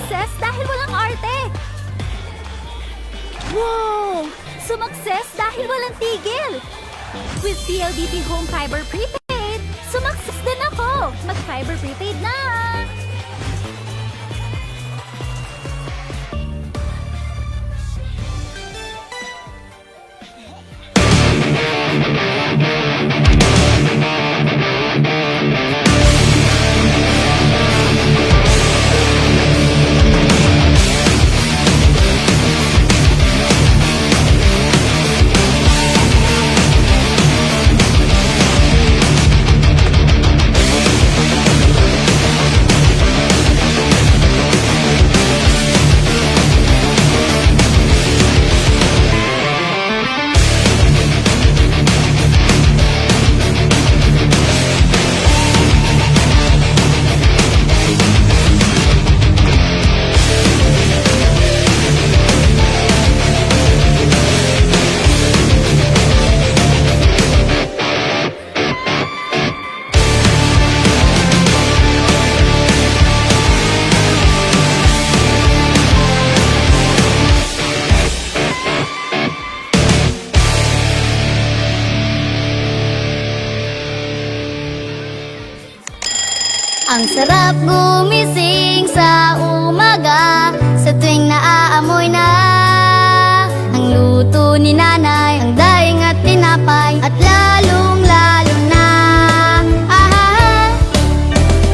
Sumakses dahil walang arte! Wow! Sumakses dahil walang tigil! With PLDT Home Fiber Prepaid, sumakses din ako! Mag-Fiber Prepaid na! Ang sarap gumising sa umaga, sa tuwing naaamoy na ang luto ni nanay, ang daing at tinapay, at lalong-lalo na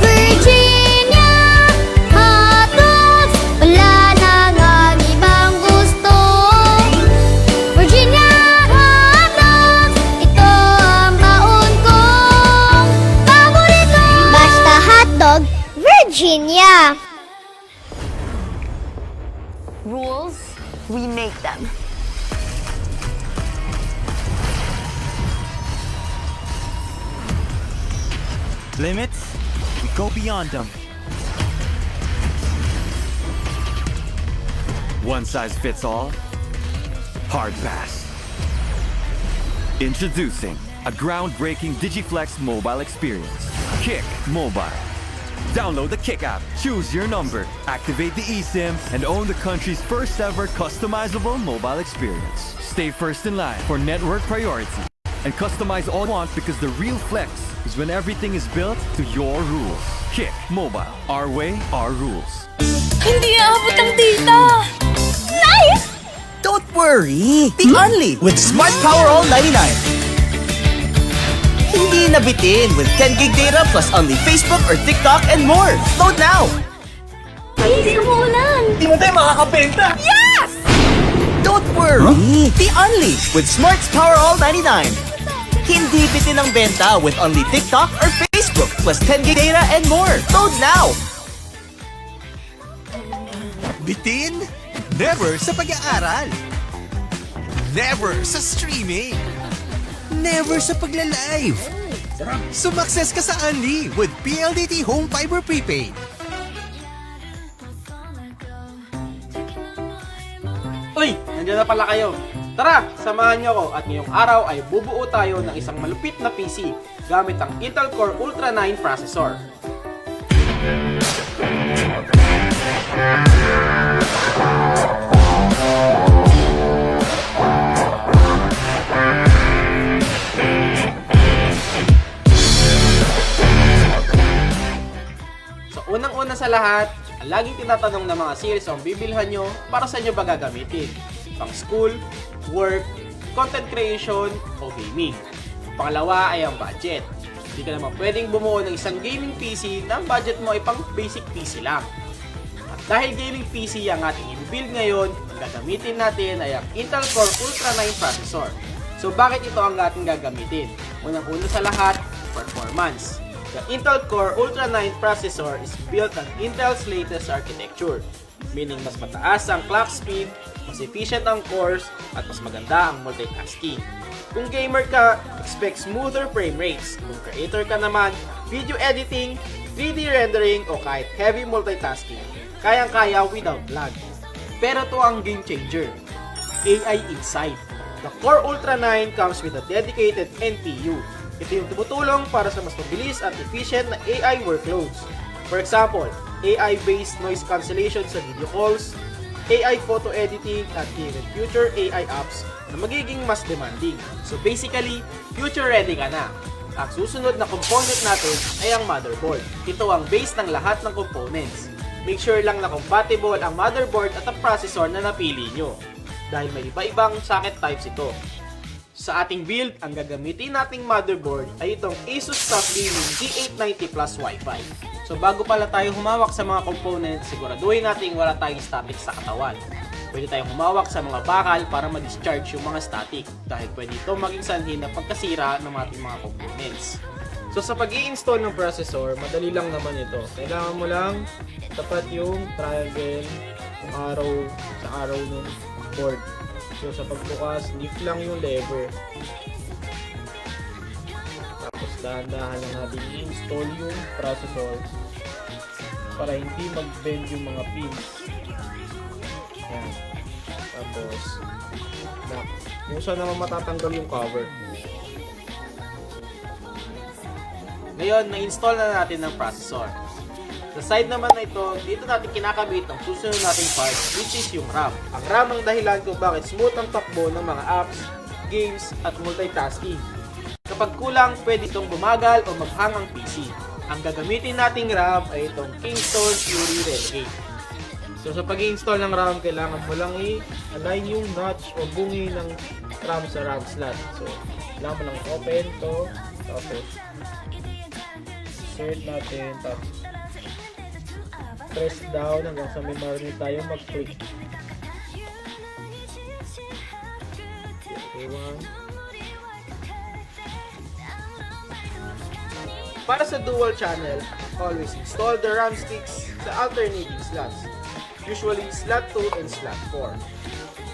Virginia hotdogs, wala nang ang ibang gusto. Virginia hotdogs, ito ang baon kong paborito. Basta hotdog, Virginia. Rules, we make them. Limits, we go beyond them. One size fits all? Hard pass. Introducing a groundbreaking Digiflex mobile experience. Kick Mobile. Download the Kick app, choose your number, activate the eSIM, and own the country's first ever customizable mobile experience. Stay first in line for network priority and customize all you want, because the real flex is when everything is built to your rules. Kick Mobile. Our way, our rules. Hindi aabot ang data! Nice! Don't worry! Be only with Smart Power All 99. Hindi nabitin with 10 gig data plus only Facebook or TikTok and more. Load now! Hindi umuulan! Di mo tayo makakabenta! Yes! Don't worry! Be only with Smart's Power All 99. Hindi bitin ang benta with only TikTok or Facebook plus 10 gig data and more. Load now! Bitin? Never sa pag-aaral. Never sa streaming. Never sa pagla-live. Sumakses ka sa Unli with PLDT Home Fiber Prepaid. Uy! Nandiyan na pala kayo. Tara, samahan niyo ako at ngayong araw ay bubuo tayo ng isang malupit na PC gamit ang Intel Core Ultra 9 processor. So unang-una sa lahat, ang laging tinatanong ng mga series ang bibilhan nyo, para sa nyo ba gagamitin? Pang school, work, content creation, o gaming. Pangalawa ay ang budget. Hindi ka naman pwedeng bumuo ng isang gaming PC na ang budget mo ay pang basic PC lang. At dahil gaming PC ang ating i-build ngayon, ang gagamitin natin ay ang Intel Core Ultra 9 processor. So bakit ito ang ating gagamitin? Unang-una sa lahat, performance. The Intel Core Ultra 9 processor is built on Intel's latest architecture, meaning mas mataas ang clock speed, mas efficient ang cores, at mas maganda ang multitasking. Kung gamer ka, expect smoother frame rates. Kung creator ka naman, video editing, 3D rendering, o kahit heavy multitasking, kayang-kaya without lag. Pero ito ang game changer, AI inside. The Core Ultra 9 comes with a dedicated NPU. Ito yung tumutulong para sa mas mabilis at efficient na AI workloads. For example, AI-based noise cancellation sa video calls, AI photo editing, at even future AI apps na magiging mas demanding. So basically, future ready ka na. Ang susunod na component natin ay ang motherboard. Ito ang base ng lahat ng components. Make sure lang na compatible ang motherboard at ang processor na napili nyo, dahil may iba-ibang socket types ito. Sa ating build, ang gagamitin nating motherboard ay itong Asus TUF Gaming G890 Plus Wi-Fi. So bago pala tayo humawak sa mga components, siguraduhin natin wala tayong static sa katawan. Pwede tayong humawak sa mga bakal para ma-discharge yung mga static, dahil pwede ito maging sanhi ng pagkasira ng ating mga components. So sa pag-i-install ng processor, madali lang naman ito. Kailangan mo lang tapat yung triangle, yung arrow sa arrow ng board. So sa pagbukas, lift lang yung lever. Tapos dahan-dahan lang natin i-install yung processor para hindi mag-bend yung mga pins. Yan. Tapos, kung saan naman matatanggal yung cover. Ngayon, na-install na natin ng processor. Sa side naman na ito, dito natin kinakabit ang susunod nating part, which is yung RAM. Ang RAM ang dahilan kung bakit smooth ang takbo ng mga apps, games, at multitasking. Kapag kulang, pwede itong bumagal o maghang ang PC. Ang gagamitin nating RAM ay itong Kingston Fury Renegade. So sa pag-i-install ng RAM, kailangan mo lang i-align yung notch o bungi ng RAM sa RAM slot. So, kailangan mo lang open to, tapos insert natin, tapos press down hanggang sa may marinig tayo mag-click. Okay, one. Para sa dual channel, always install the RAM sticks sa alternating slots. Usually slot 2 and slot 4.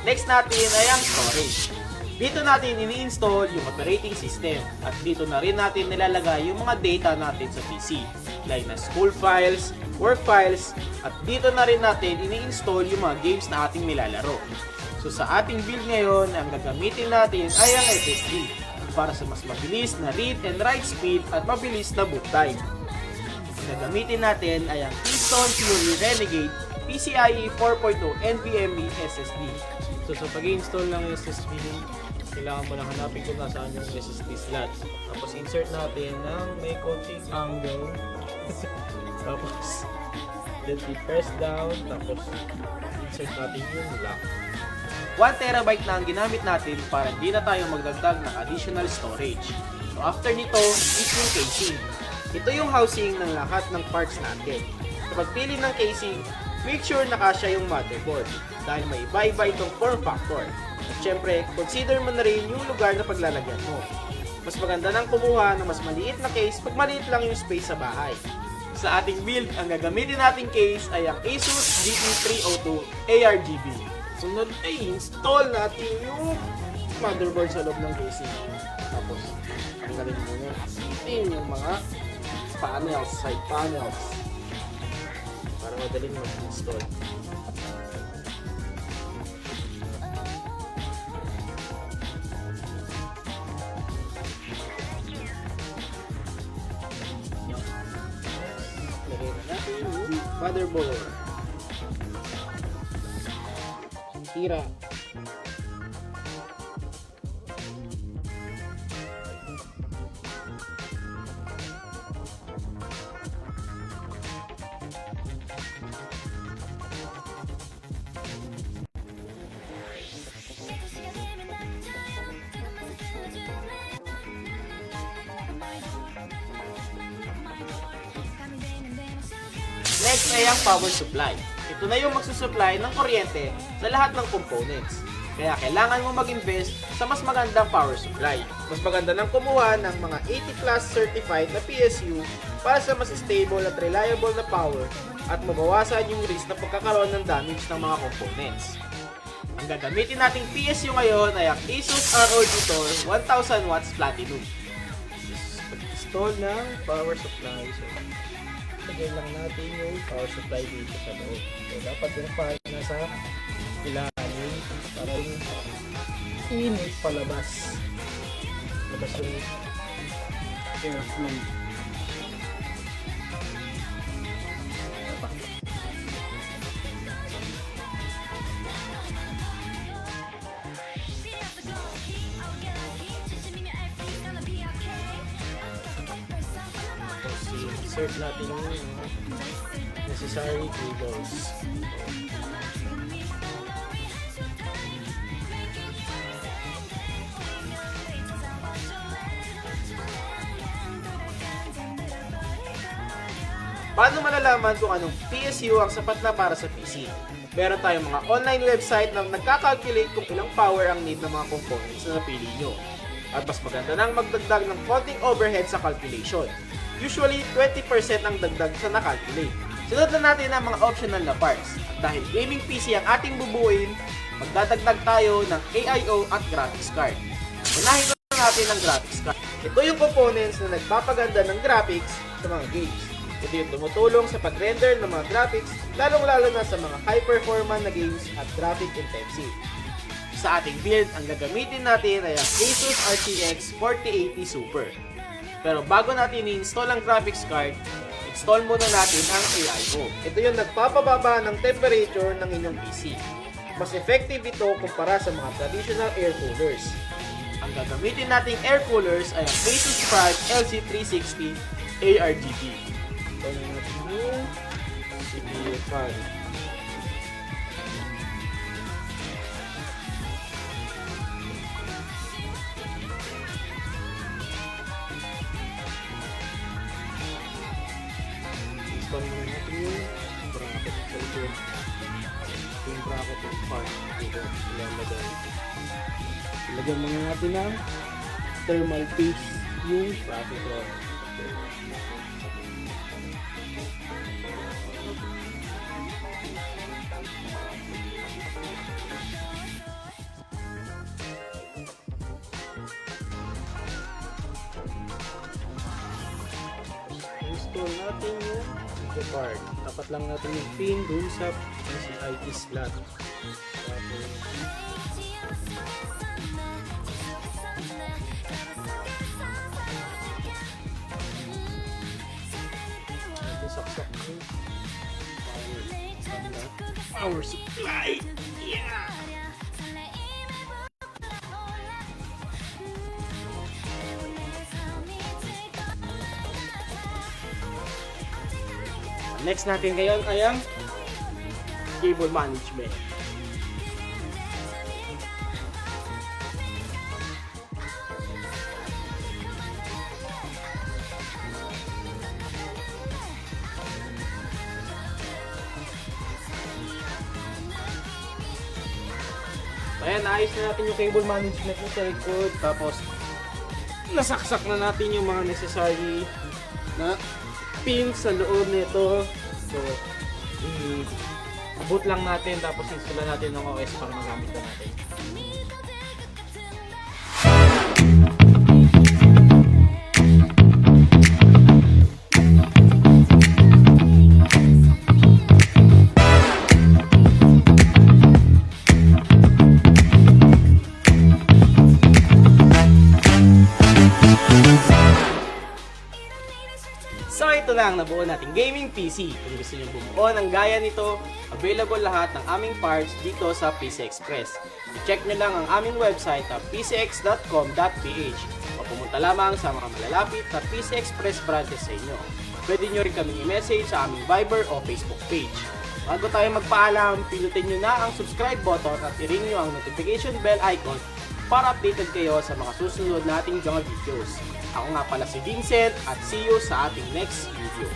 Next natin ay ang storage. Dito natin ini-install yung operating system at dito na rin natin nilalagay yung mga data natin sa PC, like na school files, work files, at dito na rin natin ini-install yung mga games na ating nilalaro. So sa ating build ngayon, ang gagamitin natin ay ang SSD para sa mas mabilis na read and write speed at mabilis na boot time. Ang gagamitin natin ay ang Kingston Fury Renegade PCIe 4.2 NVMe SSD. So sa pag-install ng SSD, kailangan mo lang hanapin kung nasaan yung SSD slot. Tapos insert natin ng may konting angle. Tapos then press down. Tapos insert natin yung lock. 1TB na ang ginamit natin para hindi na tayo magdagdag ng additional storage. So after nito is yung casing. Ito yung housing ng lahat ng parts natin. Sa pagpili ng casing, make sure na kasya yung motherboard dahil may iba-iba itong form factor. At syempre, consider mo na rin yung lugar na paglalagyan mo. Mas maganda nang kumuha ng mas maliit na case pag maliit lang yung space sa bahay. Sa ating build, ang gagamitin nating case ay ang Asus GT302 ARGB. Sunod ay install natin yung motherboard sa loob ng casing. Tapos, tanggalin muna yung mga panels, side panels, para madaling mag-install. Lagyan na natin yung motherboard. Tira. Next ay ang power supply. Ito na yung magsusupply ng kuryente sa lahat ng components. Kaya kailangan mo mag-invest sa mas magandang power supply. Mas maganda nang kumuha ng mga 80+ certified na PSU para sa mas stable at reliable na power at mabawasan yung risk na pagkakaroon ng damage ng mga components. Ang gagamitin nating PSU ngayon ay ang Asus ROG Tor 1000 watts Platinum. Pag-install ng power supply. So, lagyan lang natin yung power supply dito sa loob. So, dapat yung fire na sa ilalim para yung init palabas. Labas yung airflow. insert natin yung necessary cables. Paano malalaman kung anong PSU ang sapat na para sa PC? Meron tayong mga online website na nagkakalculate kung ilang power ang need ng mga components na napili nyo. At mas maganda nang magdagdag ng konting overhead sa calculation. Usually, 20% ang dagdag sa nakalculate. Sunod na natin ang mga optional na parts. At dahil gaming PC ang ating bubuuin, magdadagdag tayo ng AIO at graphics card. Unahin na natin ang graphics card. Ito yung components na nagpapaganda ng graphics sa mga games. Ito yung tumutulong sa pag-render ng mga graphics, lalong-lalo na sa mga high-performance na games at graphic intensive. Sa ating build, ang gagamitin natin ay ang Asus RTX 4080 Super. Pero bago natin i-install ang graphics card, install muna natin ang AIO. Ito yung nagpapababa ng temperature ng inyong PC. Mas effective ito kumpara sa mga traditional air coolers. Ang gagamitin nating air coolers ay ang Asus Prime LC360 ARGB. Ito na natin yung CPU fan. Install muna natin yung bracket. Yung bracket yung fan. Ilagyan muna natin ng thermal paste yung processor. Install natin yung video card. Dapat lang natin yung pin dun sa PCIe slot. Tapos natin saksak yung power supply. Yeah! Next natin ngayon ay ang cable management. Ayan, naayos na natin yung cable management na sa likod. Tapos, nasaksak na natin yung mga necessary na pins sa loob nito. So, i-boot lang natin tapos install natin ng OS para magamit na natin. So ito lang, nabuo nating gaming PC. Kung gusto niyo bumuo ng gaya nito, available lahat ng aming parts dito sa PC Express. I-check nyo lang ang aming website na pcx.com.ph o pumunta lamang sa mga malalapit na PC Express branches sa inyo. Pwede nyo rin kaming i-message sa aming Viber o Facebook page. Bago tayo magpaalam, pinutin nyo na ang subscribe button at i-ring nyo ang notification bell icon para updated kayo sa mga susunod nating mga videos. Ako nga pala si Vincent at see you sa ating next video.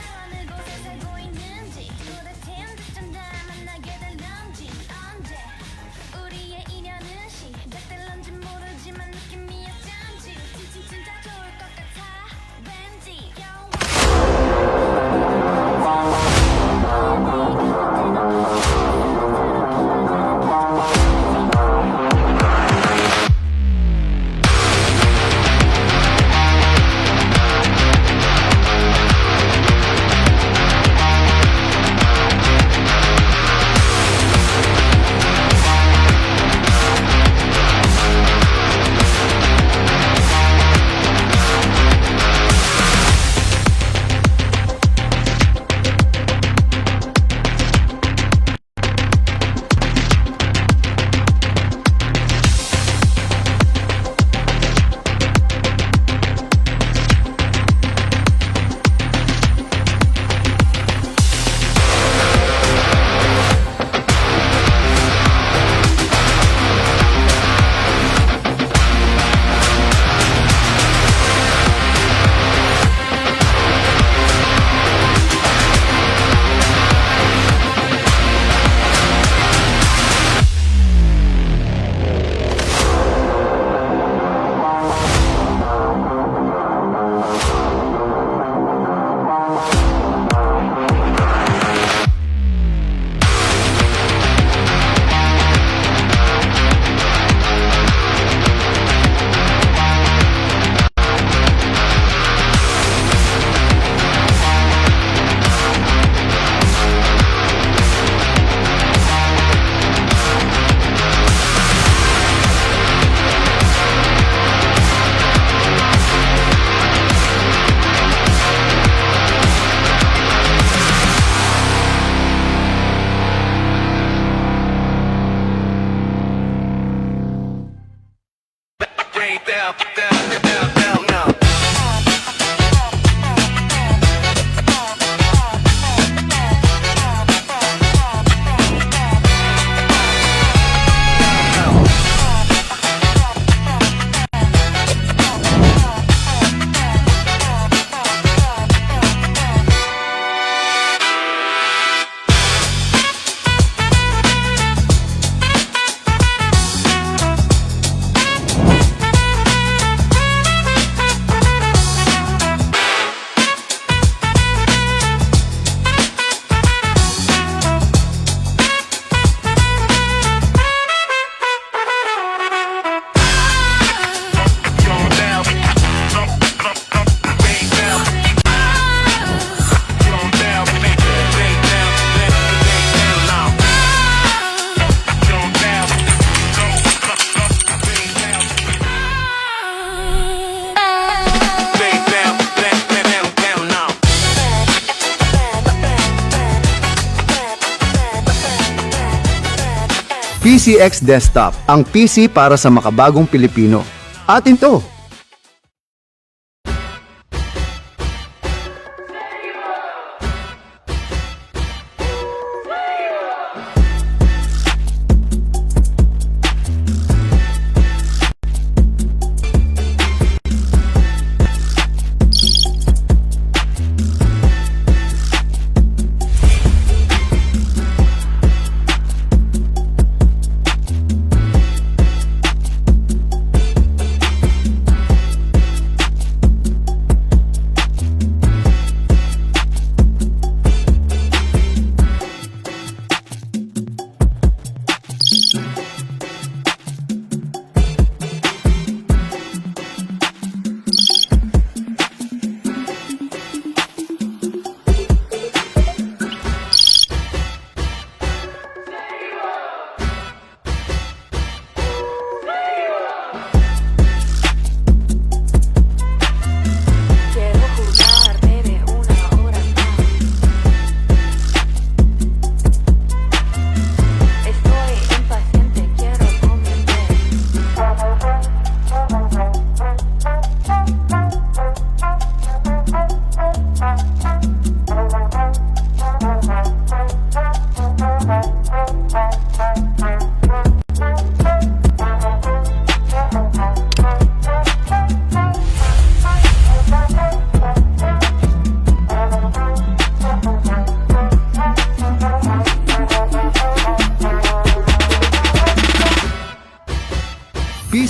PCX Desktop, ang PC para sa makabagong Pilipino. Atin to!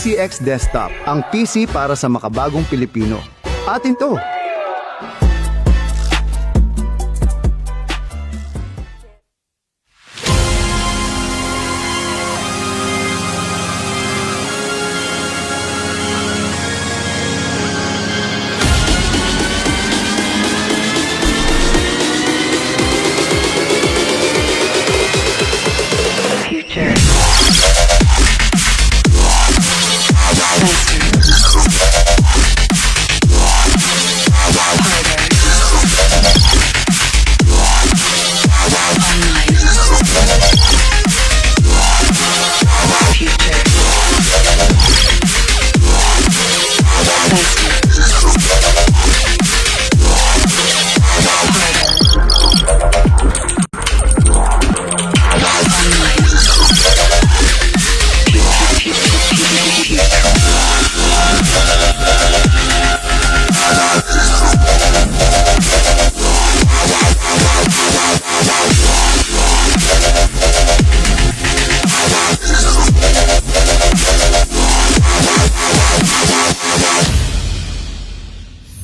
PCX Desktop, ang PC para sa makabagong Pilipino. Atin to!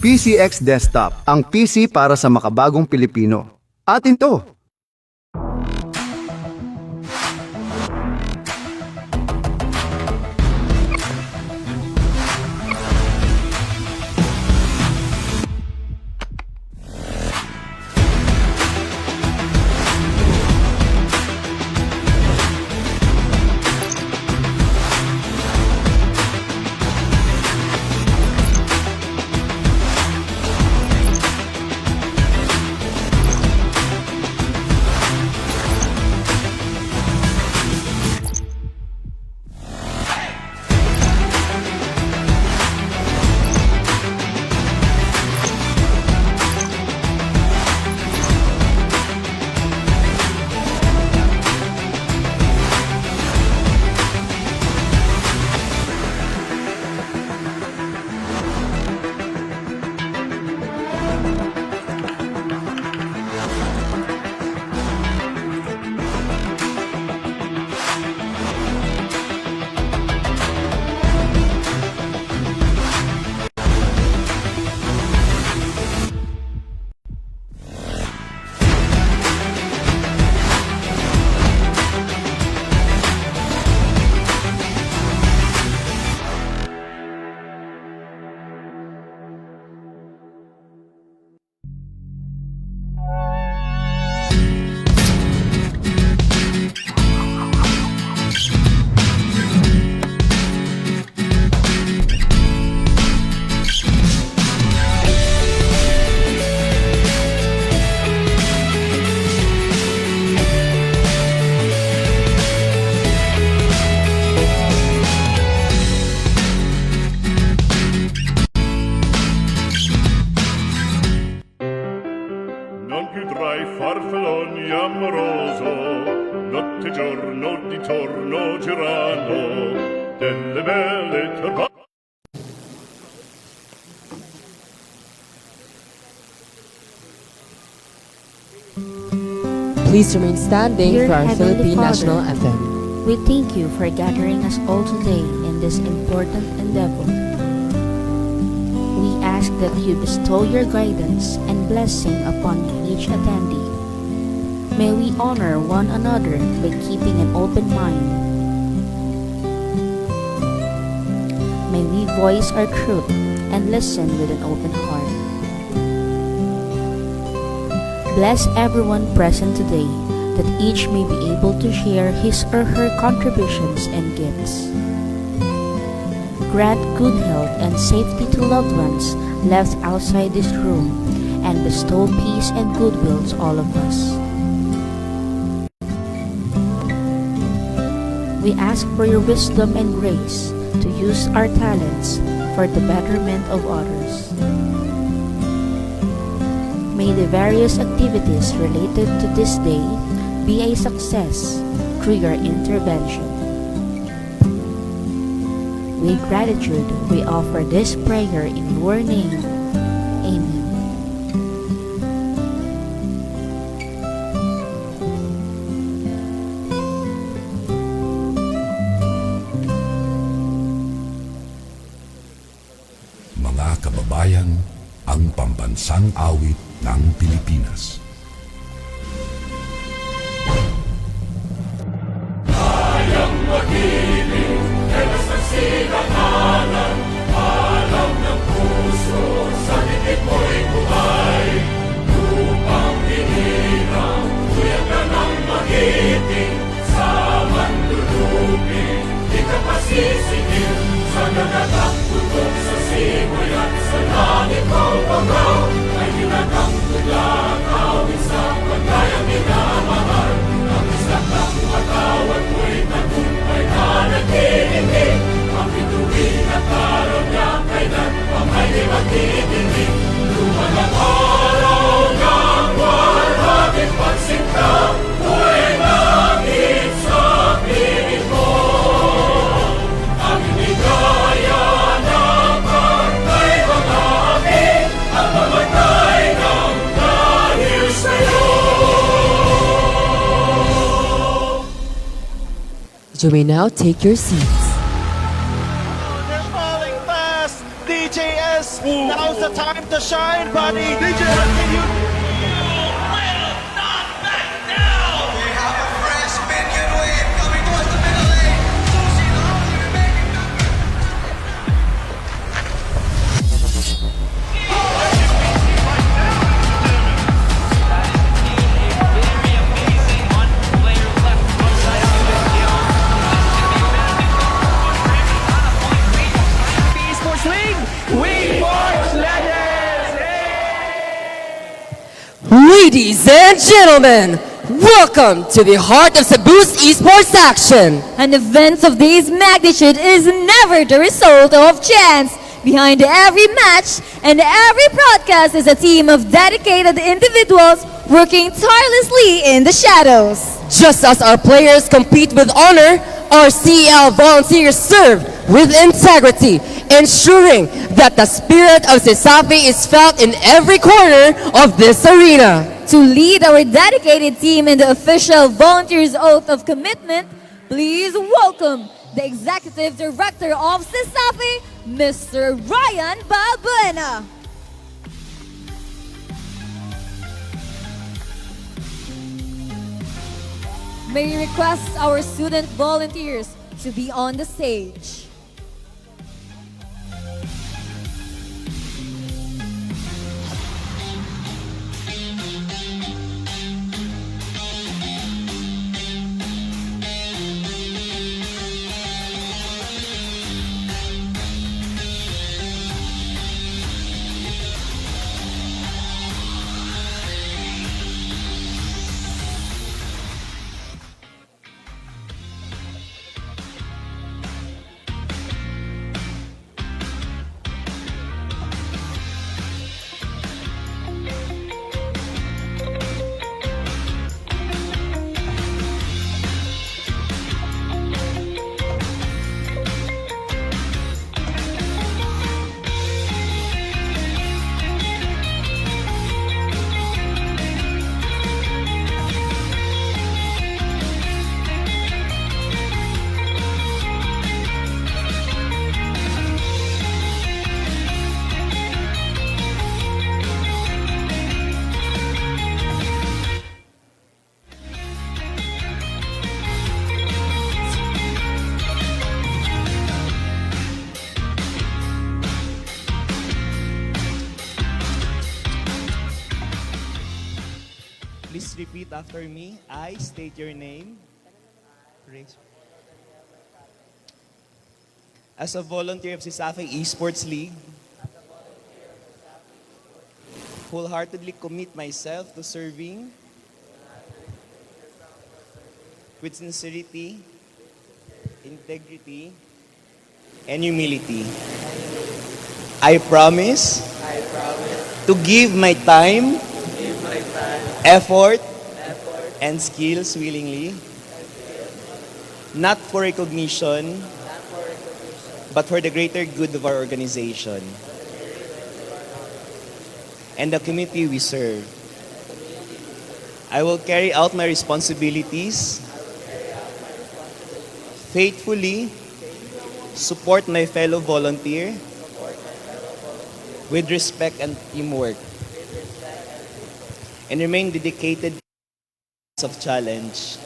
PCX Desktop, ang PC para sa makabagong Pilipino. Atin to! ogni amoroso, notte e giorno di torno girano, delle belle turbate. Please remain standing Dear for our Heavenly Philippine Father, National Anthem. We thank you for gathering us all today in this important endeavor. We ask that you bestow your guidance and blessing upon each attendee. May we honor one another by keeping an open mind. May we voice our truth and listen with an open heart. Bless everyone present today, that each may be able to share his or her contributions and gifts. Grant good health and safety to loved ones left outside this room, and bestow peace and goodwill to all of us. We ask for your wisdom and grace to use our talents for the betterment of others. May the various activities related to this day be a success through your intervention. With gratitude, we offer this prayer in your name. Amen. Mga kababayan, ang pambansang awit ng Pilipinas. Kayang mag-ibig, elas ang sinakalan, alam ng puso, sa dikit mo'y buhay. Lupang hinirang, tuyag ka ng magiting, sa manlulupin, di ka pasisingil, sa nagatak tutok sa simoy at sa langit mo pagaw, ay ginatang tula, awit sa pagkayang minamahal, ang isang ng matawad mo'y tagumpay na naghihingi, ang bituin at araw niya kailan pang ay di magtitingin. Lumalang araw ng warhabing pagsinta, mo'y langit sa piling mo. Ang hinigaya ng pagkay mga aking, ang mamatay ng dahil sa'yo. You may now take your seats. They're falling fast. DJS, now's the time to shine, buddy. DJ, Esports League, we forge legends! Ladies and gentlemen, welcome to the heart of Cebu's esports action. An event of this magnitude is never the result of chance. Behind every match and every broadcast is a team of dedicated individuals working tirelessly in the shadows. Just as our players compete with honor, our CEL volunteers serve with integrity, ensuring that the spirit of CESAFI is felt in every corner of this arena. To lead our dedicated team in the official Volunteers Oath of Commitment, please welcome the Executive Director of CESAFI, Mr. Ryan Balbuena. May we request our student volunteers to be on the stage. Repeat after me. I state your name. Raise. As a volunteer of CESAFI Esports League, wholeheartedly commit myself to serving with sincerity, integrity, and humility. I promise to give my time, effort, and skills willingly, not for recognition, but for the greater good of our organization and the community we serve. I will carry out my responsibilities faithfully, support my fellow volunteer with respect and teamwork, and remain dedicated of challenge.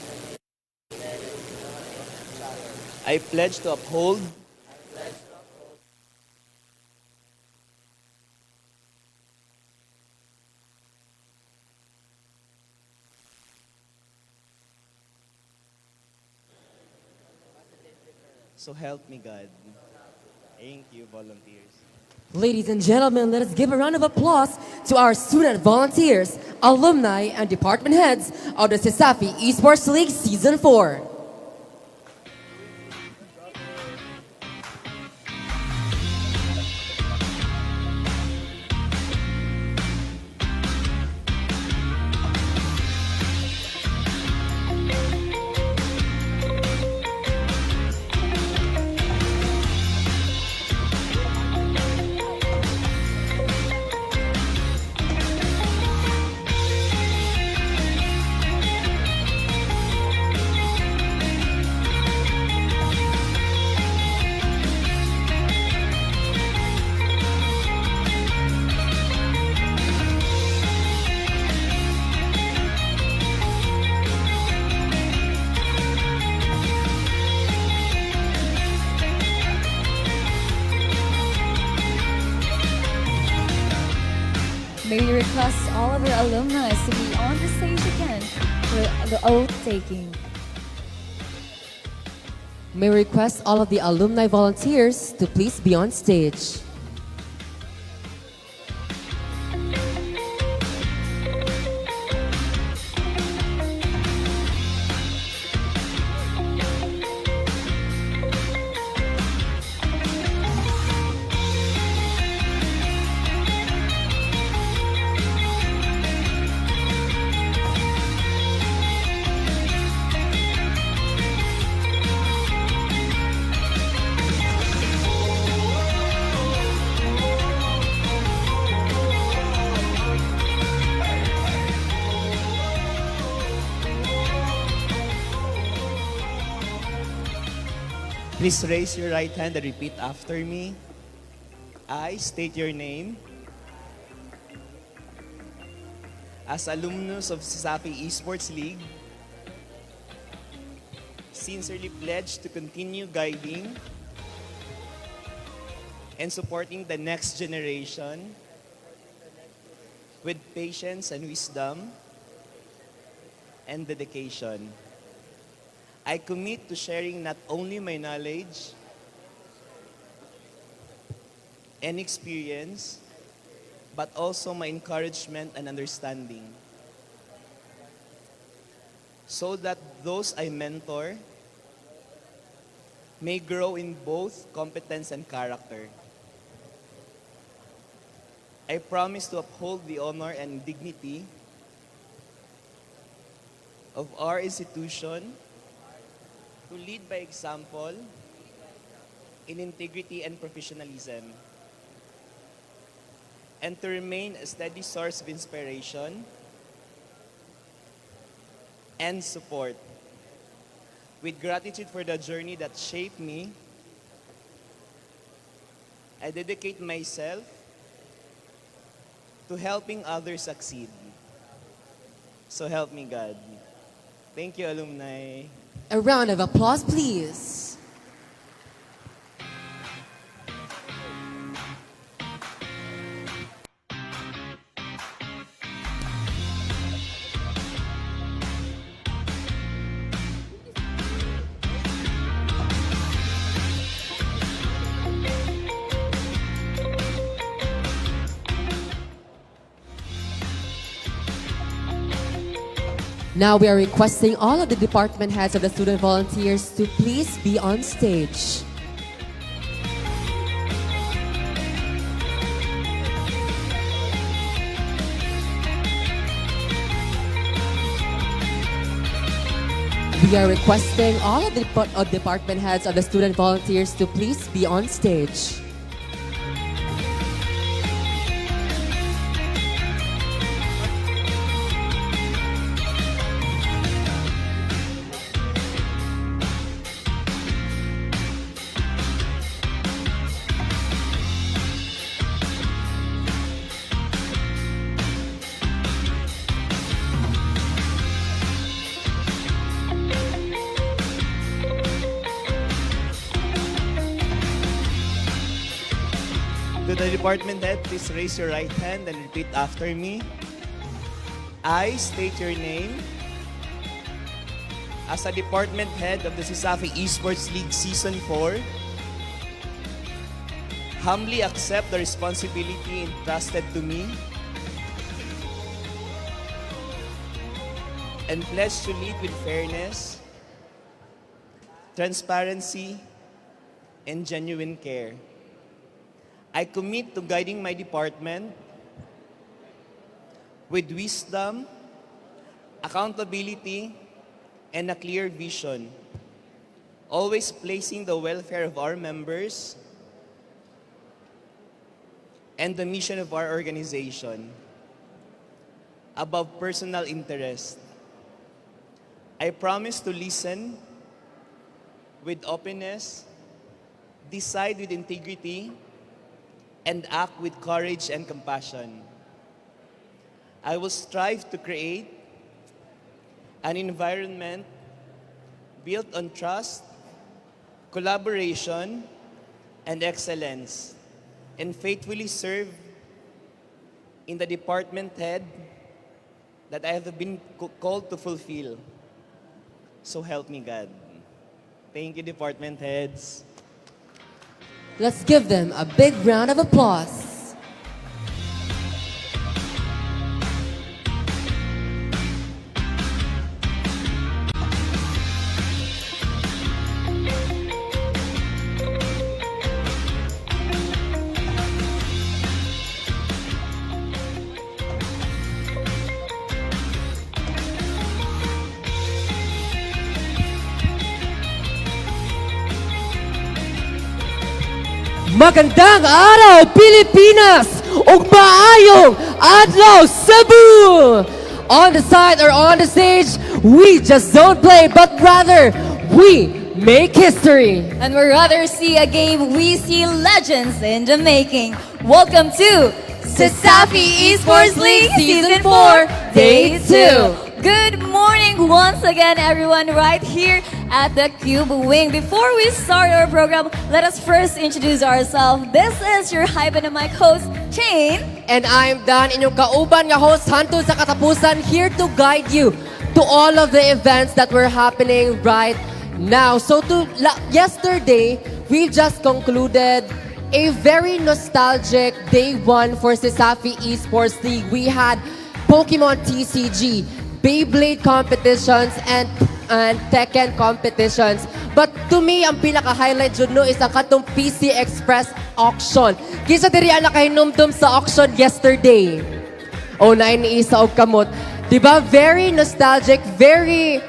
I pledge to uphold so help me God. Thank you, volunteers. Ladies and gentlemen, let us give a round of applause to our student volunteers, alumni, and department heads of the CESAFI Esports League Season 4. May we request all of our alumni to be on the stage again for the oath taking. May we request all of the alumni volunteers to please be on stage. Please raise your right hand and repeat after me. I state your name. As alumnus of CESAFI Esports League, sincerely pledge to continue guiding and supporting the next generation with patience and wisdom and dedication. I commit to sharing not only my knowledge and experience, but also my encouragement and understanding, so that those I mentor may grow in both competence and character. I promise to uphold the honor and dignity of our institution, to lead by example in integrity and professionalism, and to remain a steady source of inspiration and support. With gratitude for the journey that shaped me, I dedicate myself to helping others succeed. So help me God. Thank you, alumni. A round of applause, please. Now we are requesting all of the department heads of the student volunteers to please be on stage. We are requesting all of the department heads of the student volunteers to please be on stage. To the department head, please raise your right hand and repeat after me. I state your name. As a department head of the CESAFI Esports League Season 4, humbly accept the responsibility entrusted to me and pledge to lead with fairness, transparency, and genuine care. I commit to guiding my department with wisdom, accountability, and a clear vision, always placing the welfare of our members and the mission of our organization above personal interest. I promise to listen with openness, decide with integrity, and act with courage and compassion. I will strive to create an environment built on trust, collaboration, and excellence, and faithfully serve in the department head that I have been called to fulfill. So help me God. Thank you, department heads. Let's give them a big round of applause. Magandang araw, Pilipinas! Ug maayong adlaw, Cebu! On the side or on the stage, we just don't play, but rather, we make history. And we'd rather see a game, we see legends in the making. Welcome to CESAFI Esports League Season 4, Day 2. Good morning once again, everyone, right here at the Cube Wing. Before we start our program, let us first introduce ourselves. This is your Hype and Mic host, Chain. And I'm Dan, inyong kauban nga host, hantod sa katapusan, here to guide you to all of the events that were happening right now. So yesterday, we just concluded a very nostalgic day 1 for CESAFI Esports League. We had Pokemon TCG, Beyblade competitions, and Tekken competitions. But to me, ang pinaka-highlight dyan no is ang katong PC Express auction. Kisa diri ang nakahinumdum sa auction yesterday. O na iniisa og kamot. Diba? Very nostalgic, very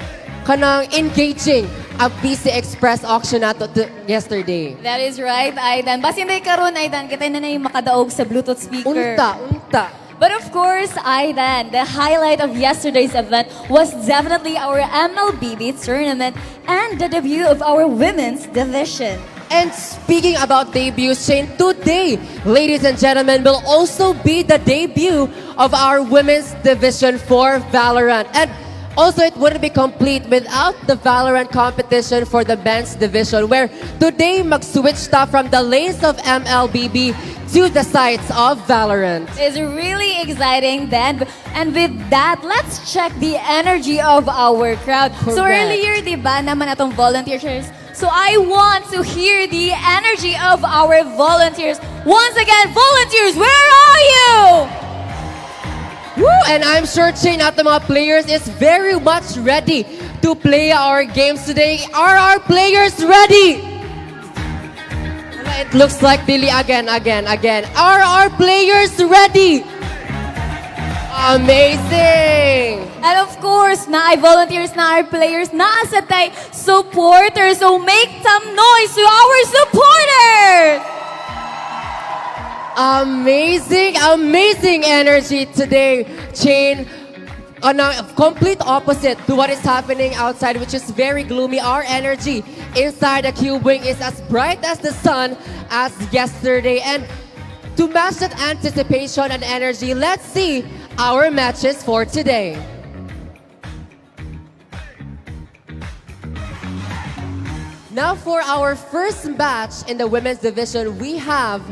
kanang engaging ang PC Express auction nato yesterday. That is right, Aidan. Basin day karon, Aidan, kita na yung makadaog sa Bluetooth speaker. Unta. But of course, Aidan, the highlight of yesterday's event was definitely our MLBB tournament and the debut of our women's division. And speaking about debuts, Shane, today, ladies and gentlemen, will also be the debut of our women's division for Valorant. And also, it wouldn't be complete without the Valorant competition for the men's division, where today mag-switch ta from the lanes of MLBB to the sites of Valorant. It's really exciting then. And with that, let's check the energy of our crowd. Correct. So earlier, di ba, naman atong volunteers. So I want to hear the energy of our volunteers. Once again, volunteers, where are you? Woo! And I'm sure Chain at the mga players is very much ready to play our games today. Are our players ready? It looks like Billy again. Are our players ready? Amazing! And of course, na ay volunteers na our players, na sa tay supporters. So make some noise to our supporters! Amazing energy today, Chain. On a complete opposite to what is happening outside, which is very gloomy. Our energy inside the cube wing is as bright as the sun as yesterday. And to match that anticipation and energy, let's see our matches for today. Now for our first match in the women's division, we have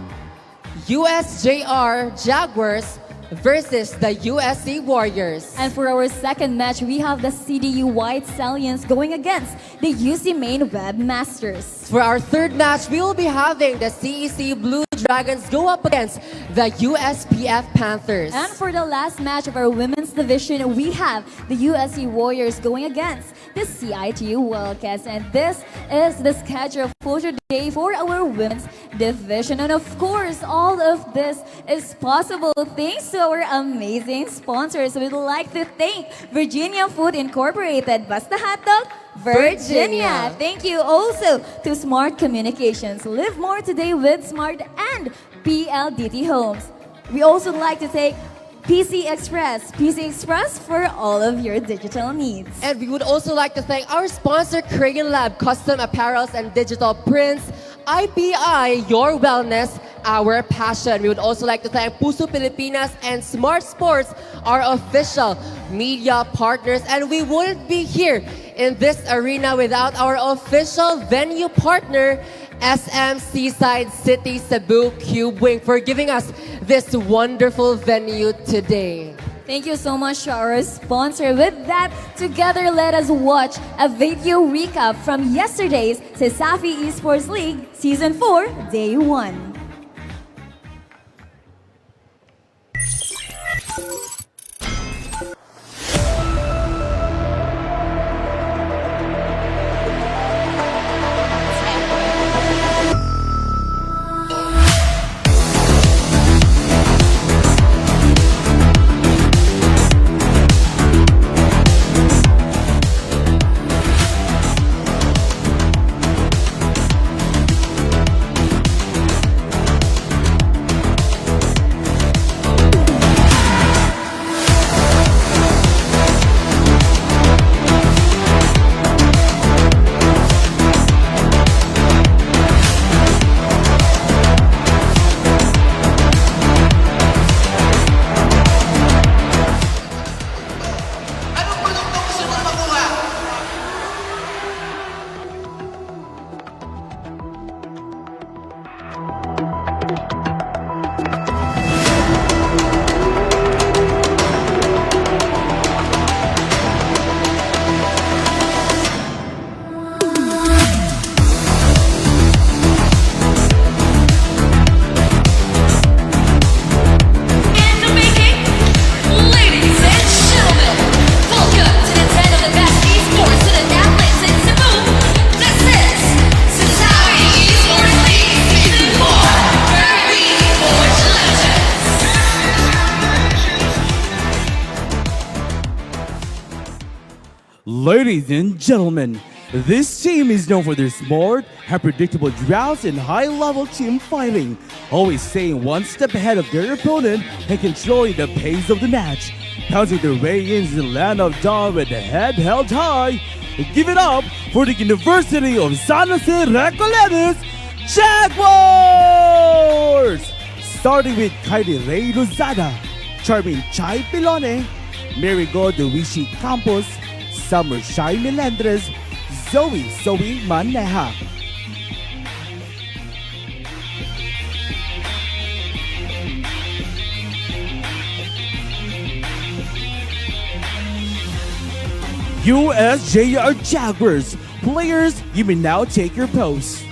USJ-R Jaguars versus the USC Warriors. And for our second match, we have the CDU White Stallions going against the UC Maine Webmasters. For our third match, we will be having the CEC Blue Dragons go up against the USPF Panthers. And for the last match of our women's division, we have the USC Warriors going against the CITU Wildcats. And this is the schedule for today for our women's division. And of course, all of this is possible thanks to our amazing sponsors. We'd like to thank Virginia Food Incorporated, Basta Hotdog, Virginia. Thank you also to Smart Communications, Live More Today with Smart, and PLDT Homes. We also like to thank PC Express for all of your digital needs. And we would also like to thank our sponsor, Crayon Lab, Custom Apparels and Digital Prints, IPI, Your Wellness, Our Passion. We would also like to thank Puso Pilipinas and Smart Sports, our official media partners. And we wouldn't be here in this arena without our official venue partner, SM Seaside City Cebu Cube Wing, for giving us this wonderful venue today. Thank you so much to our sponsor. With that, together let us watch a video recap from yesterday's CESAFI Esports League Season 4, Day 1. Ladies and gentlemen, this team is known for their smart, unpredictable drafts and high-level team fighting, always staying one step ahead of their opponent and controlling the pace of the match, pouncing their way into the land of dawn with the head held high. Give it up for the University of San Jose Recoletos Jaguars! Starting with Kylie Ray Lozada, Charming Chai Pilone, Marigold Duishi Campos, Summer Shai Melendres, Zoe Maneja. USJ-R Jaguars. Players, you may now take your posts.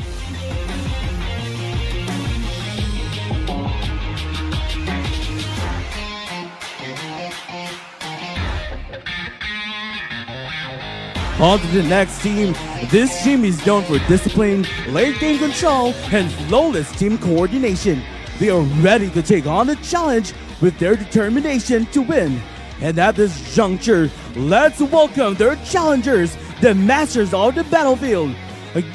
On to the next team. This team is known for discipline, late game control, and flawless team coordination. They are ready to take on the challenge with their determination to win. And at this juncture, let's welcome their challengers, the masters of the battlefield.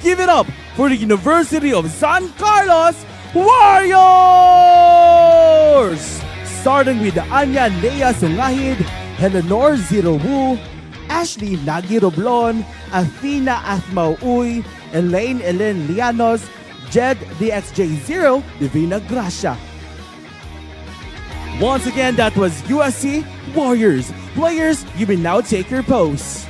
Give it up for the University of San Carlos Warriors! Starting with Anya Lea Sungahid, Eleanor Zero Wu, Ashley Nagi Roblon, Athena Athmauuy, Elaine Lianos, Jed DXJ0, Divina Gracia. Once again, that was USC Warriors. Players, you may now take your pose.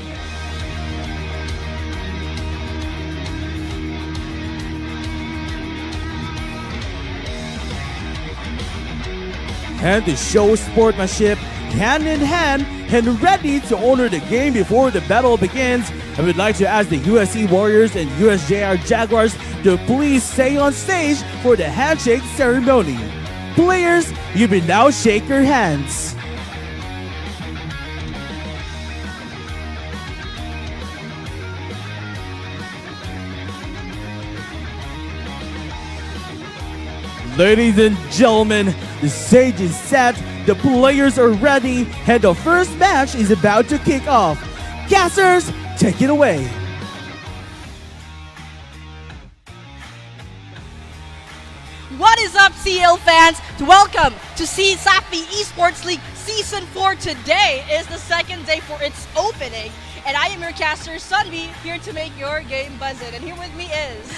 And to show sportsmanship, hand in hand, and ready to honor the game before the battle begins, I would like to ask the USC Warriors and USJ-R Jaguars to please stay on stage for the handshake ceremony. Players, you may now shake your hands. Ladies and gentlemen, the stage is set, the players are ready, and the first match is about to kick off. Casters, take it away. What is up, CEL fans? Welcome to CESAFI Esports League Season 4. Today is the second day for its opening, and I am your caster, Sunbi, here to make your game buzzing. And here with me is...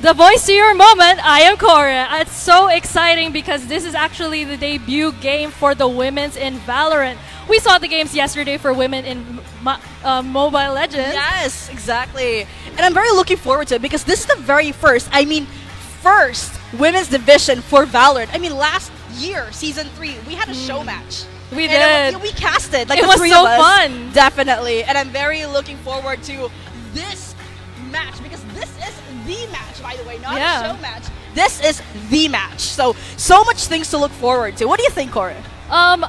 The voice to your moment, I am Cora. It's so exciting because this is actually the debut game for the women's in Valorant. We saw the games yesterday for women in Mobile Legends. Yes, exactly. And I'm very looking forward to it because this is the very first women's division for Valorant. I mean, last year, Season 3, we had a show match. We did. We casted, like it the was three so of us. fun. Definitely. And I'm very looking forward to this match because this is the match, by the way, not a show match. This is the match. So much things to look forward to. What do you think, Cora? I'm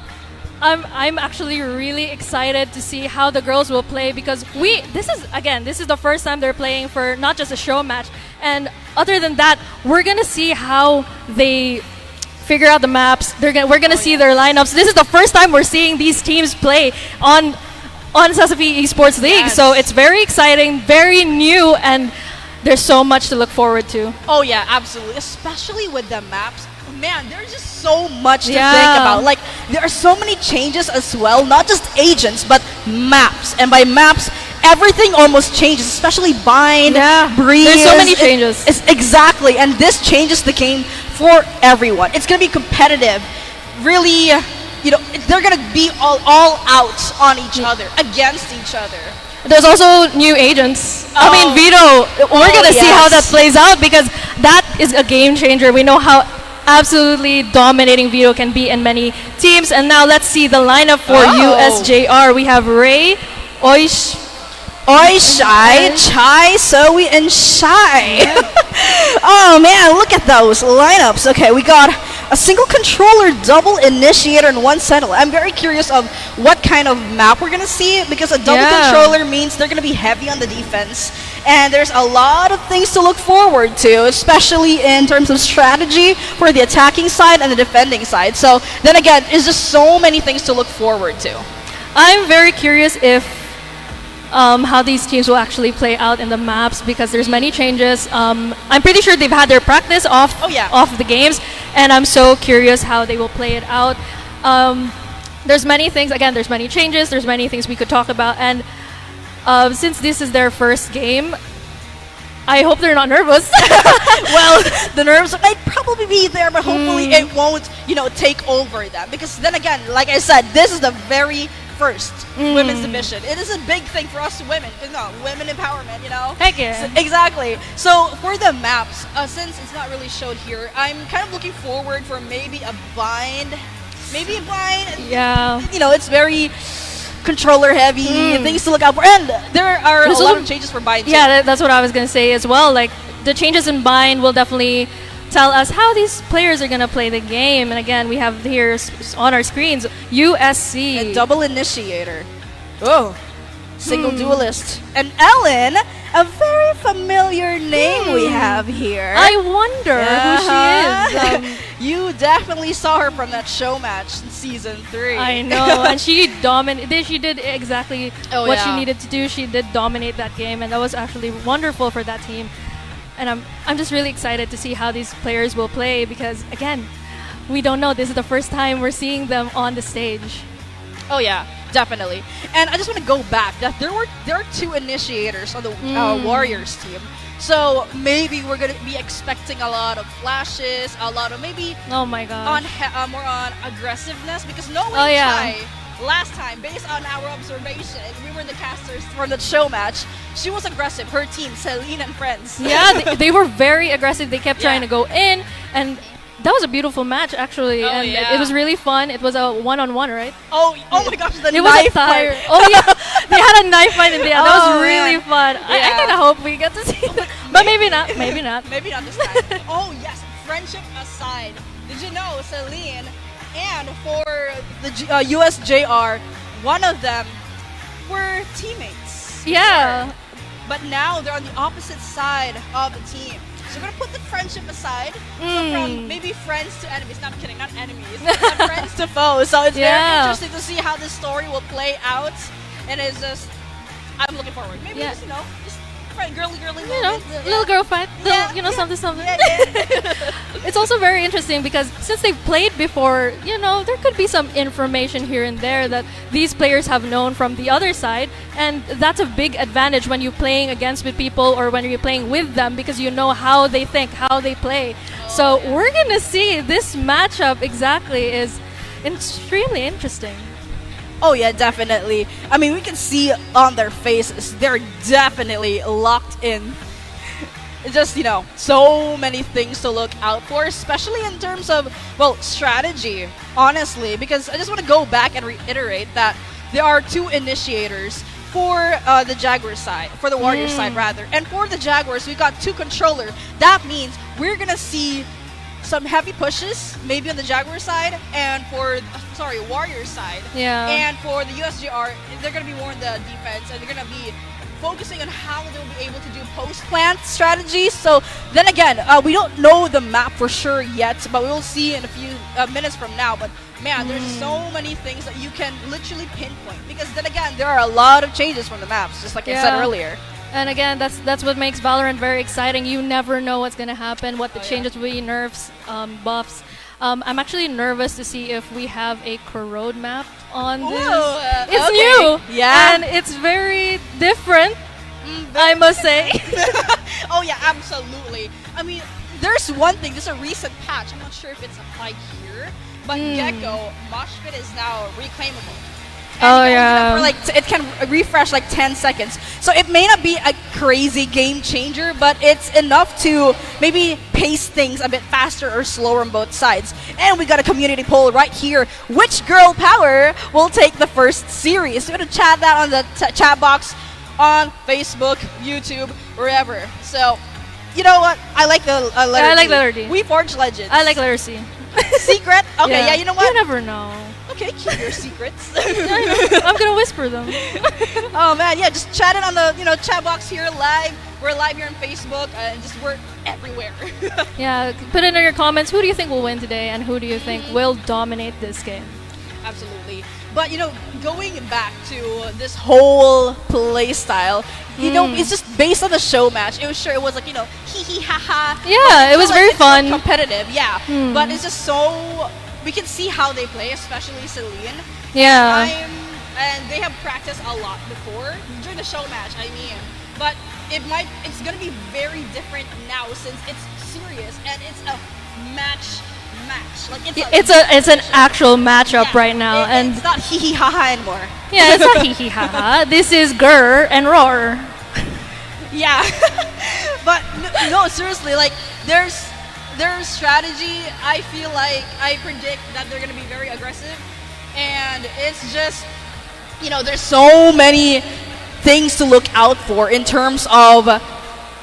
actually really excited to see how the girls will play because this is the first time they're playing for not just a show match. And other than that, we're gonna see how they figure out the maps. We're gonna see their lineups. This is the first time we're seeing these teams play on CESAFI Esports League. Yes. So it's very exciting, very new, and there's so much to look forward to. Oh yeah, absolutely. Especially with the maps. Man, there's just so much to think about. Like, there are so many changes as well. Not just agents, but maps. And by maps, everything almost changes, especially bind, breeze. There's so many changes. Exactly. And this changes the game for everyone. It's going to be competitive. Really, they're going to be all out on each other, against each other. There's also new agents. I mean, Vito, we're going to see how that plays out because that is a game changer. We know how absolutely dominating Vito can be in many teams. And now let's see the lineup for USJ-R. We have Ray, Shai, Chai, Zoe, and Shai. Oh man, look at those lineups. Okay, we got a single controller, double initiator, and one sentinel. I'm very curious of what kind of map we're gonna see because a double controller means they're gonna be heavy on the defense. And there's a lot of things to look forward to, especially in terms of strategy for the attacking side and the defending side. So then again, it's just so many things to look forward to. I'm very curious if how these teams will actually play out in the maps because there's many changes. I'm pretty sure they've had their practice off the games, and I'm so curious how they will play it out. There's many things. Again, there's many changes. There's many things we could talk about, and since this is their first game, I hope they're not nervous. Well, the nerves might probably be there, but hopefully it won't, take over them. Because then again, like I said, this is the very first women's division. It is a big thing for us women. Women empowerment, Heck yeah. So, exactly. So for the maps, since it's not really showed here, I'm kind of looking forward for maybe a bind. Yeah. It's very controller heavy, things to look out for. And there are a lot of changes for bind too. Yeah, that's what I was going to say as well. Like, the changes in bind will definitely tell us how these players are going to play the game. And again, we have here on our screens USC. And double initiator. Oh. single duelist. And Ellen, a very familiar name we have here. I wonder who she is. You definitely saw her from that show match in season 3. I know, and she dominated. She did exactly what she yeah. needed to do. She did dominate that game, and that was actually wonderful for that team. And I'm just really excited to see how these players will play because again, we don't know. This is the first time we're seeing them on the stage. Oh yeah, definitely. And I just want to go back that there are 2 initiators on the Warriors team. So maybe we're gonna be expecting a lot of flashes, a lot of maybe oh my gosh, more on aggressiveness because no one last time, based on our observation, we were the casters for the show match. She was aggressive. Her team, Celine and friends. Yeah, they were very aggressive. They kept trying to go in, and that was a beautiful match actually. And it was really fun. It was a one-on-one, right? Oh my gosh, the it knife was a fight. Oh yeah, they had a knife fight in the end. That was really fun. I kind of hope we get to see that, but maybe not. Maybe not. Maybe not this time. Oh yes, friendship aside, did you know Celine and for the USJ-R, one of them were teammates. Yeah. But now they're on the opposite side of the team. So we're gonna put the friendship aside. So from maybe friends to enemies. No, I'm kidding, not enemies. But friends to foes. So it's very interesting to see how this story will play out. And it's just, I'm looking forward. Maybe just, just friend, girly moment. Little girl fight. Something. It's also very interesting because since they've played before, there could be some information here and there that these players have known from the other side, and that's a big advantage when you're playing against with people or when you're playing with them because you know how they think, how they play. So we're gonna see this matchup exactly is extremely interesting. Oh yeah, definitely. I mean, we can see on their faces, they're definitely locked in. It's just, so many things to look out for, especially in terms of, strategy, honestly, because I just want to go back and reiterate that there are 2 initiators for the Jaguars side, for the Warriors side rather. And for the Jaguars, we got 2 controller. That means we're going to see some heavy pushes, maybe on the Jaguar side, and for Warriors side. Yeah. And for the USJ-R, they're gonna be more in the defense, and they're gonna be focusing on how they'll be able to do post-plant strategies. So then again, we don't know the map for sure yet, but we'll see in a few minutes from now. But man, there's so many things that you can literally pinpoint because then again, there are a lot of changes from the maps, just like I said earlier. And again, that's what makes Valorant very exciting. You never know what's gonna happen, what the changes will be, nerfs, buffs. I'm actually nervous to see if we have a corrode map on this. It's new, and it's very different. I must say. Oh yeah, absolutely. I mean, there's one thing. There's a recent patch. I'm not sure if it's applied here, but Gecko Mosh Pit is now reclaimable. And it can refresh like 10 seconds. So it may not be a crazy game changer, but it's enough to maybe pace things a bit faster or slower on both sides. And we got a community poll right here. Which girl power will take the first series? We're going to chat that on the chat box on Facebook, YouTube, wherever. So, you know what? I like the letter I like D. letter D. We forge legends. I like letter C. Secret? Okay, yeah, you know what? You never know. Okay, keep your secrets. I'm gonna whisper them. Oh man, yeah, just chat it on the chat box here live. We're live here on Facebook, and we're everywhere. Yeah, put it in your comments. Who do you think will win today, and who do you think will dominate this game? Absolutely. But going back to this whole play style, it's just based on the show match. It was like hee hee ha ha. Yeah, it was very fun. Competitive, yeah. But it's just so we can see how they play, especially Celine. Yeah. And they have practiced a lot before during the show match. I mean, but it's gonna be very different now since it's serious and it's a match. Like it's an actual matchup right now, and it's not hee hee ha ha anymore. Yeah, it's not hee hee ha ha. This is grr and roar. Yeah, but no, seriously, like their strategy. I feel like I predict that they're gonna be very aggressive, and it's just there's so many things to look out for in terms of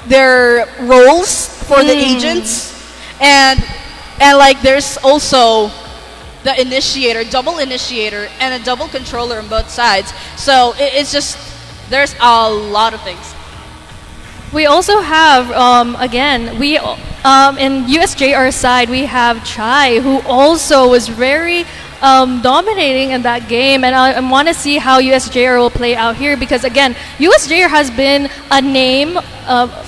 their roles for the agents and like there's also the initiator, double initiator, and a double controller on both sides. So it's just There's a lot of things. We also have, again, in USJ-R side, we have Chai, who also was very dominating in that game. And I want to see how USJ-R will play out here because, again, USJ-R has been a name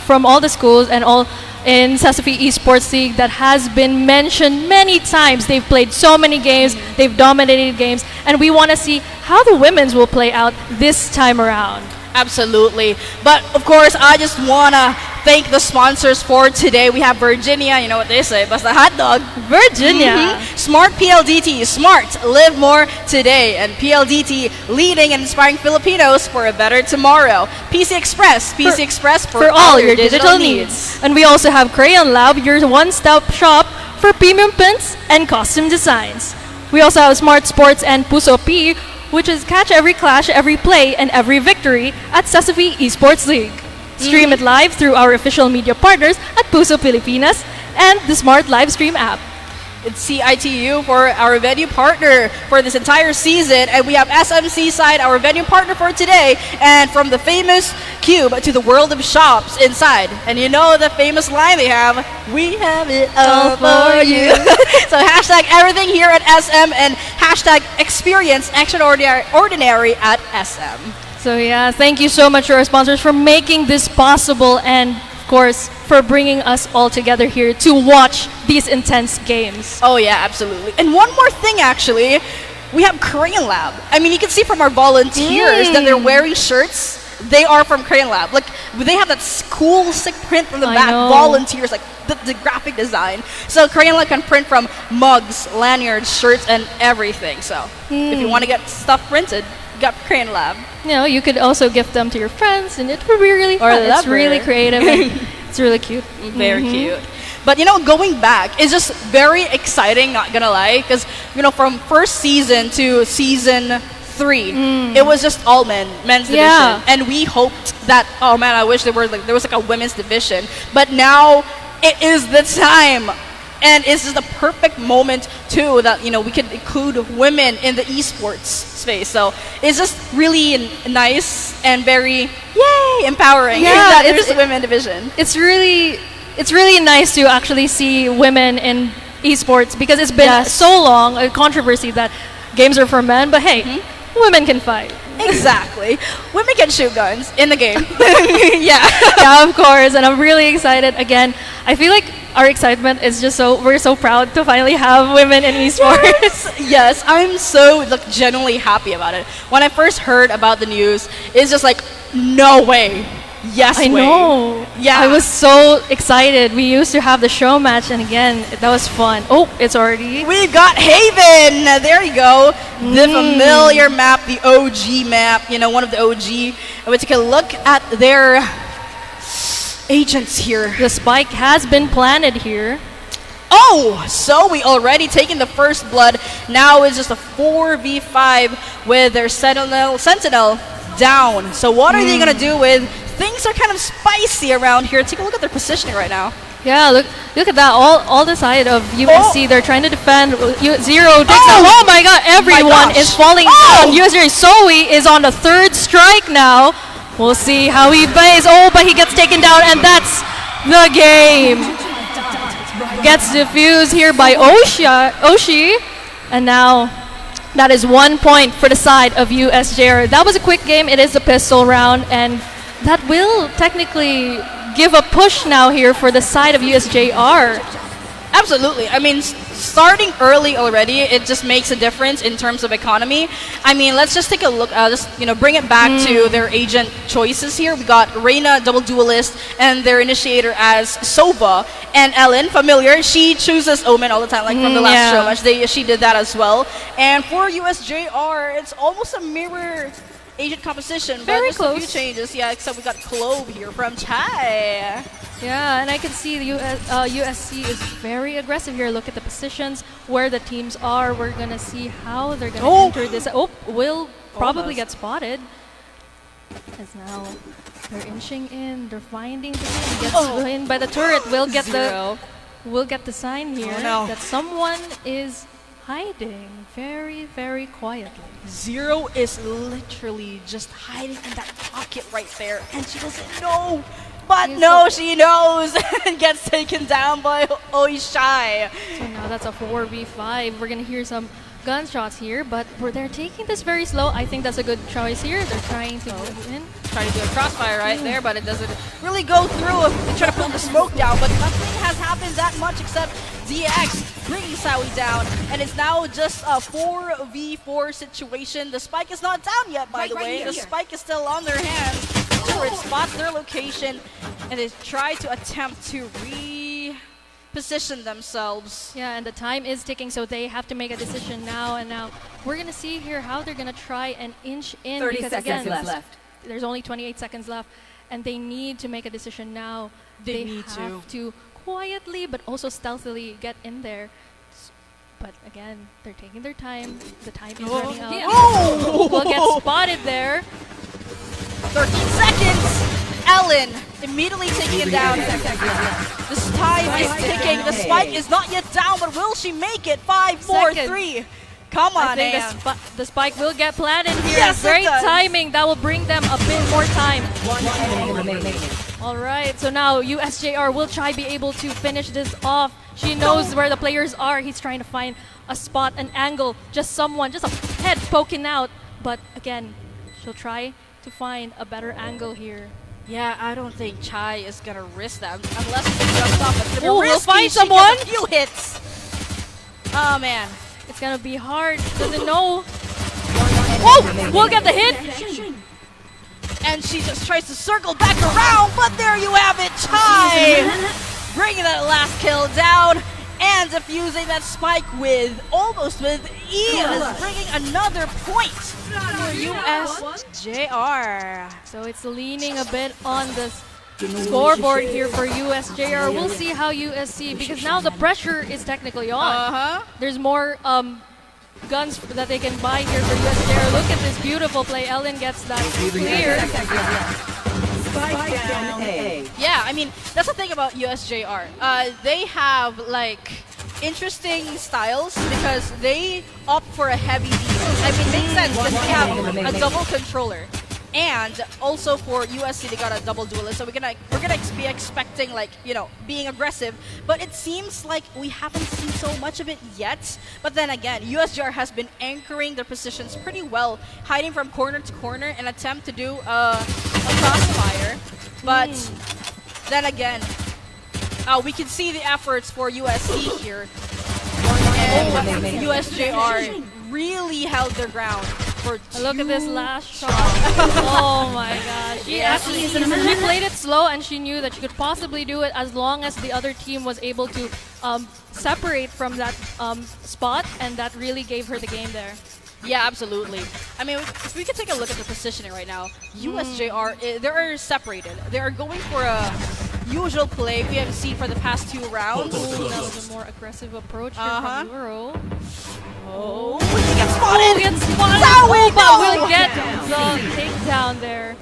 from all the schools and all in CESAFI Esports League that has been mentioned many times. They've played so many games, they've dominated games, and we want to see how the women's will play out this time around. Absolutely. But of course, I just want to thank the sponsors for today. We have Virginia, you know what they say, basta hot dog. Virginia. Smart PLDT, smart, live more today. And PLDT, leading and inspiring Filipinos for a better tomorrow. PC Express for all your digital needs. And we also have Crayon Lab, your one-stop shop for premium prints and costume designs. We also have Smart Sports and Puso P, which is catch every clash, every play, and every victory at CESAFI Esports League. Stream it live through our official media partners at Puso Pilipinas and the Smart Livestream app. It's CITU for our venue partner for this entire season, and we have SMC side, our venue partner for today, and from the famous cube to the world of shops inside. And you know the famous line they have, we have it all for you. So hashtag everything here at SM and hashtag experience extraordinary at SM. So yeah, thank you so much to our sponsors for making this possible and of course for bringing us all together here to watch these intense games. Oh yeah, absolutely. And one more thing actually, we have Crayon Lab. I mean, you can see from our volunteers that they're wearing shirts. They are from Crayon Lab. Like, they have that cool, sick print from the back. Volunteers, like the graphic design. So Crayon Lab can print from mugs, lanyards, shirts, and everything. So if you want to get stuff printed, you got Crayon Lab. You know, you could also gift them to your friends, and it would be really fun. It's really creative. And it's really cute. Very cute. But you know, going back is just very exciting, not gonna lie, because you know, from first season to season 3, it was just all men's division, and we hoped that, oh man, I wish there was like a women's division, but now it is the time. And it's just a perfect moment too that, you know, we can include women in the esports space. So it's just really nice and very empowering that there's a women division. It's really nice to actually see women in esports because it's been so long a controversy that games are for men, but hey, women can fight. Exactly. Women can shoot guns in the game. Yeah, of course. And I'm really excited. Again, I feel like our excitement is just we're so proud to finally have women in esports. Yes, I'm so genuinely happy about it. When I first heard about the news, it's just like, no way. Yes, I know. Yeah. I was so excited. We used to have the show match, and again, that was fun. Oh, it's already. We got Haven. There you go. The familiar map, the OG map. You know, one of the OG. And we take a look at their agents here. The spike has been planted here. Oh, so we already taken the first blood. Now it's just a 4v5 with their Sentinel down. So what are they gonna do with? Things are kind of spicy around here. Take a look at their positioning right now. Yeah, look at that. All the side of USC, they're trying to defend. Zero takes out. Oh my god, everyone is falling down. USJ Zoe is on the 3rd strike now. We'll see how he plays. Oh, but he gets taken down, and that's the game. Gets defused here by Oshi, and now that is 1 point for the side of USJ. That was a quick game. It is a pistol round, and that will technically give a push now here for the side of USJ-R. Absolutely. I mean, starting early already, it just makes a difference in terms of economy. I mean, let's just take a look, bring it back to their agent choices here. We got Reina, double duelist, and their initiator as Sova. And Ellen, familiar, she chooses Omen all the time, like from the last show match. She did that as well. And for USJ-R, it's almost a mirror agent composition, but Very just close. a few changes. Yeah, except we got Clove here from Chai. Yeah, and I can see the USC is very aggressive here. Look at the positions, where the teams are. We're going to see how they're going to enter this. Oh, will probably get spotted. As now they're inching in. They're finding the thing. Gets in by the turret. We'll get the sign here that someone is hiding very, very quietly. Zero is literally just hiding in that pocket right there, and she doesn't know. But no, she knows and gets taken down by Oishai. So now that's a 4v5. We're gonna hear some gunshots here, but they're taking this very slow. I think that's a good choice here. They're trying to move in. Trying to do a crossfire right there, but it doesn't really go through. They try to pull the smoke down, but nothing has happened that much except DX bringing Sawi down, and it's now just a 4v4 situation. The spike is not down yet, by the way. The spike is still on their hands. Turret spots their location, and they try to attempt to reposition themselves. Yeah, and the time is ticking, so they have to make a decision now. And now we're gonna see here how they're gonna try and inch in. 30 because seconds again, left. There's only 28 seconds left, and they need to make a decision now. They need have to quietly but also stealthily get in there. But again, they're taking their time. The time is running out. Oh! Will get spotted there. 13 seconds! Ellen immediately taking it down. This time is ticking. The spike is not yet down, but will she make it? 5, 4, 3. Come on, I think Anne. the spike will get planted here. Yes, Great it does. timing. That will bring them a bit more time. 1 enemy remaining. All right, so now USJ-R will try be able to finish this off. She knows where the players are. He's trying to find a spot, an angle, just someone, just a head poking out. But again, she'll try to find a better angle here. Yeah, I don't think Chai is gonna risk that unless she jumps off. It's gonna Ooh, be we'll risky. find She someone. gets a few hits. Oh man, it's gonna be hard. Doesn't know. Oh, we'll get the hit. And she just tries to circle back around, but there you have it, Chai! Bringing that last kill down and defusing that spike almost with ease, bringing another point for USJ-R. So it's leaning a bit on the scoreboard here for USJ-R. We'll see how USC, because now the pressure is technically on. There's more guns that they can buy here for USJ-R. Look at this beautiful play. Ellen gets that clear. Spike down A. Yeah, I mean, that's the thing about USJ-R. They have, like, interesting styles because they opt for a heavy defense. I mean, it makes sense because they have a double controller. And also for USC, they got a double duelist. So we're gonna be expecting, like, you know, being aggressive. But it seems like we haven't seen so much of it yet. But then again, USJR has been anchoring their positions pretty well, hiding from corner to corner and attempt to do a crossfire. But then again, we can see the efforts for USC here. And USJR really held their ground. Look at this last shot. Oh my gosh. She played it slow, and she knew that she could possibly do it as long as the other team was able to separate from that spot, and that really gave her the game there. Yeah, absolutely. I mean, if we could take a look at the positioning right now, USJR, they're separated. They are going for a usual play we have seen for the past 2 rounds. Ooh, that was a more aggressive approach here from Euro. Oh, he gets spotted! He gets spotted! But we'll get the takedown there.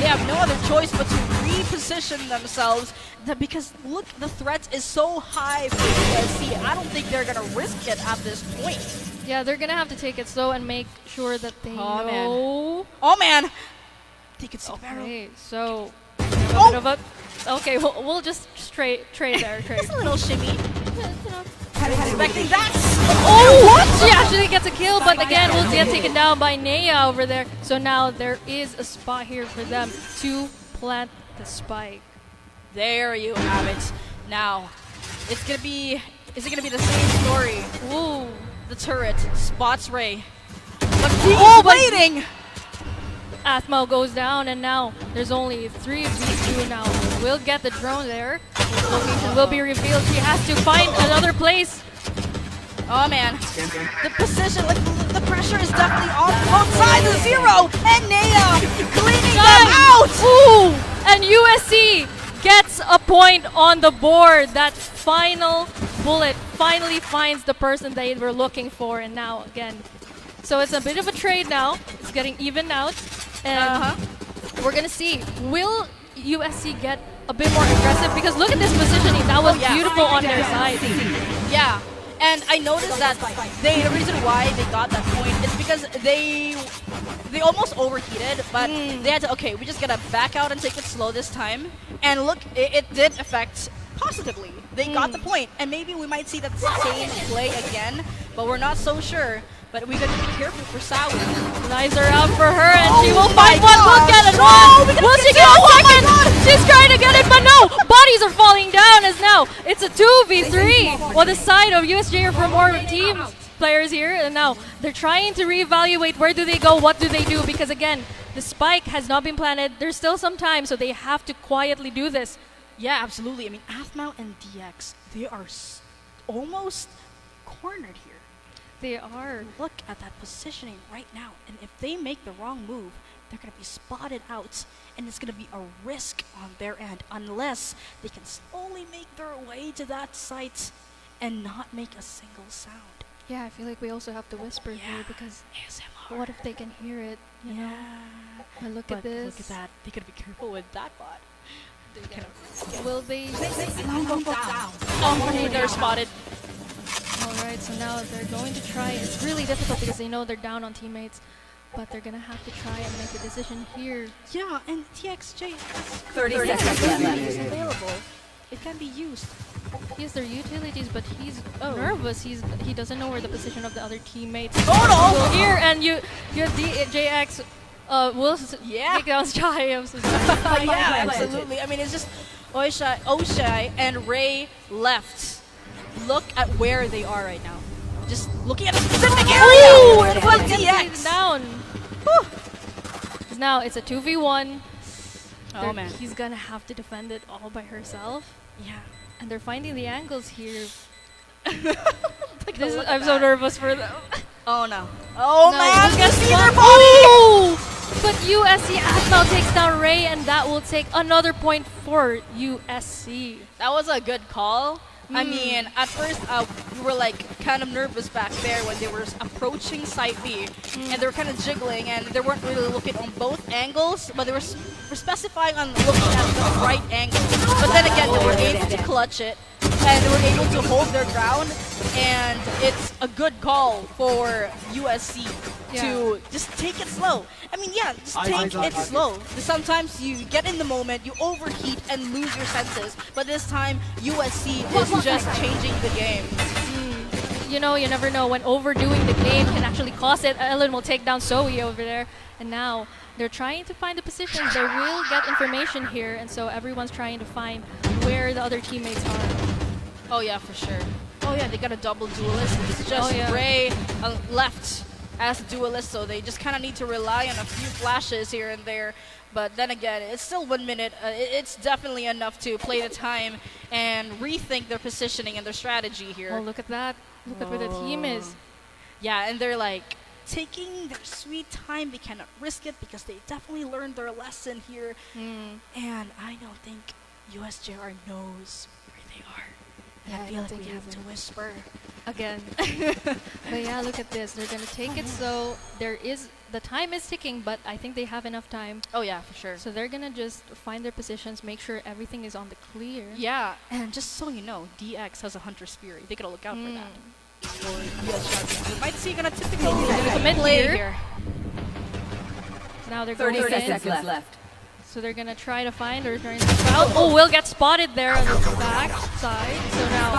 They have no other choice but to reposition themselves because, look, the threat is so high for USC. I don't think they're going to risk it at this point. Yeah, they're going to have to take it slow and make sure that they know. Oh, man! They could see Okay, so... a bit of a, okay, we'll just trade there. Just a little shimmy. Expecting that. Oh, what? She actually gets a kill, but again, we'll get taken down by Nea over there. So now there is a spot here for them to plant the spike. There you have it. Now, it's gonna be. Is it gonna be the same story? Ooh, the turret spots Ray, but waiting. Athmo goes down, and now there's only 3v2 now. We'll get the drone there. His location will be revealed. She has to find another place. Oh man, the position, like the pressure is definitely on both sides of Zero, and Nea cleaning them out. Ooh, and USC gets a point on the board. That final bullet finally finds the person they were looking for, and now again. So it's a bit of a trade now. It's getting evened out. And we're going to see, will USC get a bit more aggressive? Because look at this positioning. That was beautiful on their side. Yeah. And I noticed that the reason why they got that point is because they almost overheated, but they had to, okay, we just gotta back out and take it slow this time. And look, it did affect positively. They got the point, and maybe we might see that same play again, but we're not so sure. But we gotta be careful for Sawi. Knives are out for her, and she will find one. We'll get it. Will she get a second? She's trying to get it, but no. Bodies are falling down as now it's a 2v3 on the side of USJ for more team players here. And now they're trying to reevaluate where do they go, what do they do, because again, the spike has not been planted. There's still some time, so they have to quietly do this. Yeah, absolutely. I mean, Athmau and DX, they are almost cornered here. They are. Look at that positioning right now. And if they make the wrong move, they're going to be spotted out. And it's going to be a risk on their end unless they can slowly make their way to that site and not make a single sound. Yeah, I feel like we also have to whisper here because ASMR. what if they can hear it, you know? But look at this. Look at that. They got to be careful with that bot. Will they? Oh, they're spotted. Alright, so now they're going to try. It's really difficult because they know they're down on teammates, but they're gonna have to try and make a decision here. Yeah, and TXJ 30 seconds left. available. It can be used. He has their utilities, but he's nervous. He doesn't know where the position of the other teammates. Oh no! So here, and your DJX will take down Chai. I'm so sorry. Yeah, absolutely. I mean, it's just Oshai and Ray left. Look at where they are right now. Just looking at a specific area. Ooh, it was DX down. Now it's a 2v1. Oh man, he's gonna have to defend it all by herself. Yeah, and they're finding the angles here. I'm so nervous for them. Oh no! Oh no, man, look at see their body. But USC Athmau takes down Ray, and that will take another point for USC. That was a good call. I mean, at first we were like kind of nervous back there when they were approaching Site B, and they were kind of jiggling, and they weren't really looking on both angles, but they were specifying on looking at the right angle. But then again, they were able to clutch it, and they were able to hold their ground, and it's a good call for USC to just take it slow. I mean, yeah, just take it slow. Sometimes you get in the moment, you overheat and lose your senses, but this time USC is just changing the game. You know, you never know when overdoing the game can actually cost it. Ellen will take down Zoe over there, and now they're trying to find the positions. They will get information here, and so everyone's trying to find where the other teammates are. Oh yeah, for sure. Oh yeah, they got a double duelist. It's just Ray left as a duelist, so they just kind of need to rely on a few flashes here and there. But then again, it's still 1 minute. It's definitely enough to play the time and rethink their positioning and their strategy here. Oh, look at that. Look at where the team is. Yeah, and they're like taking their sweet time. They cannot risk it because they definitely learned their lesson here. And I don't think USJ-R knows where they are. Yeah, I feel like we have to whisper again. But yeah, look at this. They're gonna take it slow. The time is ticking, but I think they have enough time. Oh yeah, for sure. So they're gonna just find their positions, make sure everything is on the clear. Yeah, and just so you know, DX has a Hunter's Fury. They gotta look out for that. Or yes, we might see gonna typically commit here. So now they're 30 going seconds left. So they're gonna try to find or try to out. Oh, will get spotted there on the back side. So now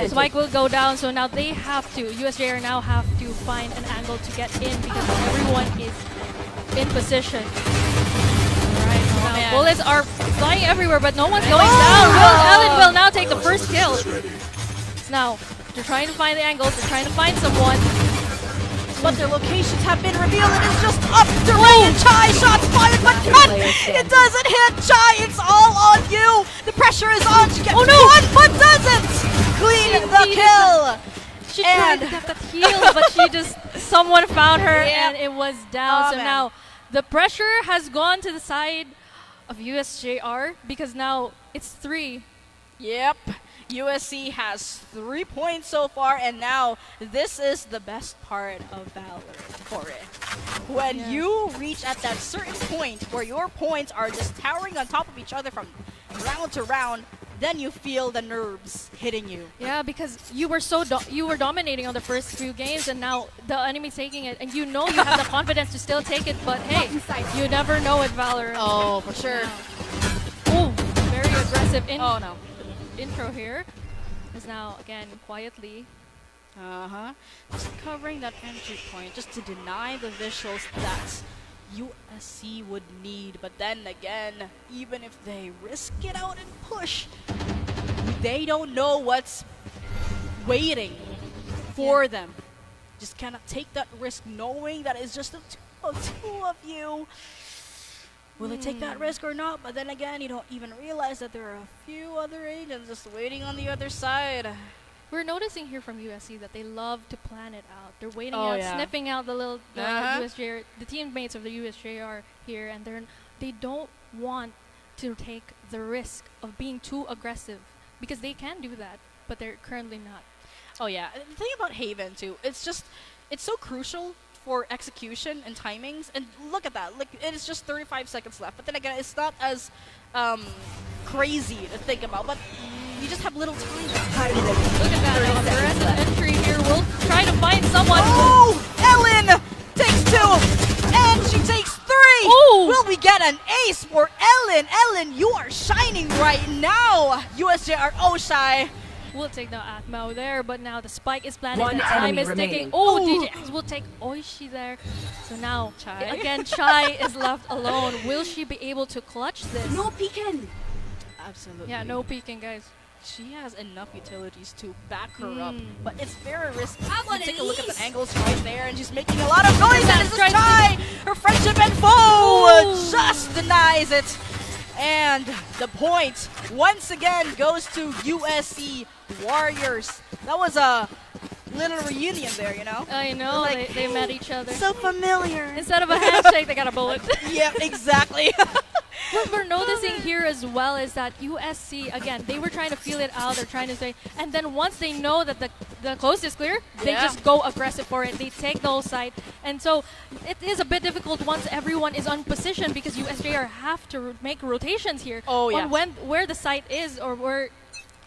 Spike will go down. So now they have to, USJ-R now have to find an angle to get in because everyone is in position. Alright, so now bullets are flying everywhere, but no one's going down. Ellen will now take the first kill. Now, they're trying to find the angles, they're trying to find someone. But their locations have been revealed. It is just up to Ray and Chai. Shots fired, but cut! It doesn't hit Chai. It's all on you. The pressure is on. She gets one, but doesn't. Clean the kill. She tried to get that heal, but someone found her and it was down. So now the pressure has gone to the side of USJ-R because now it's 3. Yep. USC has 3 points so far, and now this is the best part of Valorant for it. When you reach at that certain point where your points are just towering on top of each other from round to round, then you feel the nerves hitting you. Yeah, because you were you were dominating on the first few games, and now the enemy's taking it, and you know you have the confidence to still take it. But hey, you never know with Valorant. Oh, for sure. Oh, very aggressive Oh no. intro here. Is now again quietly. Just covering that entry point, just to deny the visuals that USC would need. But then again, even if they risk it out and push, they don't know what's waiting for them. Just cannot take that risk knowing that it's just the two of you. Will they take that risk or not? But then again, you don't even realize that there are a few other agents just waiting on the other side. We're noticing here from USC that they love to plan it out. They're waiting Oh, out, yeah. sniffing out the USJ, the teammates of the USJ-R here, and they don't want to take the risk of being too aggressive because they can do that, but they're currently not. Oh yeah, and the thing about Haven too, it's so crucial for execution and timings. And look at that, like it is just 35 seconds left. But then again, it's not as crazy to think about, but you just have little time. Look at that, aggressive entry here. We'll try to find someone. Oh, Ellen takes 2, and she takes 3. Ooh. Will we get an ace for Ellen? Ellen, you are shining right now. USJ-R Oshai. We'll take the Atmo there, but now the spike is planted. One The time enemy is remaining. ticking. Oh, DJX will take Oishi there. So now, Chai. again, Chai is left alone. Will she be able to clutch this? No peeking. Absolutely. Yeah, no peeking, guys. She has enough utilities to back her up, but it's very risky. on Take it, a look at the Elise. angles right there, and she's making a lot of noise. And this is Tries to- Chai, her friendship and foe, Ooh. just denies it. And the point once again goes to USC Warriors. That was a little reunion there, you know? I know, Like, they met each other. So familiar. Instead of a handshake, they got a bullet. Yeah, exactly. What we're noticing here as well is that USC, again, they were trying to feel it out. They're trying to say, and then once they know that the coast is clear, they Yeah. just go aggressive for it. They take the whole site. And so it is a bit difficult once everyone is on position because USJR have to make rotations here Oh, yeah. on where the site is or where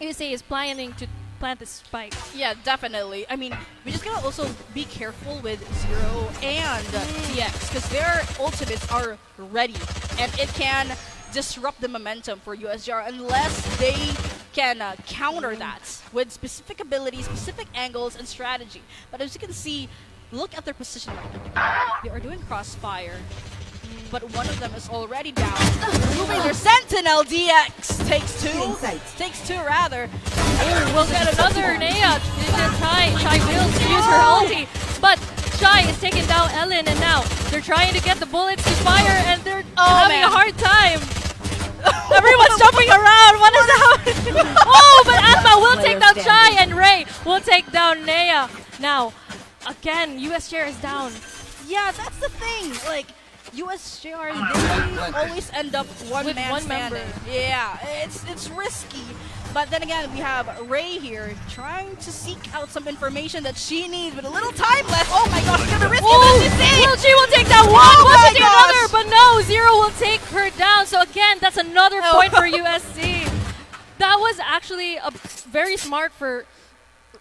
USA is planning to plant the spike. Yeah, definitely. I mean, we just gotta also be careful with Zero and DX because their ultimates are ready, and it can disrupt the momentum for USJR unless they can counter that with specific abilities, specific angles, and strategy. But as you can see, look at their position right now. They are doing crossfire, but one of them is already down. Removing their Sentinel. DX takes 2. Takes 2 rather. Oh, we'll get another Nea. Chai will use her ulti, but Chai is taking down Ellen, and now they're trying to get the bullets to fire, and they're having a hard time. Everyone's jumping around. What is happening? Oh, but Atma will take down Chai, and Ray will take down Nea. Now, again, USJR is down. Yeah, that's the thing. Like, USJR, they always end up one With man one standing. member. Yeah, it's risky. But then again, we have Ray here trying to seek out some information that she needs with a little time left. Oh my gosh, it's gonna risk it. Will she will take that one. Oh Will my she take gosh. another? But no, Zero will take her down. So again, that's another point for USC. That was actually a very smart for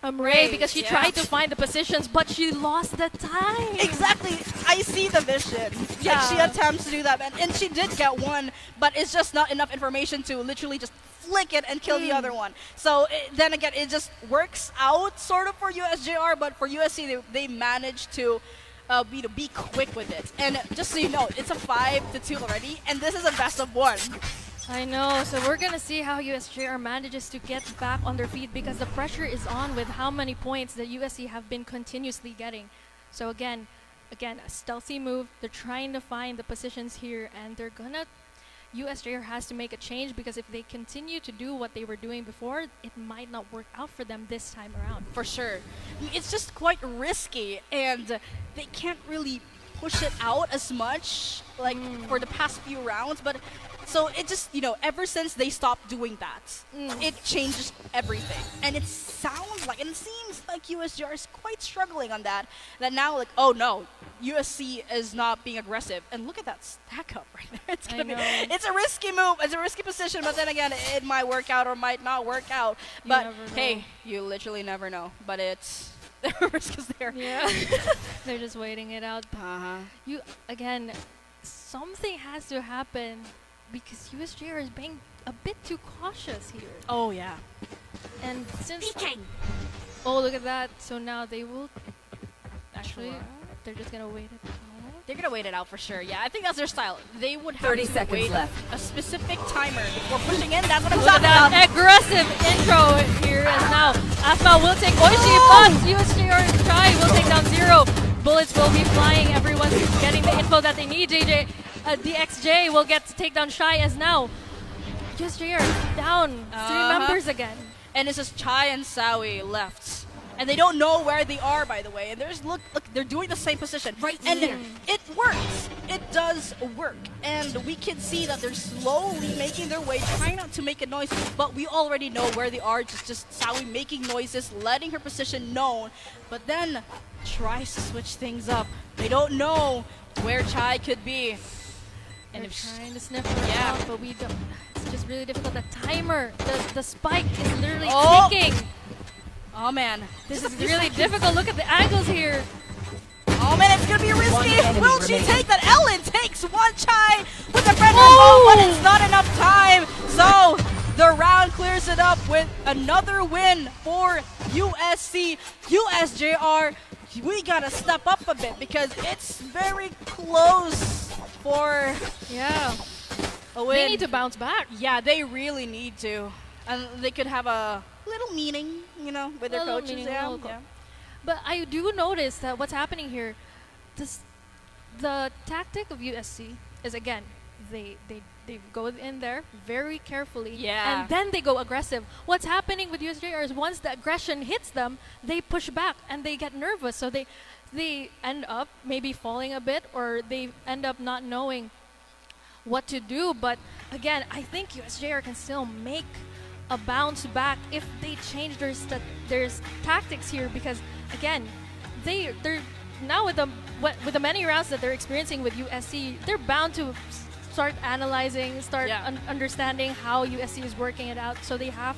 Ray because she tried to find the positions, but she lost the time. Exactly. I see the vision. Yeah. Like, she attempts to do that, and she did get one, but it's just not enough information to literally just flick it and kill the other one. So then again, it just works out sort of for USJR, but for USC, they managed to be quick with it. And just so you know, it's a 5-2 already, and this is a best of 1. I know, so we're gonna see how USJR manages to get back on their feet because the pressure is on with how many points that USC have been continuously getting. So again, a stealthy move. They're trying to find the positions here, and USJR has to make a change because if they continue to do what they were doing before, it might not work out for them this time around. For sure. It's just quite risky, and they can't really push it out as much like for the past few rounds, but So it just, ever since they stopped doing that, it changes everything. And it sounds like, and it seems like USJ-R is quite struggling on that. That now, like, oh no, USC is not being aggressive. And look at that stack up right there. It's a risky move. It's a risky position, but then again, it might work out or might not work out. But hey, you literally never know. But it's the risk is there. Yeah. They're just waiting it out. You again, something has to happen because USJ-R is being a bit too cautious here. Oh yeah. And since oh, look at that. So now they will actually they're just gonna wait it out. They're gonna wait it out for sure. Yeah, I think that's their style. They would have 30 to seconds wait left. a specific timer before pushing in. That's what I'm Look at talking that about. aggressive intro here and now. Asma will take Oishi, but USJ-R try will take down 0. Bullets will be flying. Everyone's getting the info that they need. DXJ will get to take down Shy as now. USJ-R down 3 members again. And it's just Chai and Sawi left. And they don't know where they are, by the way. And there's look, they're doing the same position. Right and here. It works. It does work. And we can see that they're slowly making their way, trying not to make a noise. But we already know where they are. Just Sawi making noises, letting her position known. But then tries to switch things up. They don't know where Chai could be. And they're trying to sniff her out, but we don't. It's just really difficult. The timer, the spike is literally ticking. Oh man, this is really difficult. Look at the angles here. Oh man, it's gonna be risky. Will she take that? Ellen takes one Chai with a friend but it's not enough time. So the round clears it up with another win for USC. USJ-R, we gotta step up a bit because it's very close for a win. They need to bounce back. Yeah, they really need to. And they could have a little meeting, with their coaches. Yeah. But I do notice that what's happening here, the tactic of USC is, again, they go in there very carefully, and then they go aggressive. What's happening with USJ-R is once the aggression hits them, they push back and they get nervous. So they end up maybe falling a bit, or they end up not knowing what to do. But again, I think USJ-R can still make a bounce back if they change their tactics here, because again, they're now with the many rounds that they're experiencing with USC, they're bound to start analyzing, understanding how USC is working it out. So they have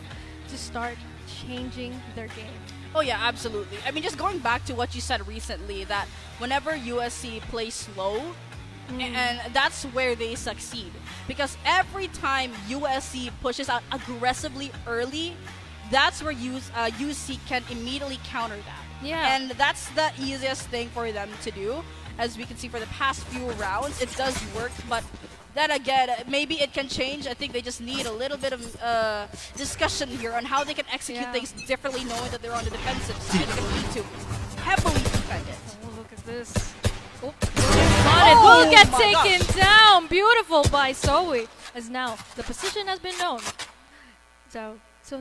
to start changing their game. Oh yeah, absolutely. I mean, just going back to what you said recently, that whenever USC plays slow, and that's where they succeed. Because every time USC pushes out aggressively early, that's where UC can immediately counter that. Yeah. And that's the easiest thing for them to do. As we can see for the past few rounds, it does work, but then again, maybe it can change. I think they just need a little bit of discussion here on how they can execute things differently, knowing that they're on the defensive side. They're going to need to heavily defend it. Oh, look at this. Oh, spotted. Will get taken down. Beautiful by Zoe. As now the position has been known. So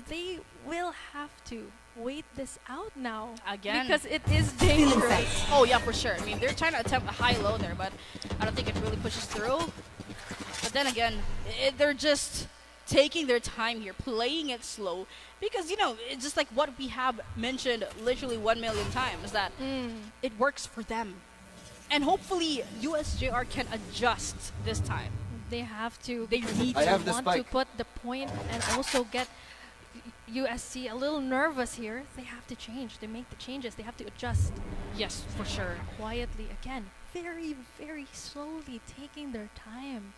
they will have to wait this out now. Again. Because it is dangerous. Oh yeah, for sure. I mean, they're trying to attempt a high-low there, but I don't think it really pushes through. But then again, they're just taking their time here, playing it slow. Because, it's just like what we have mentioned literally 1 million times, that it works for them. And hopefully USJ-R can adjust this time. They have to. They need to put the point and also get USC a little nervous here. They have to change. They make the changes. They have to adjust. Yes, for sure. Quietly again. Very, very slowly taking their time.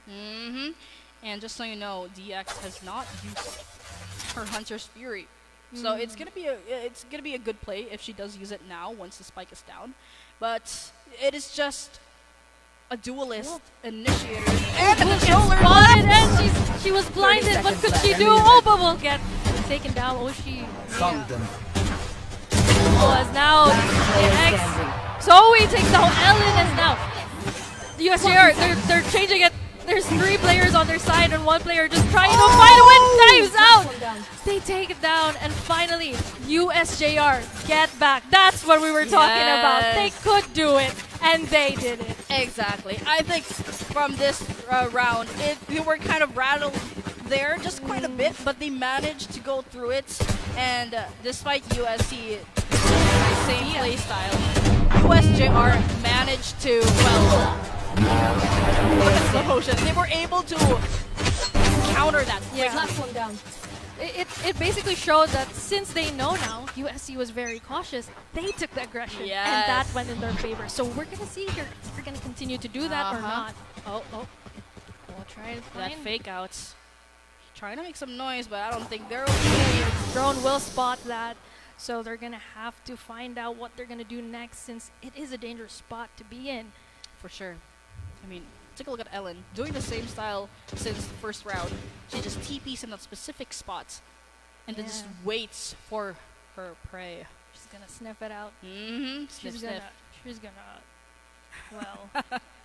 And just so you know, DX has not used her Hunter's Fury. So it's gonna be a good play if she does use it now once the spike is down. But it is just a duelist initiator. And the controller spotted, and she was blinded. What could she do? Oh, but will get taken down. Oh, she. As now the X. Zoe takes down Ellen, and now the USJ-R, they're changing it. There's 3 players on their side and 1 player just trying to find a win. Knives out. They take it down, and finally USJ-R get back. That's what we were talking about. They could do it, and they did it. Exactly. I think from this round, they were kind of rattled there just quite a bit, but they managed to go through it. And despite USC same play style, USJ-R managed to, well, look at slow motion. They were able to counter that. Yeah. Platform down. It basically showed that since they know now USC was very cautious, they took the aggression and that went in their favor. So we're gonna see here if they're gonna continue to do that or not. Oh, we'll try to that find fake outs. Trying to make some noise, but I don't think they're okay. Drone will spot that, so they're gonna have to find out what they're gonna do next, since it is a dangerous spot to be in. For sure. I mean, take a look at Ellen doing the same style since the first round. She just TPs in that specific spots and then just waits for her prey. She's gonna sniff it out. Mm-hmm. She's gonna, well,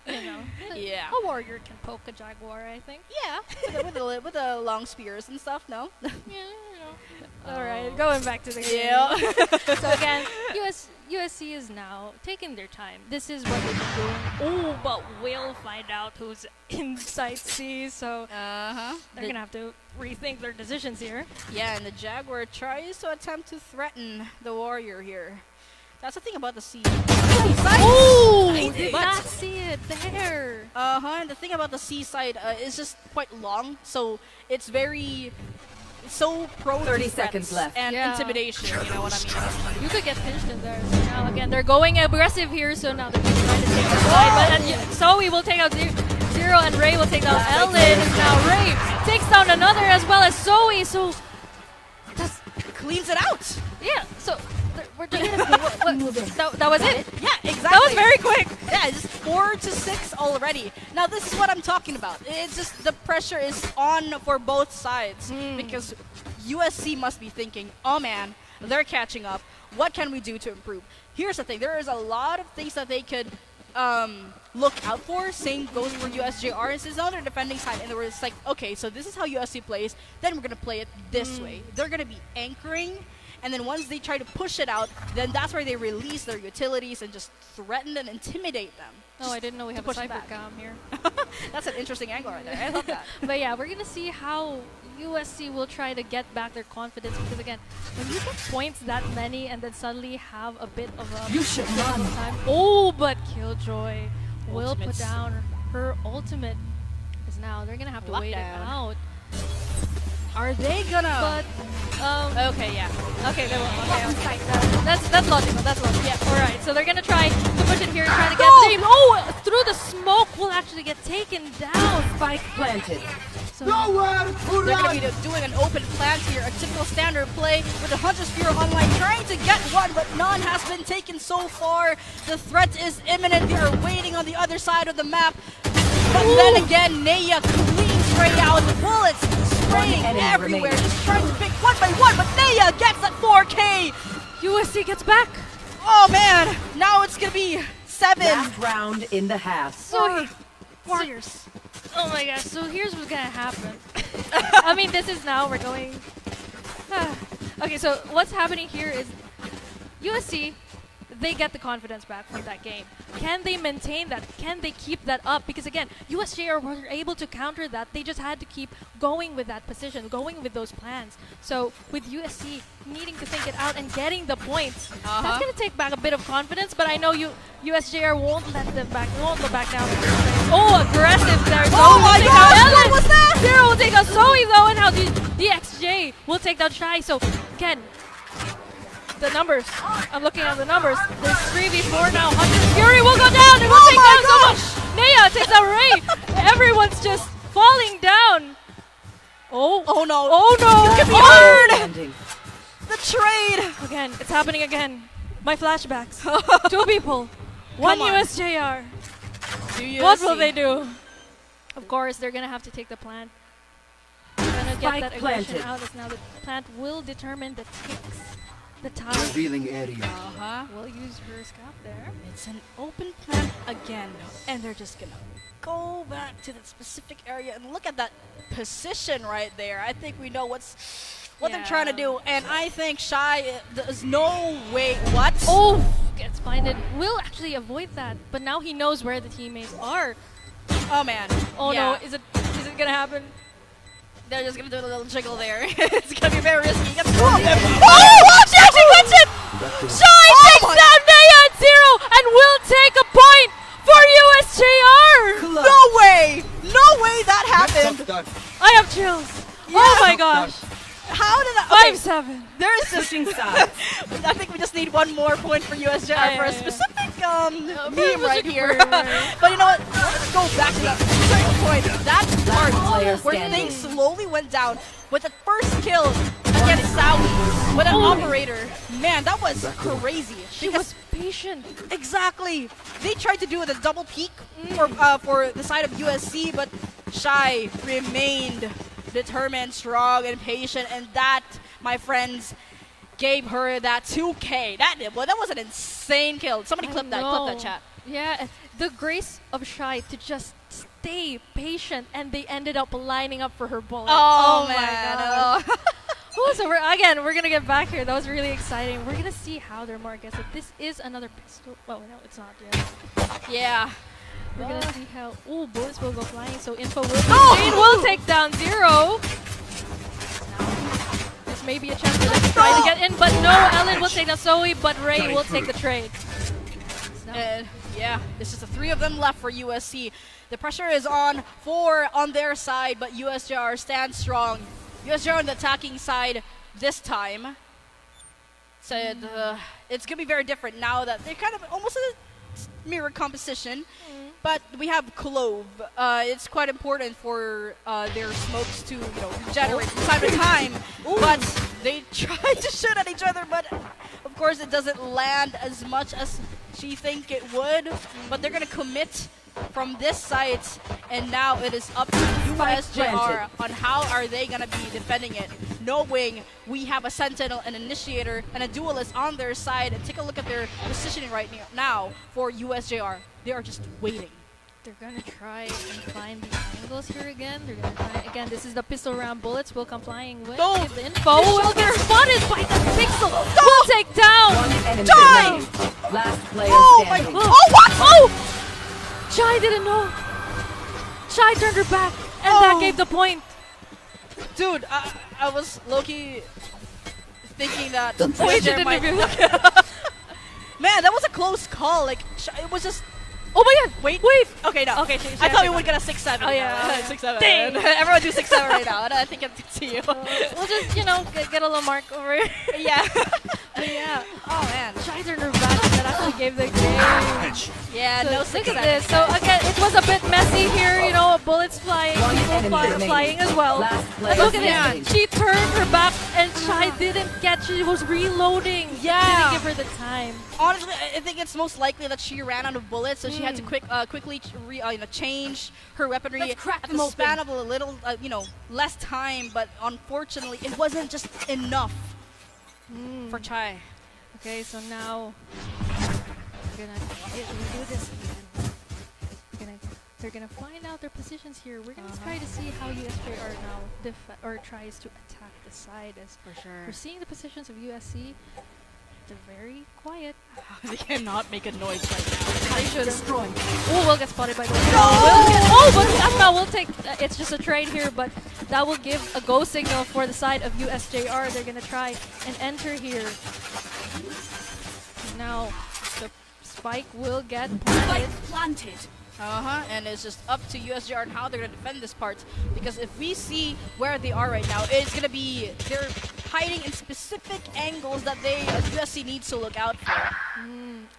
you know. Yeah. A warrior can poke a jaguar, I think. Yeah. with the long spears and stuff, no? Yeah, you know. All right, going back to the game. Yeah. So again, USC is now taking their time. This is what they've been doing. Oh, but we'll find out who's inside C. So they're gonna have to rethink their decisions here. Yeah, and the Jaguar tries to attempt to threaten the warrior here. That's the thing about the C. Oh, I did not see it there. And the thing about the C side is just quite long, so it's very so prone 30 to seconds left. and intimidation. You know what I mean? You could get pinched in there. So now again, they're going aggressive here. So now they're just trying to take the side. But Zoe will take out Zero, and Ray will take down Ellen. And now Ray takes down another as well as Zoe. So that's cleans it out. Yeah. So. We're doing that was it? Yeah, exactly. That was very quick. Yeah, just 4 to 6 already. Now this is what I'm talking about. It's just the pressure is on for both sides because USC must be thinking, oh man, they're catching up. What can we do to improve? Here's the thing. There is a lot of things that they could look out for. Same goes for USJ-R. This is on their defending side, and they were just like, okay, so this is how USC plays. Then we're gonna play it this way. They're gonna be anchoring. And then once they try to push it out, then that's where they release their utilities and just threaten and intimidate them. Oh, I didn't know we have a cyber cam here. That's an interesting angle right there. I love that. But yeah, we're going to see how USC will try to get back their confidence. Because again, when you get points that many and then suddenly have a bit of a time. Oh, but Killjoy will put down her ultimate. Because now they're going to have to wait it out. Are they gonna? But okay, yeah. Okay, they will. Okay, that's logical. That's logical. Yeah. All right. So they're gonna try to push it here and try to get the team. Oh, through the smoke will actually get taken down. Spike planted. So they're gonna be doing an open plant here, a typical standard play with the Hunter Spear online, trying to get one, but none has been taken so far. The threat is imminent. They are waiting on the other side of the map. But then again, Naya cleans Ray out. The bullets spraying everywhere, just trying to pick one by one, but Naya gets that 4K! USC gets back! Oh man, now it's gonna be 7. Last round in the half. So, Warriors. Oh my gosh, so here's what's gonna happen. I mean, this is now, we're going... Okay, so what's happening here is USC, they get the confidence back from that game. Can they maintain that? Can they keep that up? Because again, USJ were able to counter that. They just had to keep going with that position, going with those plans. So with USC needing to think it out and getting the points, that's going to take back a bit of confidence. But I know USJ won't let them back. Won't go back down. Oh, aggressive there. Oh my gosh, what was that? Zero will take out Zoe though, and now the XJ will take down Shy. So again, the numbers. I'm looking at the numbers. There's 3v4 now. Hunter's Fury will go down. It will take down so much. Naya takes out Ray. Everyone's just falling down. Oh. Oh no. Oh no. You can be heard. The trade. Again, it's happening again. My flashbacks. 2 people. One USJ-R. What will they do? Of course, they're going to have to take the plant. They're going to get that aggression out. As now the plant will determine the ticks. The time. Revealing area. We'll use her scout there. It's an open plant again, and they're just gonna go back to that specific area and look at that position right there. I think we know what they're trying to do, and I think Shy, there's no way. What? Oh, gets blinded. Will actually avoid that, but now he knows where the teammates are. Oh man. Oh Yeah. no, is it gonna happen? They're just gonna do a little jiggle there. It's gonna be very risky. Oh, she actually gets it! Shy takes down Naya at 0 and will take a point for USJ-R! No way! No way that happened! I have chills. Oh my gosh. How did that? 5-7. There is just. I think we just need one more point for USJ-R for a specific meme right here. But you know what? Let's go back to that second point. That part where things slowly went down with the first kill against Sawi with an operator. Man, that was crazy. She was patient. Exactly. They tried to do the double peek for the side of USC, but Shy remained determined, strong, and patient, and that, my friends, gave her that 2K. That was an insane kill. Somebody clip that chat. Yeah, the grace of Shy to just stay patient, and they ended up lining up for her bullet. Oh my man. god. So we're gonna get back here. That was really exciting. We're gonna see how their mark gets it. This is another pistol. Well, no, it's not yet. Yeah. We're gonna see how. Ooh, bullets will go flying. So info will. Jane will take down 0. This may be a chance for them to try to get in, but no. Ellen will take down Zoe, but Ray will take the trade. Yeah, this is the 3 of them left for USC. The pressure is on 4 on their side, but USJ-R stands strong. USJ-R on the attacking side this time. So it's gonna be very different now that they're kind of almost a mirror composition. But we have Clove. It's quite important for their smokes to regenerate from time to time. But they try to shoot at each other, but of course it doesn't land as much as she think it would. But they're gonna commit from this site, and now it is up to USJ-R on how are they gonna be defending it, knowing we have a Sentinel, an Initiator, and a Duelist on their side. And take a look at their positioning right now for USJ-R. They are just waiting. They're gonna try and find the angles here again. They're gonna try again. This is the pistol round. Bullets will come flying with the info. Will get spotted by the pixel. Will take down. Chai! Last player standing. Oh, what? Oh! Chai didn't know. Chai turned her back, and that gave the point. Dude, I was low-key thinking that. Wait, she didn't even look. Man, that was a close call. Like, it was just. Oh my god! Wait. Okay, no. Okay, I thought we would get a 6-7. Oh yeah, 6-7. Dang. Everyone do 6-7 right now. And I think it's to you. We'll just, get a little mark over here. Yeah. But yeah. Oh man. Chai turned her back, and that actually gave the game. Yeah, So no look 6-7. at this. So again, it was a bit messy here. Bullets flying, people flying as well. And look at this. She turned her back, and Chai didn't get. She was reloading. Yeah. Didn't give her the time. Honestly, I think it's most likely that she ran out of bullets, so she had to quickly change her weaponry at the span of a little, less time. But unfortunately, it wasn't just enough for Chai. Okay, so now we're gonna do this again. They're gonna find out their positions here. We're gonna try to see how USJ-R now tries to attack the side. As for sure, we're seeing the positions of USC. They're very quiet. They cannot make a noise right now. They should. Oh, we'll get spotted by the. Oh, but Asma will take. It's just a trade here, but that will give a go signal for the side of USJ-R. They're gonna try and enter here. Now the spike will get planted. And it's just up to USJ-R and how they're gonna defend this part. Because if we see where they are right now, it's gonna be they're hiding in specific angles that USC needs to look out for.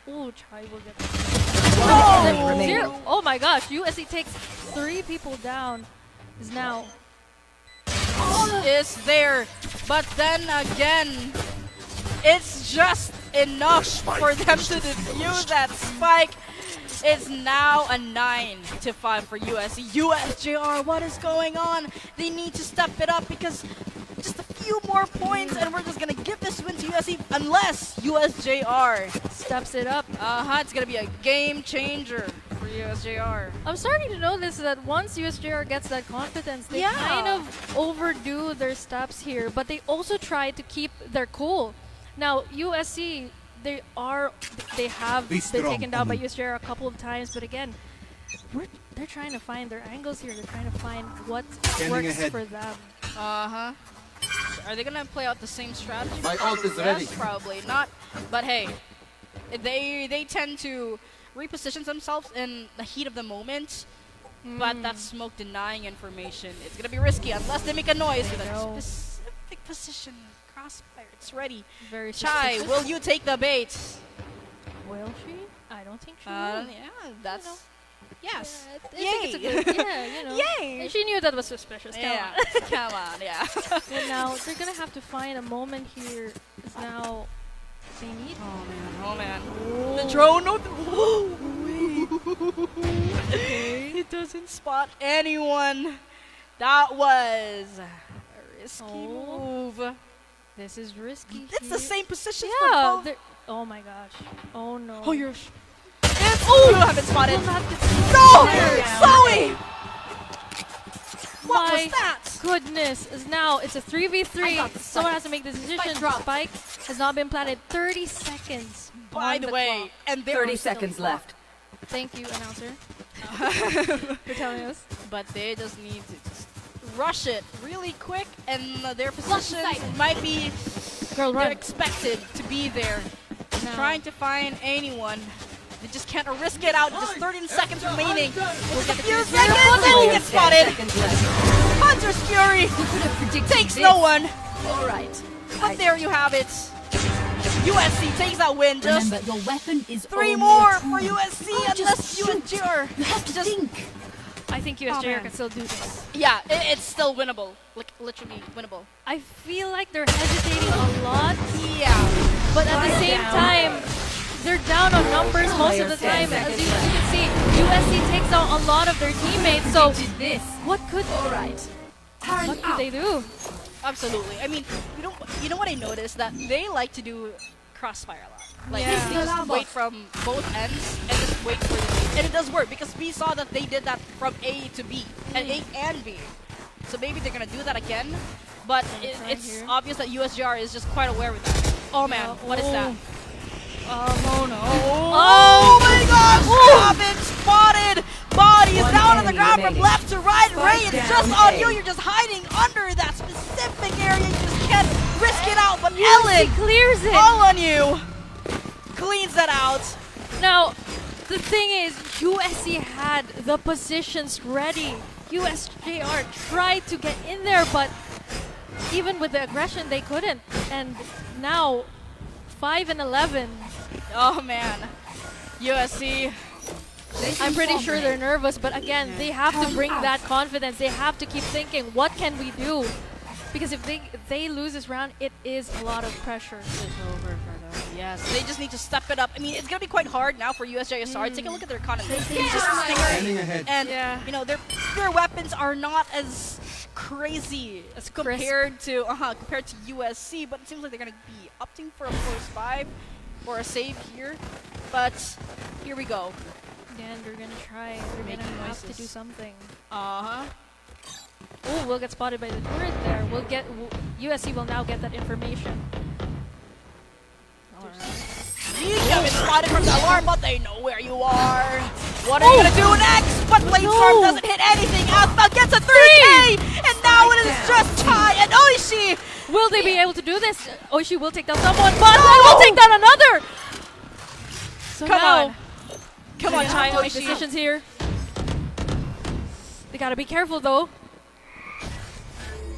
Ooh, Chai will get. Oh my gosh! USC takes 3 people down. Is now. Is there, but then again, it's just enough for them to defuse that spike. It's now a 9-5 for USC. USJ-R, what is going on? They need to step it up because just a few more points and we're just going to give this win to USC unless USJ-R steps it up. It's going to be a game changer for USJ-R. I'm starting to notice that once USJ-R gets that confidence, they kind of overdo their steps here, but they also try to keep their cool. Now, USC, they have been taken down by USJ-R a couple of times, but again, they're trying to find their angles here. They're trying to find what Scanning works ahead. for them. Uh-huh. Are they gonna play out the same strategy? My ult is ready. Yes, probably not. But hey, they tend to reposition themselves in the heat of the moment. But that's smoke denying information. It's gonna be risky unless they make a noise with a specific position. Crossfire, it's ready. Very Chai, suspicious. will you take the bait? Will she? I don't think she will. Yeah, that's yes. I think it's a good, Yay! And she knew that was suspicious. Come Yeah, on. come on, yeah. And now they're gonna have to find a moment here. Is now they need. Oh man. The drone. No. It doesn't spot anyone. That was a risky move. This is risky. It's the same position. Yeah. Oh my gosh. Oh no. Oh, you're. Oh, you haven't spotted. No, Zoe. What was that? Goodness. Is now it's a 3v3. Someone has to make the decision. Spike has not been planted. 30 seconds. By the way, clock. and there 30 are still seconds clock. left. Thank you, announcer, for telling us. But they just need to just rush it really quick, and their positions might be. Girl, they're run. expected to be there, No. trying to find anyone. They just can't risk it out. Just 13 seconds remaining. It's a few seconds, and he gets spotted. Hunter's Fury takes no one. All right. But there you have it. USC takes that win. Just Remember, your weapon is 3 only more a for tool. USC, Just unless shoot. USJ-R. You have to just think. I think Oh, USJ-R man. can still do this. Yeah, it's still winnable. Like literally winnable. I feel like they're hesitating a lot. Yeah. But at the same time, they're down on numbers most of the time. As you can see, USC takes out a lot of their teammates. So what could what could they do? Absolutely. I mean, you know what I noticed? That they like to do crossfire a lot. Like Yeah. they just wait from both ends and just wait for the. And it does work because we saw that they did that from A to B and A and B. So maybe they're gonna do that again. But it's obvious that USJ-R is just quite aware with that. Oh man, what is that? Oh no. Oh my gosh! Robin spotted! Body is down on the ground from left to right. Ray, it's just on you. You're just hiding under that specific area. You just can't risk it out. But Ellen clears it. All on you. Cleans that out. Now, the thing is, USC had the positions ready. USJ-R tried to get in there, but even with the aggression, they couldn't. And now, 5 and 11. Oh man, USC. I'm pretty sure they're nervous, but again, they have to bring that confidence. They have to keep thinking, what can we do? Because if they lose this round, it is a lot of pressure. It's over for them. Yes, they just need to step it up. I mean, it's gonna be quite hard now for USJ-R. Take a look at their economy. And you know their weapons are not as crazy as compared to USC, but it seems like they're gonna be opting for a force 5 or a save here. But here we go. Again, they're gonna try. They're gonna have to do something. Uh-huh. Oh, we'll get spotted by the turret there. USC will now get that information. You have been spotted from the alarm, but they know where you are. What are you gonna do next? But Flamestorm doesn't hit anything. Asphalt gets a 3K, and now it is just Chai and Oishi. Will they be able to do this? Oishi will take down someone, but they will take down another. So Come on, Chai and Oishi. Decisions here. They gotta be careful though.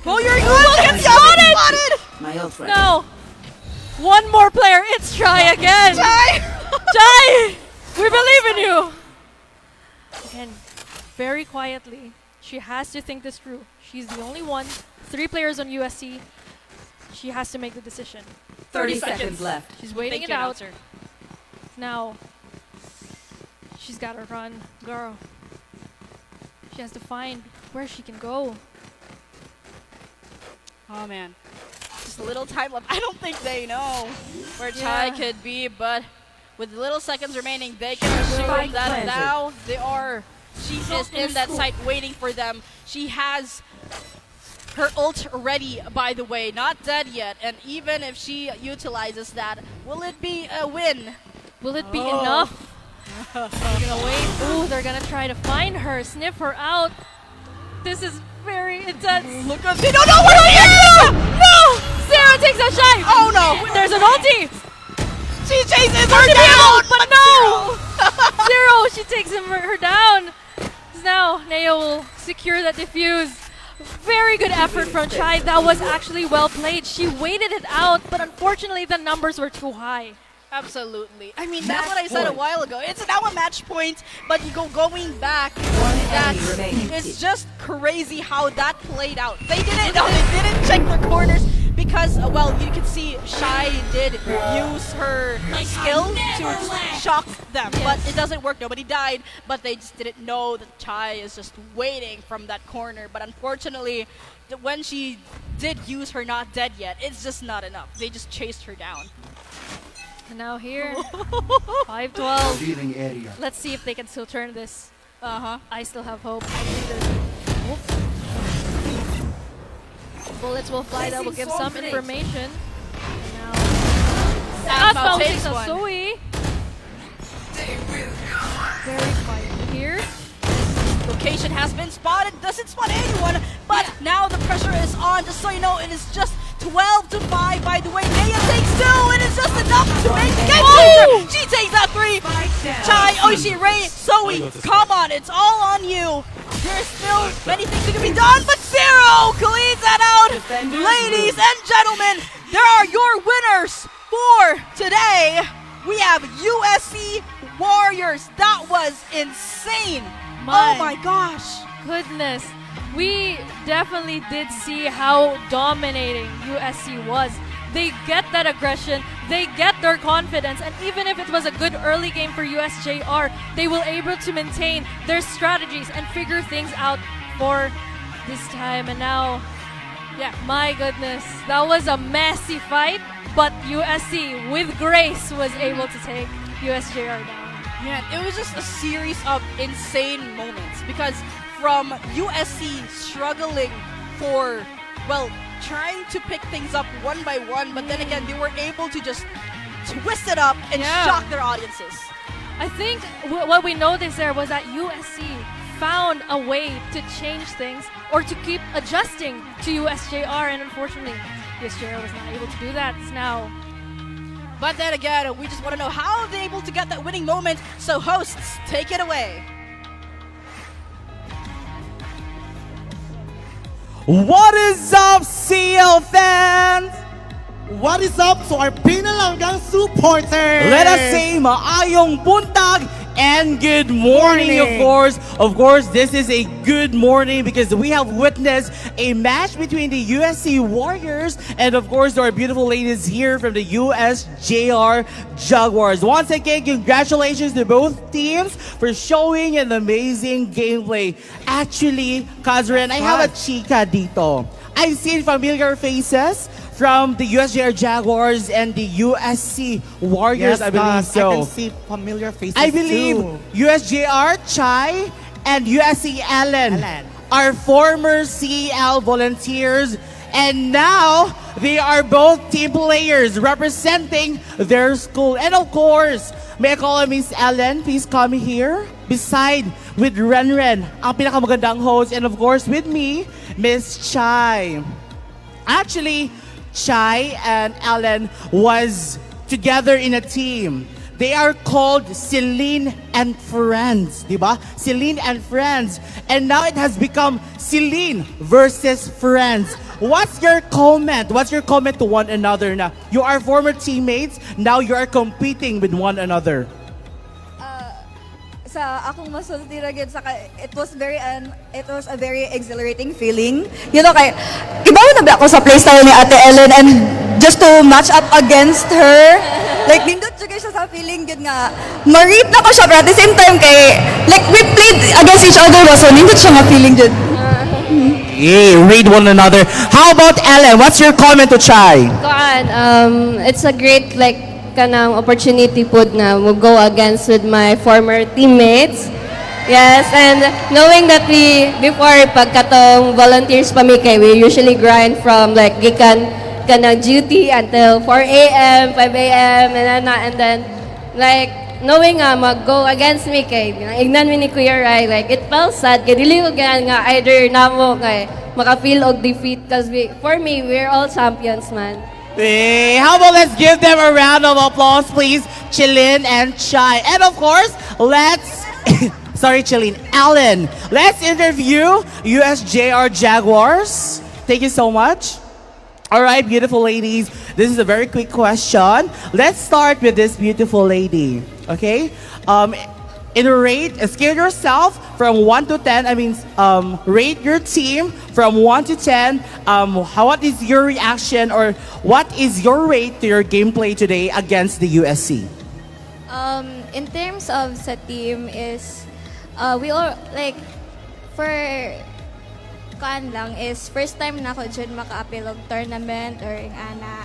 Oh, you're good. Spotted. My old friend. No. One more player. It's Chai again. Chai, we believe in you. Again, very quietly. She has to think this through. She's the only one. 3 players on USC. She has to make the decision. 30 seconds left. She's waiting it out. Now, she's got to run. Girl. She has to find where she can go. Oh man, just a little time left. I don't think they know where Chai could be, but with little seconds remaining, they can assume that now she is in that site waiting for them. She has her ult ready, by the way, not dead yet, and even if she utilizes that, will it be a win? Will it be enough? They're gonna wait. Ooh, they're gonna try to find her, sniff her out. This is very intense. Look at they don't know where she is! No! Sarah takes a shot! Oh no! There's an ulti! She chases her down! But no! Zero! She takes her down! Now, Neo will secure that defuse. Very good effort from Chai. That was actually well played. She waited it out, but unfortunately the numbers were too high. Absolutely. I mean, that's what I said a while ago. It's now a match point, but you going back. It's just crazy how that played out. They didn't check their corners because, well, you can see Shai did use her skill to shock them, but it doesn't work. Nobody died, but they just didn't know that Chai is just waiting from that corner. But unfortunately, when she did use her not dead yet, it's just not enough. They just chased her down. And now here, 5-12. Let's see if they can still turn this. I still have hope. Bullets will fly. That will give some information. Now, Asphalt takes a Zoe. Very quiet here. Location has been spotted. Doesn't spot anyone, but now the pressure is on. Just so you know, it is just 12-5. By the way, Naya takes 2. It is just enough to make the game changer. She takes that 3. Chai, Oishi, Ray, Zoe, come on, it's all on you. There's still many things that can be done, but Zero cleans that out. Ladies and gentlemen, there are your winners for today. We have USC Warriors. That was insane. Oh my gosh. Goodness. We definitely did see how dominating USC was. They get that aggression, they get their confidence, and even if it was a good early game for USJ-R, they were able to maintain their strategies and figure things out for this time. And now, yeah, my goodness, that was a messy fight, but USC with grace was able to take USJ-R down. Yeah, it was just a series of insane moments because from USC struggling for, well, trying to pick things up one by one, but then again, they were able to just twist it up and shock their audiences. I think what we noticed there was that USC found a way to change things or to keep adjusting to USJ-R, and unfortunately, USJ-R was not able to do that now. But then again, we just want to know how they're able to get that winning moment, so hosts, take it away. What is up, CEL fans? What is up to our pinalanggang supporters? Let us say maayong buntag and good morning, of course. Of course, this is a good morning because we have witnessed a match between the USC Warriors and, of course, our beautiful ladies here from the USJ-R Jaguars. Once again, congratulations to both teams for showing an amazing gameplay. Actually, Kazran, I have a chika dito. I've seen familiar faces from the USJ-R Jaguars and the USC Warriors, I believe so. I can see familiar faces I believe too. USJ-R, Chai, and USC Ellen are former CEL volunteers, and now they are both team players representing their school. And of course, may I call Miss Ellen, please come here. Beside with Renren, ang pinakamagandang host, and of course with me, Miss Chai. Actually, Chai and Ellen was together in a team. They are called Celine and Friends, diba? Celine and Friends. And now it has become Celine versus Friends. What's your comment? What's your comment to one another na you are former teammates, now you are competing with one another? Sa akong masulti ra gyud saka it was a very exhilarating feeling. You know, kay ibaw na ba ako sa playstyle ni Ate Ellen, and just to match up against her, like nindot jud siya sa feeling gyud nga ma-read na ko siya, but at the same time kay like we played against each other, so nindot siya nga feeling gyud. Yeah, read one another. How about Ellen? What's your comment to Chai? It's a great kanang opportunity pod na mo go against with my former teammates. Yes, and knowing that we before pagkatong volunteers pa mi kay we usually grind from gikan kanang duty until 4 a.m., 5 a.m. and then knowing nga mag-go against me kay ignan mi ni Kuya Rai, like it felt sad kay dili ko nga either namo kay maka-feel og defeat cause for me we're all champions man. Hey, how about let's give them a round of applause, please, Chilin and Chai. And of course, let's, sorry Chilin, Alan, let's interview USJ-R Jaguars. Thank you so much. All right, beautiful ladies, this is a very quick question. Let's start with this beautiful lady, okay? In a rate, scale yourself from 1 to 10. I mean, rate your team from 1 to 10. What is your reaction or what is your rate to your gameplay today against the USC? In terms of sa team is, we all, like, for kuan lang is first time na ko dyan maka-appeal og tournament or yung ana.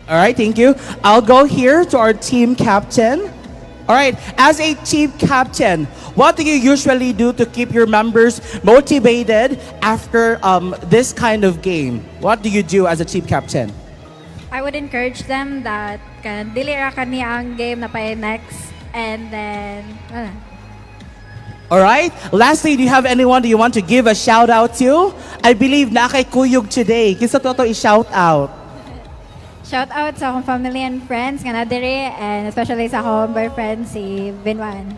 All right, thank you. I'll go here to our team captain. All right, as a team captain, what do you usually do to keep your members motivated after this kind of game? What do you do as a team captain? I would encourage them that dili ra kani ang game na pa next and then All right, lastly, do you have anyone do you want to give a shout out to? I believe na kay Kuyog today. Kisa to i-shout out. Shout out sa akong family and friends nga nadiri and especially sa akong boyfriend si Vinwan.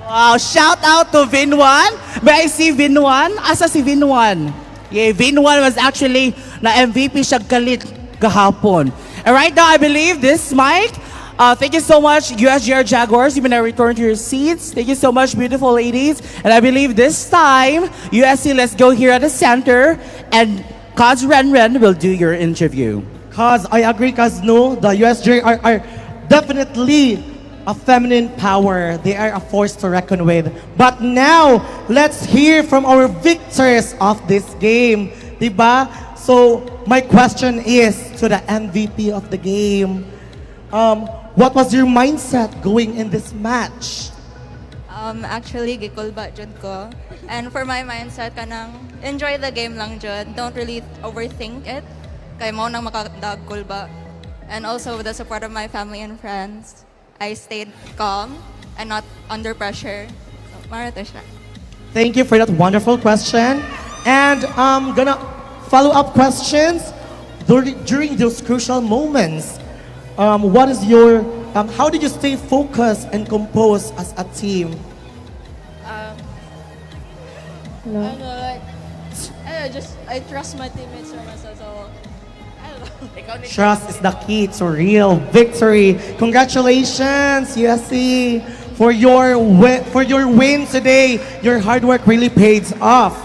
Wow, shout out to Vinwan. May I see Vinwan? Asa si Vinwan? Yeah, Vinwan was actually na MVP siya galit kahapon. And right now, I believe this mic. Thank you so much, USJ-R Jaguars. You may now return to your seats. Thank you so much, beautiful ladies. And I believe this time, USC, let's go here at the center. And Kaz Renren will do your interview. Cause I agree, cause no, the USJ are definitely a feminine power. They are a force to reckon with. But now, let's hear from our victors of this game. Diba? So, my question is to the MVP of the game. What was your mindset going in this match? Actually, gikulba jud ko. And for my mindset, kanang enjoy the game lang jud. Don't really overthink it. Kay mo nang makadagkulba. And also with the support of my family and friends, I stayed calm and not under pressure. So, marato siya. Thank you for that wonderful question. And I'm gonna follow up questions during those crucial moments. What is your, how did you stay focused and composed as a team? I trust my teammates or myself, so I don't know. Trust is the key to real victory. Congratulations, USC, for your win today. Your hard work really paid off.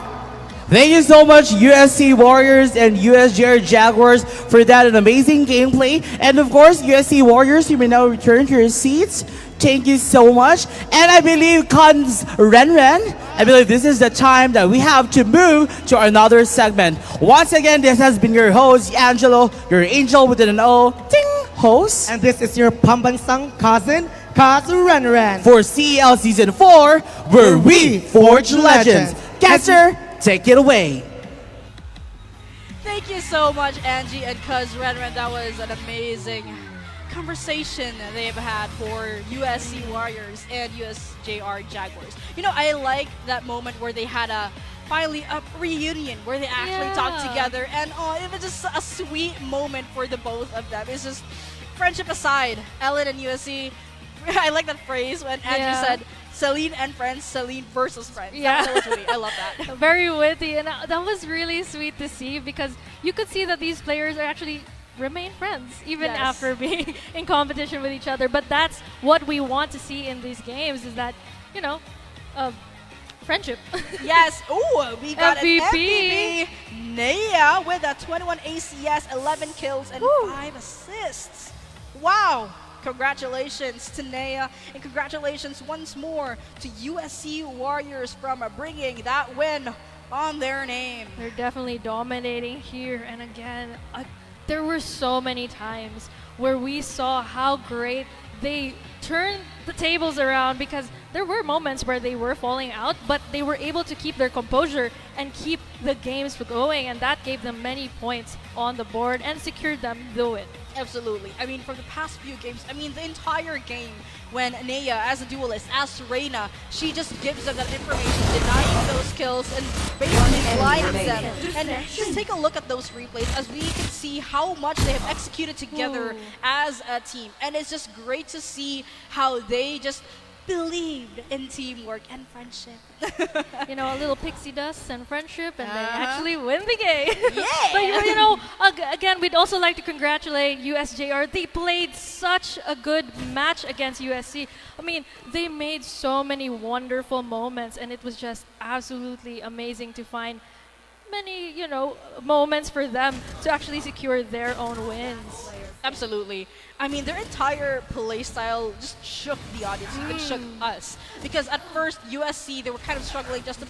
Thank you so much, USC Warriors and USJ-R Jaguars, for that amazing gameplay. And of course, USC Warriors, you may now return to your seats. Thank you so much. And I believe, Kans Renren, I believe this is the time that we have to move to another segment. Once again, this has been your host, Angelo, your angel with an O, ting, host. And this is your pambansang cousin, Kaz Renren. For CEL Season 4, where we forge legends. Caster, take it away. Thank you so much, Angie and Cuz Renren. That was an amazing conversation they've had for USC Warriors and USJ-R Jaguars. You know, I like that moment where they had finally a reunion where they actually talked together, and it was just a sweet moment for the both of them. It's just friendship aside, Ellen and USC. I like that phrase when Andrew said, Celine and friends, Celine versus friends. Yeah. That was witty. I love that. Very witty, and that was really sweet to see because you could see that these players are actually remain friends even after being in competition with each other. But that's what we want to see in these games, is that, you know, friendship. Yes. Ooh, we got MVP. an MVP. Naya with a 21 ACS, 11 kills, and 5 assists. Wow. Congratulations to Naya, and congratulations once more to USC Warriors from bringing that win on their name. They're definitely dominating here, and again, there were so many times where we saw how great they turned the tables around, because there were moments where they were falling out, but they were able to keep their composure and keep the games going, and that gave them many points on the board and secured them the win. Absolutely. I mean, from the past few games, I mean, the entire game when Nea, as a duelist, as Reina, she just gives them that information, denying those kills, and basically blinds them. And just take a look at those replays as we can see how much they have executed together as a team. And it's just great to see how they just believed in teamwork and friendship. You know, a little pixie dust and friendship, and they actually win the game. Yeah! But you know, again, we'd also like to congratulate USJ-R. They played such a good match against USC. I mean, they made so many wonderful moments, and it was just absolutely amazing to find many, you know, moments for them to actually secure their own wins. Absolutely. I mean, their entire play style just shook the audience, even shook us. Because at first, USC, they were kind of struggling just a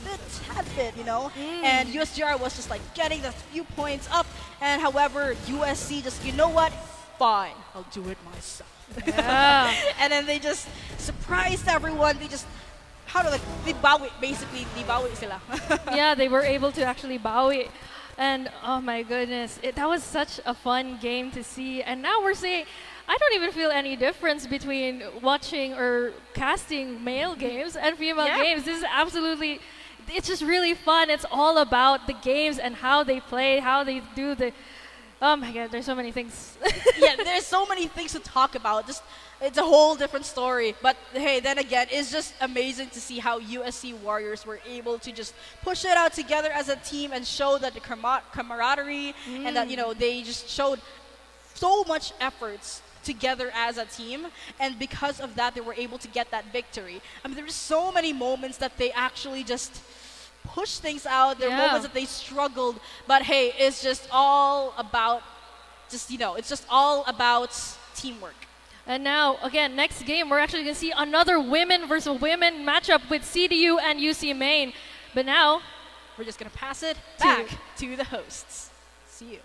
tad bit, you know? And USJR was just like getting the few points up. And however, USC just, you know what? Fine, I'll do it myself. Yeah. And then they just surprised everyone. They just, they bawi, basically, they bawi sila. Yeah, they were able to actually bawi. And oh my goodness, that was such a fun game to see. And now we're saying, I don't even feel any difference between watching or casting male games and female games. This is absolutely, it's just really fun. It's all about the games and how they play, how they do the, oh my god, there's so many things. Yeah, there's so many things to talk about. Just it's a whole different story. But hey, then again, it's just amazing to see how USC Warriors were able to just push it out together as a team and show that the camaraderie and that, you know, they just showed so much efforts together as a team, and because of that, they were able to get that victory. I mean, there were so many moments that they actually just pushed things out. There were moments that they struggled, but hey, it's just all about, just, you know, it's just all about teamwork. And now, again, next game, we're actually going to see another women versus women matchup with CDU and UC Maine. But now, we're just going to pass it back to the hosts. See you.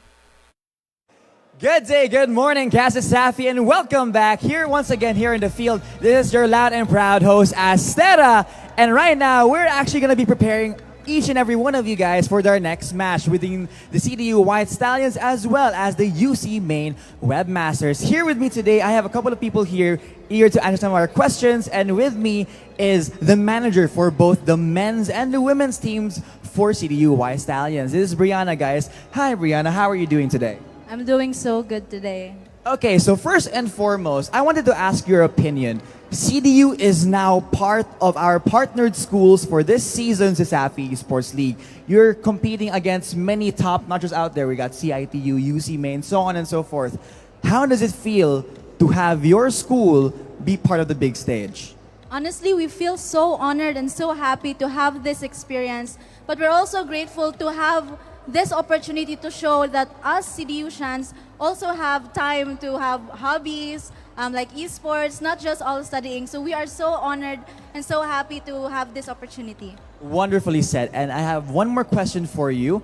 Good day, good morning, CESAFI, and welcome back here once again here in the field. This is your loud and proud host, Astera. And right now, we're actually going to be preparing each and every one of you guys for their next match within the CDU White Stallions as well as the UC Maine Webmasters. Here with me today, I have a couple of people here eager to answer some of our questions, and with me is the manager for both the men's and the women's teams for CDU White Stallions. This is Brianna, guys. Hi, Brianna. How are you doing today? I'm doing so good today. Okay, so first and foremost, I wanted to ask your opinion. CDU is now part of our partnered schools for this season's CESAFI Esports League. You're competing against many top notchers out there. We got CITU, UC Maine, so on and so forth. How does it feel to have your school be part of the big stage? Honestly, we feel so honored and so happy to have this experience, but we're also grateful to have this opportunity to show that us CDU-shans also have time to have hobbies, like esports, not just all studying. So we are so honored and so happy to have this opportunity. Wonderfully said. And I have one more question for you.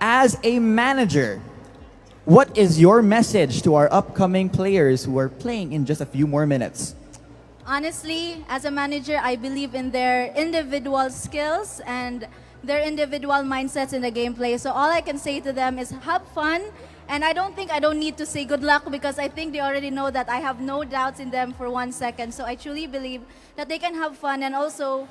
As a manager, what is your message to our upcoming players who are playing in just a few more minutes? Honestly, as a manager, I believe in their individual skills and their individual mindsets in the gameplay. So all I can say to them is have fun. And I don't need to say good luck because I think they already know that I have no doubts in them for 1 second. So I truly believe that they can have fun and also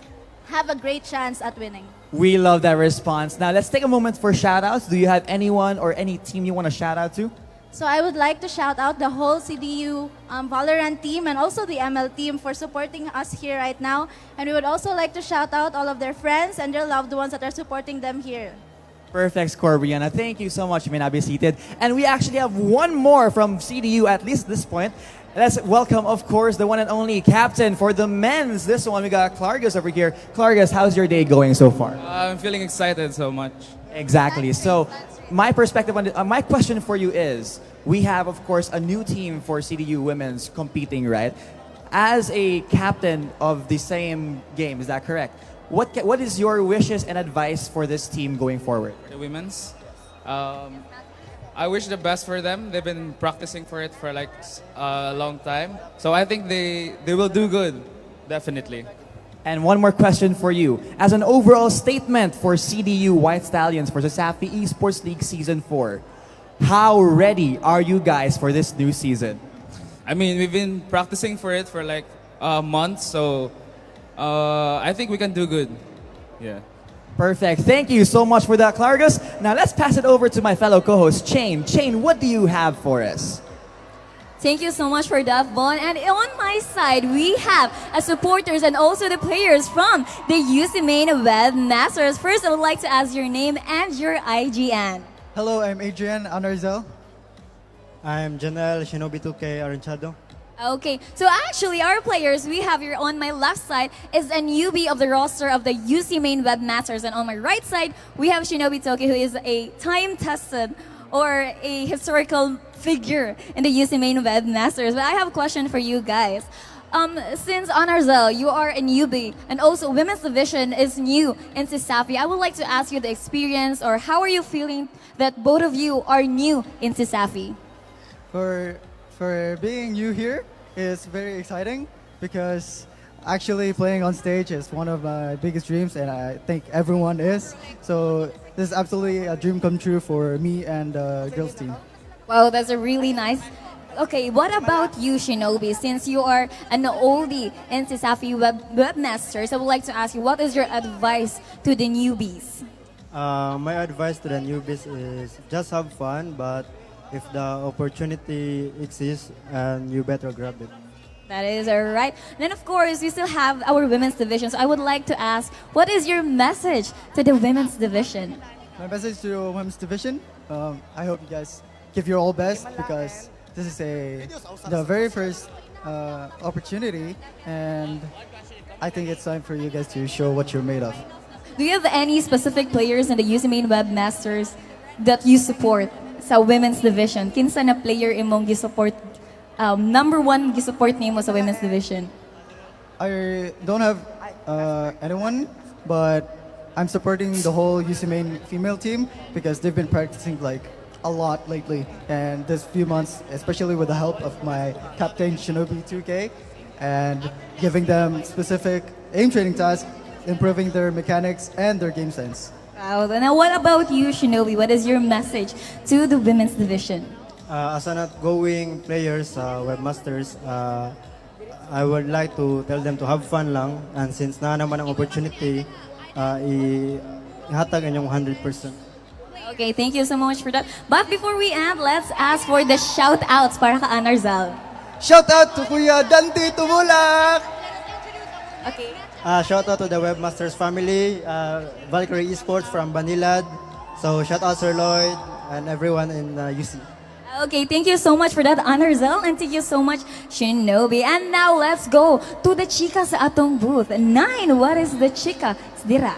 have a great chance at winning. We love that response. Now let's take a moment for shout outs. Do you have anyone or any team you want to shout out to? So I would like to shout out the whole CDU Valorant team and also the ML team for supporting us here right now. And we would also like to shout out all of their friends and their loved ones that are supporting them here. Perfect score, Brianna. Thank you so much. You may now be seated. And we actually have one more from CDU, at least at this point. Let's welcome, of course, the one and only captain for the men's. This one, we got Clargus over here. Clargus, how's your day going so far? I'm feeling excited so much. Exactly. So my perspective on my question for you is, we have, of course, a new team for CDU women's competing, right? As a captain of the same game, is that correct? What is your wishes and advice for this team going forward? The women's, I wish the best for them. They've been practicing for it for like a long time. So I think they will do good, definitely. And one more question for you. As an overall statement for CDU White Stallions for the CESAFI Esports League Season 4, How ready are you guys for this new season? I mean, we've been practicing for it for like months, so I think we can do good. Yeah. Perfect. Thank you so much for that, Clargus. Now let's pass it over to my fellow co-host, Chain. Chain, what do you have for us? Thank you so much for that, Bon. And on my side, we have supporters and also the players from the UC Main Webmasters. First, I would like to ask your name and your IGN. Hello, I'm Adrian Anarzel. I'm Janelle Shinobi 2K Aranchado. Okay, so actually our players, we have here on my left side is a newbie of the roster of the UC Main Webmasters, and on my right side, we have Shinobi Toki, who is a time-tested or a historical figure in the UC Main Webmasters. But I have a question for you guys. Since Anarzel, you are a newbie, and also women's division is new in CESAFI, I would like to ask you the experience, or how are you feeling that both of you are new in CESAFI? For being new here is very exciting because actually playing on stage is one of my biggest dreams, and I think everyone is. So this is absolutely a dream come true for me and the girls team. Wow, that's a really nice. Okay, what about you, Shinobi? Since you are an oldie in CESAFI Webmasters, I would like to ask you, what is your advice to the newbies? My advice to the newbies is just have fun, but if the opportunity exists, and you better grab it. That is right. Then of course, we still have our women's division. So I would like to ask, what is your message to the women's division? My message to the women's division, I hope you guys give your all best because this is the very first opportunity, and I think it's time for you guys to show what you're made of. Do you have any specific players in the UC Main Webmasters that you support sa women's division? Kinsa na player imong gi-support, number one gi-support nimo sa women's division? I don't have anyone, but I'm supporting the whole UC Main female team because they've been practicing like a lot lately, and this few months, especially with the help of my captain Shinobi 2K, and giving them specific aim training tasks, improving their mechanics and their game sense. Wow. Now, what about you, Shinobi? What is your message to the women's division? As an outgoing players, webmasters, I would like to tell them to have fun lang, and since na naman ang opportunity, ihatag inyong 100%. Okay, thank you so much for that. But before we end, let's ask for the shout-outs para ka Anarzal. Shout out to Kuya Dante Tumulak! Okay. Shout out to the Webmasters family, Valkyrie Esports from Banilad. So shout out Sir Lloyd and everyone in UC. Okay, thank you so much for that, Anarzal, and thank you so much, Shinobi. And now let's go to the chika sa atong booth. 9, what is the chika? Dira.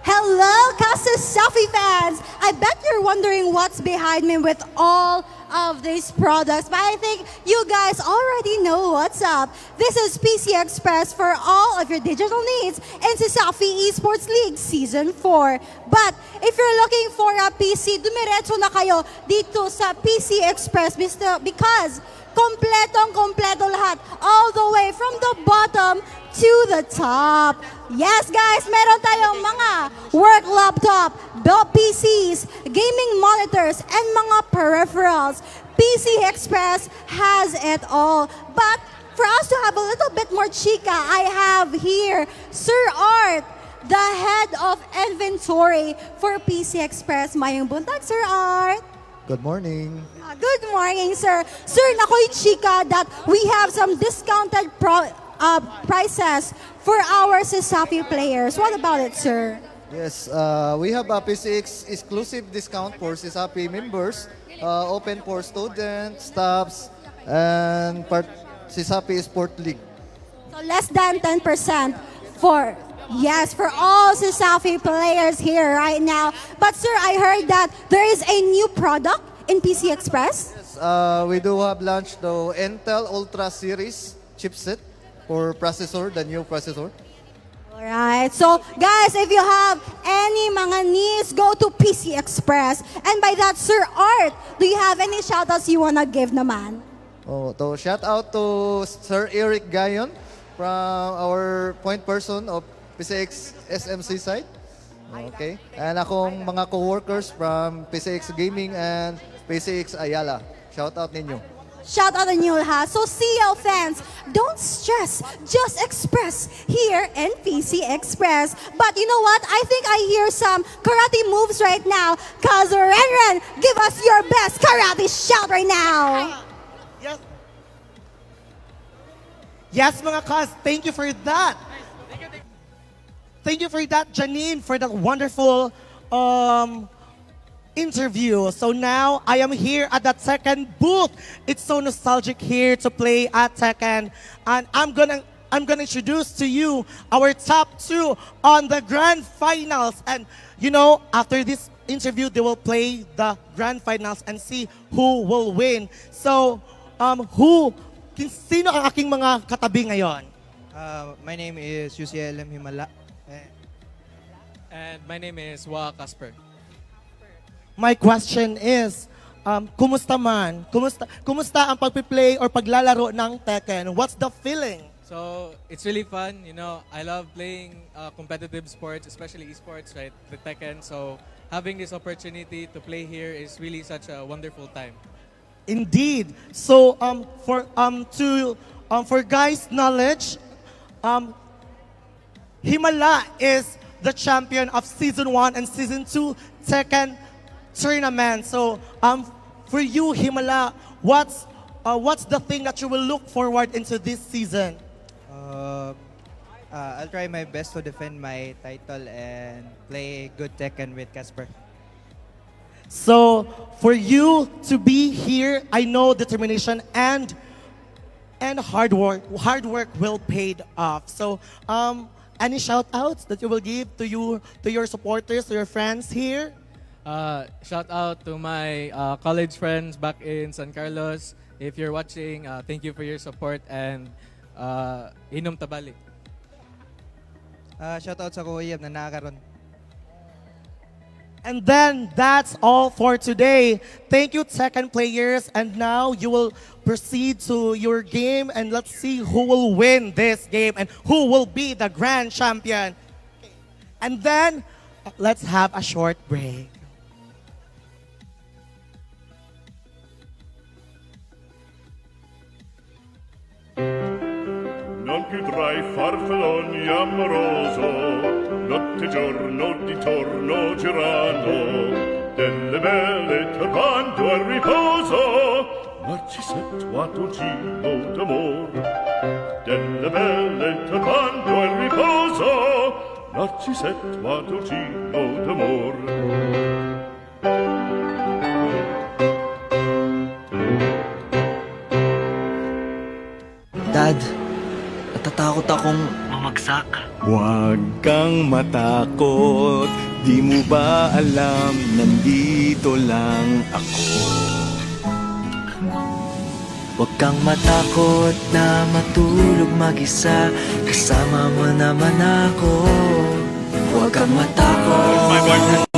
Hello, CESAFI fans! I bet you're wondering what's behind me with all of these products, but I think you guys already know what's up. This is PC Express for all of your digital needs in CESAFI Esports League Season 4. But if you're looking for a PC, dumiretso na kayo dito sa PC Express because kompletong-kompleto lahat, all the way from the bottom to the top. Yes, guys, meron tayong mga work laptop, PCs, gaming monitors, and mga peripherals. PC Express has it all. But for us to have a little bit more chika, I have here Sir Art, the head of inventory for PC Express. Mayong buntag, Sir Art. Good morning. Good morning, sir. Sir, nakoy chika that we have some discounted prices for our CESAFI players. What about it, sir? Yes, we have a PC exclusive discount for CESAFI members, open for students, staffs, and CESAFI Esports League. So less than 10% for all CESAFI players here right now. But sir, I heard that there is a new product in PC Express. Yes, we do have launched the Intel Ultra Series chipset for processor, the new processor. Alright, so guys, if you have any mga needs, go to PC Express. And by that, Sir Art, do you have any shoutouts you wanna give naman? To shout out to Sir Eric Gayon from our point person of PCX SMC side. Okay? And akong mga co-workers from PCX Gaming and PCX Ayala. Shout out ninyo. Shout out on you, ha? So CL fans, don't stress, just express here in PC Express. But you know what? I think I hear some karate moves right now. Cause Ren, give us your best karate shout right now. Yes. Yes, mga cuz, thank you for that. Thank you for that, Janine, for that wonderful interview. So now I am here at that second booth. It's so nostalgic here to play at Tekken, and I'm gonna introduce to you our top 2 on the grand finals. And you know, after this interview, they will play the grand finals and see who will win. So, sino ang aking mga katabi ngayon? My name is USJ-R Himala. And my name is Wa Casper. My question is, kumusta man? Kumusta ang pagpi-play or paglalaro ng Tekken? What's the feeling? So it's really fun. You know, I love playing competitive sports, especially esports, right? The Tekken. So having this opportunity to play here is really such a wonderful time. Indeed. So for guys' knowledge, Himala is the champion of Season 1 and Season 2 Tekken tournament. So for you, Himala, what's the thing that you will look forward into this season? I'll try my best to defend my title and play good Tekken with Casper. So for you to be here, I know determination and hard work will paid off. So any shout outs that you will give to your supporters, to your friends here? Shout out to my college friends back in San Carlos. If you're watching, thank you for your support and inom tabalik. Shout out sa kuya na nakakaroon. And then that's all for today. Thank you, Tekken players. And now you will proceed to your game and let's see who will win this game and who will be the grand champion. And then let's have a short break. Non più tra i farfalloni amoroso, notte e giorno di torno girano, delle belle turbando al riposo, Narcisetto a tuo giro d'amor. Delle belle turbando al riposo, Narcisetto a tuo giro d'amor. Dad, natatakot akong mamagsak. Huwag kang matakot, di mo ba alam, nandito lang ako. Huwag kang matakot na matulog mag-isa, kasama mo naman ako. Huwag kang matakot, matakot,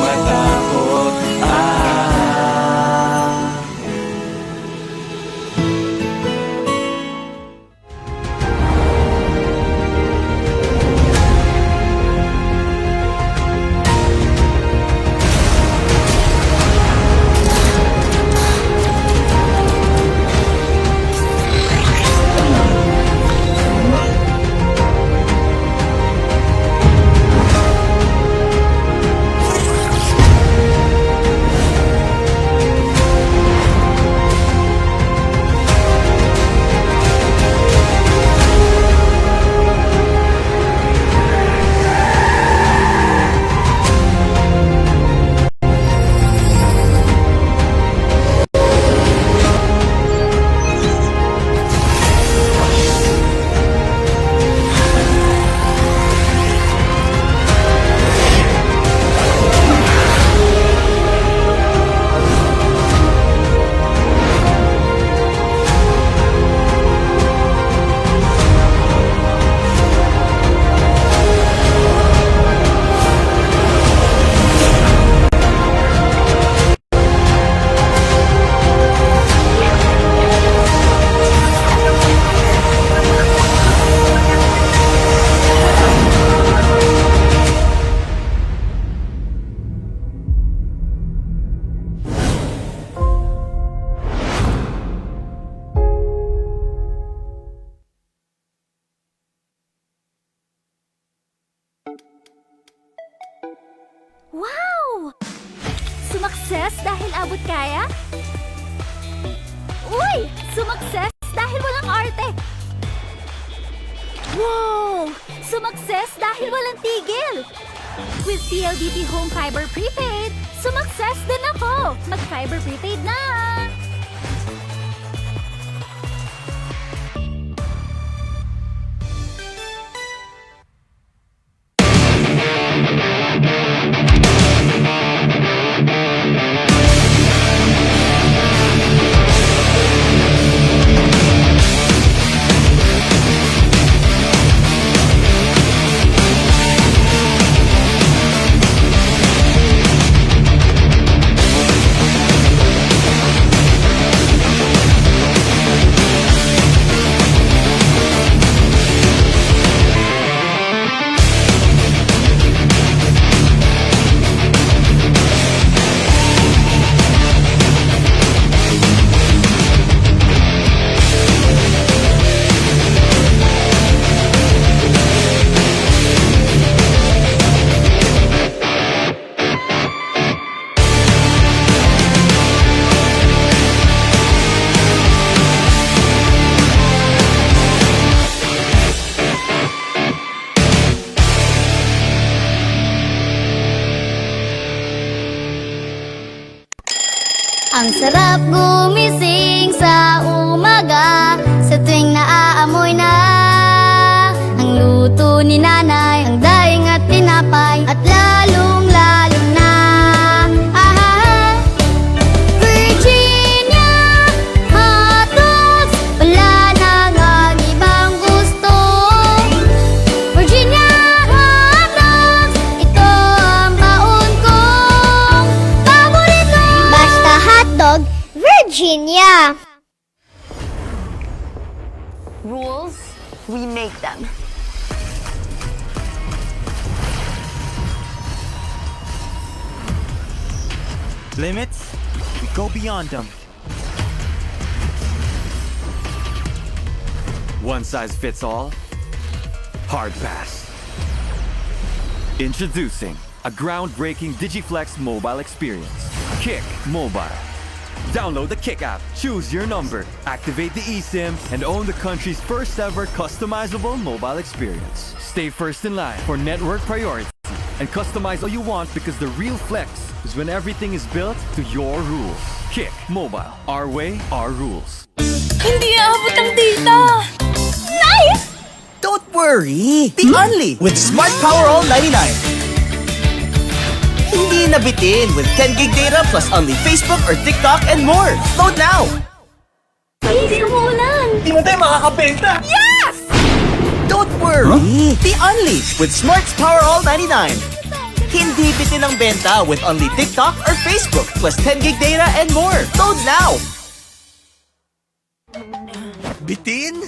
Sumakses dahil abot kaya? Uy! Sumakses dahil walang arte! Wow! Sumakses dahil walang tigil! With PLDT Home Fiber Prepaid, sumakses din ako! Mag-Fiber Prepaid na! Ang sarap gumising sa umaga, sa tuwing naaamoy na ang luto ni nanay, ang daing at tinapay, at lalong-lalo na Virginia hotdogs, wala nang ang ibang gusto. Virginia hotdogs, ito ang baon kong paborito. Basta hotdog, Virginia. Rules, we make them. Limits, we go beyond them. One size fits all? Hard pass. Introducing a groundbreaking Digiflex mobile experience. Kick Mobile. Download the Kick app, choose your number, activate the eSIM, and own the country's first ever customizable mobile experience. Stay first in line for network priority and customize all you want, because the real flex is when everything is built to your rules. Kick Mobile. Our way, our rules. Hindi aabot ang data! Nice! Don't worry! Be only with Smart Power All 99. Hindi nabitin with 10 gig data plus only Facebook or TikTok and more. Load now! Hindi umuulan! Di mo tayo makakabenta! Yes! Don't worry! Be only with Smart's Power All 99. Hindi bitin ang benta with only TikTok or Facebook plus 10 gig data and more. Load now! Bitin?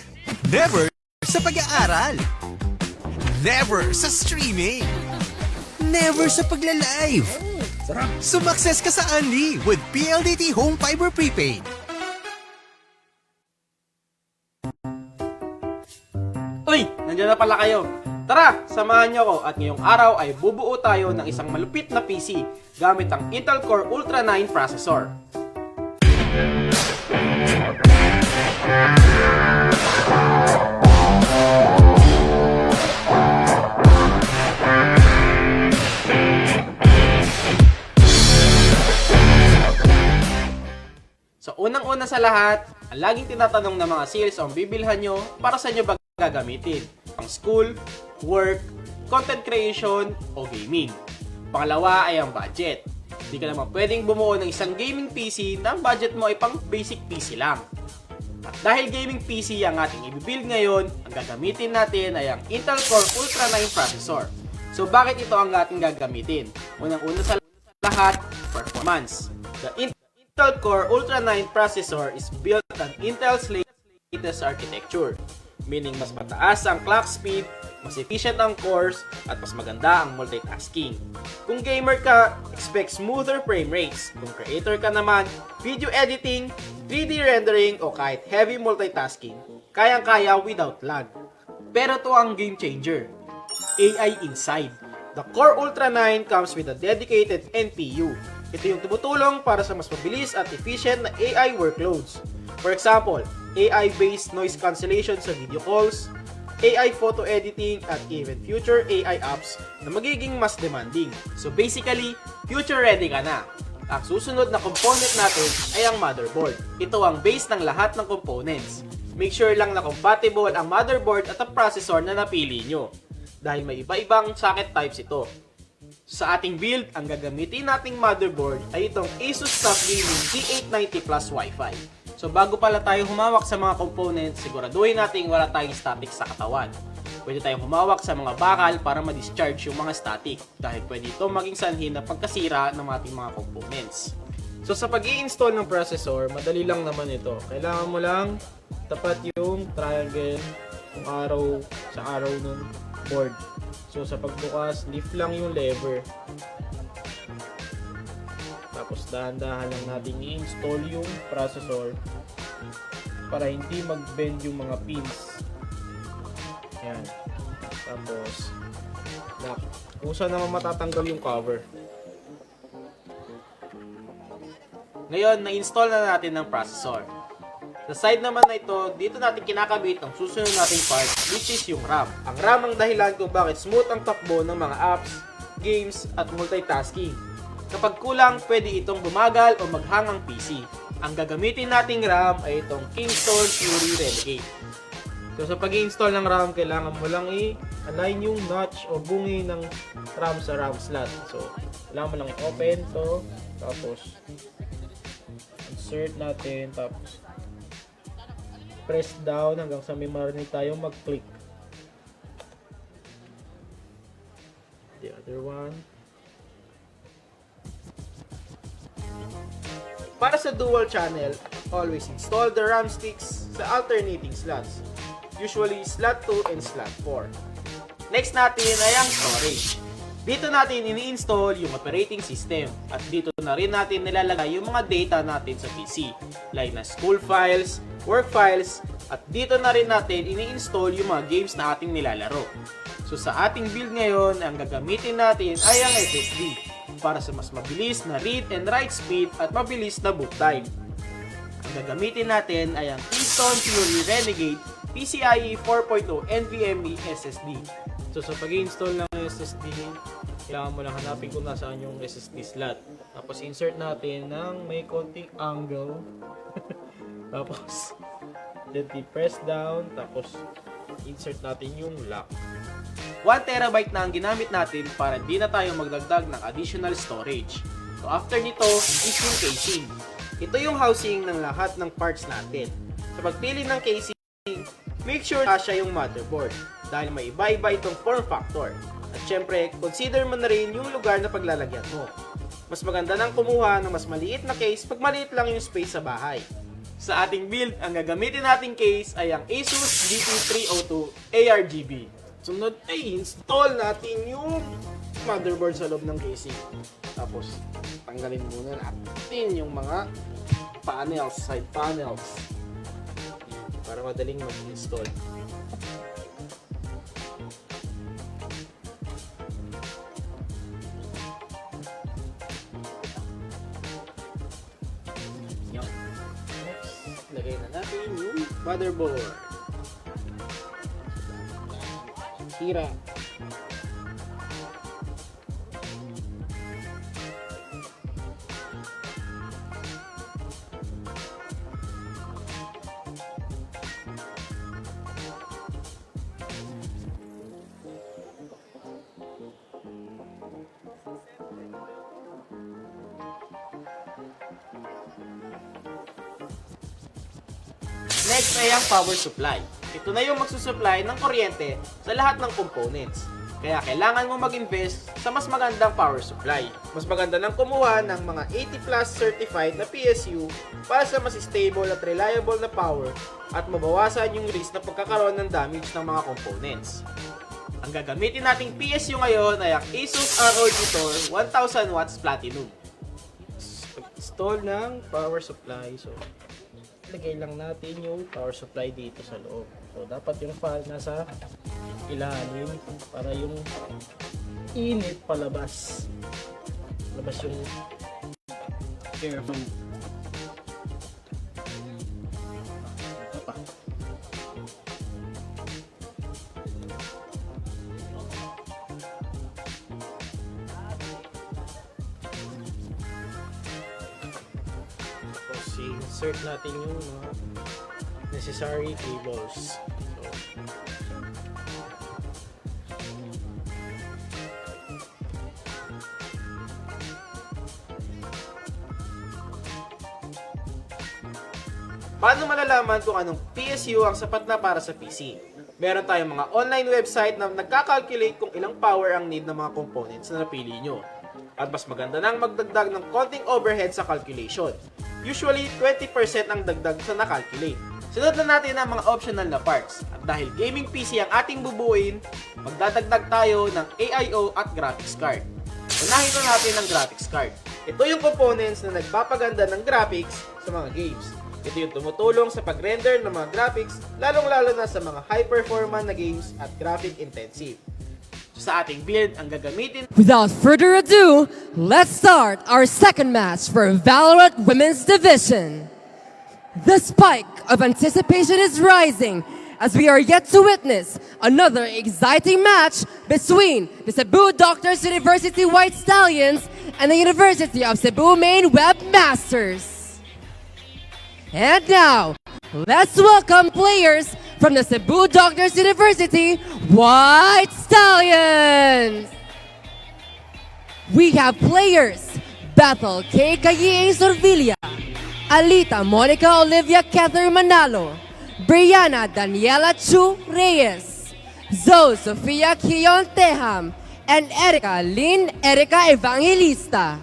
Never sa pag-aaral. Never sa streaming. Never sa pagla-live. Sumakses ka sa Unli with PLDT Home Fiber Prepaid. Uy! Nandiyan na pala kayo. Tara, samahan niyo ako at ngayong araw ay bubuo tayo ng isang malupit na PC gamit ang Intel Core Ultra 9 processor. So unang-una sa lahat, ang laging tinatanong ng mga sales ang bibilhan nyo para sa inyo ba gagamitin? Pang school, work, content creation, o gaming. Pangalawa ay ang budget. Hindi ka naman pwedeng bumuo ng isang gaming PC na ang budget mo ay pang basic PC lang. At dahil gaming PC ang ating i-build ngayon, ang gagamitin natin ay ang Intel Core Ultra 9 processor. So bakit ito ang ating gagamitin? Unang-una sa lahat, performance. The Intel Core Ultra 9 processor is built on Intel's latest architecture, meaning mas mataas ang clock speed, mas efficient ang cores, at mas maganda ang multitasking. Kung gamer ka, expect smoother frame rates. Kung creator ka naman, video editing, 3D rendering, o kahit heavy multitasking, kayang-kaya without lag. Pero ito ang game changer, AI inside. The Core Ultra 9 comes with a dedicated NPU, Ito yung tumutulong para sa mas mabilis at efficient na AI workloads. For example, AI-based noise cancellation sa video calls, AI photo editing, at even future AI apps na magiging mas demanding. So basically, future ready ka na. Ang susunod na component natin ay ang motherboard. Ito ang base ng lahat ng components. Make sure lang na compatible ang motherboard at ang processor na napili nyo. Dahil may iba-ibang socket types ito. Sa ating build, ang gagamitin nating motherboard ay itong Asus TUF Gaming G890 Plus Wi-Fi. So bago pala tayo humawak sa mga components, siguraduhin natin wala tayong static sa katawan. Pwede tayong humawak sa mga bakal para ma-discharge yung mga static dahil pwede ito maging sanhin na pagkasira ng ating mga components. So sa pag-i-install ng processor, madali lang naman ito. Kailangan mo lang tapat yung triangle yung arrow sa arrow ng board. So sa pagbukas, lift lang yung lever. Tapos dahan-dahan lang natin i-install yung processor para hindi mag-bend yung mga pins. Yan. Tapos kung saan naman matatanggal yung cover. Ngayon, na-install na natin ng processor. Sa side naman na ito, dito natin kinakabit ang susunod nating part, which is yung RAM. Ang RAM ang dahilan kung bakit smooth ang takbo ng mga apps, games, at multitasking. Kapag kulang, pwede itong bumagal o maghang ang PC. Ang gagamitin nating RAM ay itong Kingston Fury Renegade. So sa pag-i-install ng RAM, kailangan mo lang i-align yung notch o bungi ng RAM sa RAM slot. So, kailangan mo lang i-open to, tapos insert natin, tapos press down hanggang sa may marinig tayong mag-click. The other one. Para sa dual channel, always install the RAM sticks sa alternating slots. Usually slot 2 and slot 4. Next natin ay ang storage. Dito natin ini-install yung operating system at dito na rin natin nilalagay yung mga data natin sa PC like na school files, work files, at dito na rin natin ini-install yung mga games na ating nilalaro. So sa ating build ngayon, ang gagamitin natin ay ang SSD para sa mas mabilis na read and write speed at mabilis na boot time. Ang gagamitin natin ay ang Kingston Fury Renegade PCIe 4.0 NVMe SSD. So sa pag-install ng SSD, kailangan mo lang hanapin kung nasaan yung SSD slot. Tapos insert natin ng may konting angle. Tapos then press down, tapos insert natin yung lock. 1TB na ang ginamit natin para di na tayo magdagdag ng additional storage. So after nito is yung casing. Ito yung housing ng lahat ng parts natin. Sa pagpili ng casing, make sure kasya yung motherboard dahil may iba-iba itong form factor. At syempre, consider mo na rin yung lugar na paglalagyan mo. Mas maganda nang kumuha ng mas maliit na case pag maliit lang yung space sa bahay. Sa ating build, ang gagamitin nating case ay ang Asus GT302 ARGB. Sunod ay install natin yung motherboard sa loob ng casing. Tapos, tanggalin muna natin yung mga panels, side panels. Para madaling mag-install. Yan. Next, lagay na natin yung motherboard. Hira. Next ay ang power supply. Ito na yung magsusupply ng kuryente sa lahat ng components. Kaya kailangan mo mag-invest sa mas magandang power supply. Mas maganda nang kumuha ng mga 80 plus certified na PSU para sa mas stable at reliable na power at mabawasan yung risk na pagkakaroon ng damage ng mga components. Ang gagamitin nating PSU ngayon ay ang Asus ROG Tor 1000 watts Platinum. Install ng power supply. So, lagay lang natin yung power supply dito sa loob. So, dapat yung fan nasa ilalim para yung init palabas. Labas yung careful. Tapos insert natin yung mga necessary cables. Paano malalaman kung anong PSU ang sapat na para sa PC? Meron tayong mga online website na nagkakalculate kung ilang power ang need ng mga components na napili nyo. At mas maganda nang magdagdag ng konting overhead sa calculation. Usually, 20% ang dagdag sa nakalculate. Sunod na natin ang mga optional na parts. At dahil gaming PC ang ating bubuin, magdadagdag tayo ng AIO at graphics card. Unahin na natin ang graphics card. Ito yung components na nagpapaganda ng graphics sa mga games. Ito yung tumutulong sa pag-render ng mga graphics, lalong-lalo na sa mga high-performance na games at graphic-intensive. So sa ating build, ang gagamitin... Without further ado, let's start our second match for Valorant Women's Division. The spike of anticipation is rising as we are yet to witness another exciting match between the Cebu Doctors University White Stallions and the University of Cebu Main Webmasters. And now, let's welcome players from the Cebu Doctors University White Stallions. We have players Bethel K. Kaye Sorvilla, Alita Monica Olivia Cather Manalo, Brianna Daniela Chu Reyes, Zoe Sofia Kion Teham, and Erica Lynn Erica Evangelista.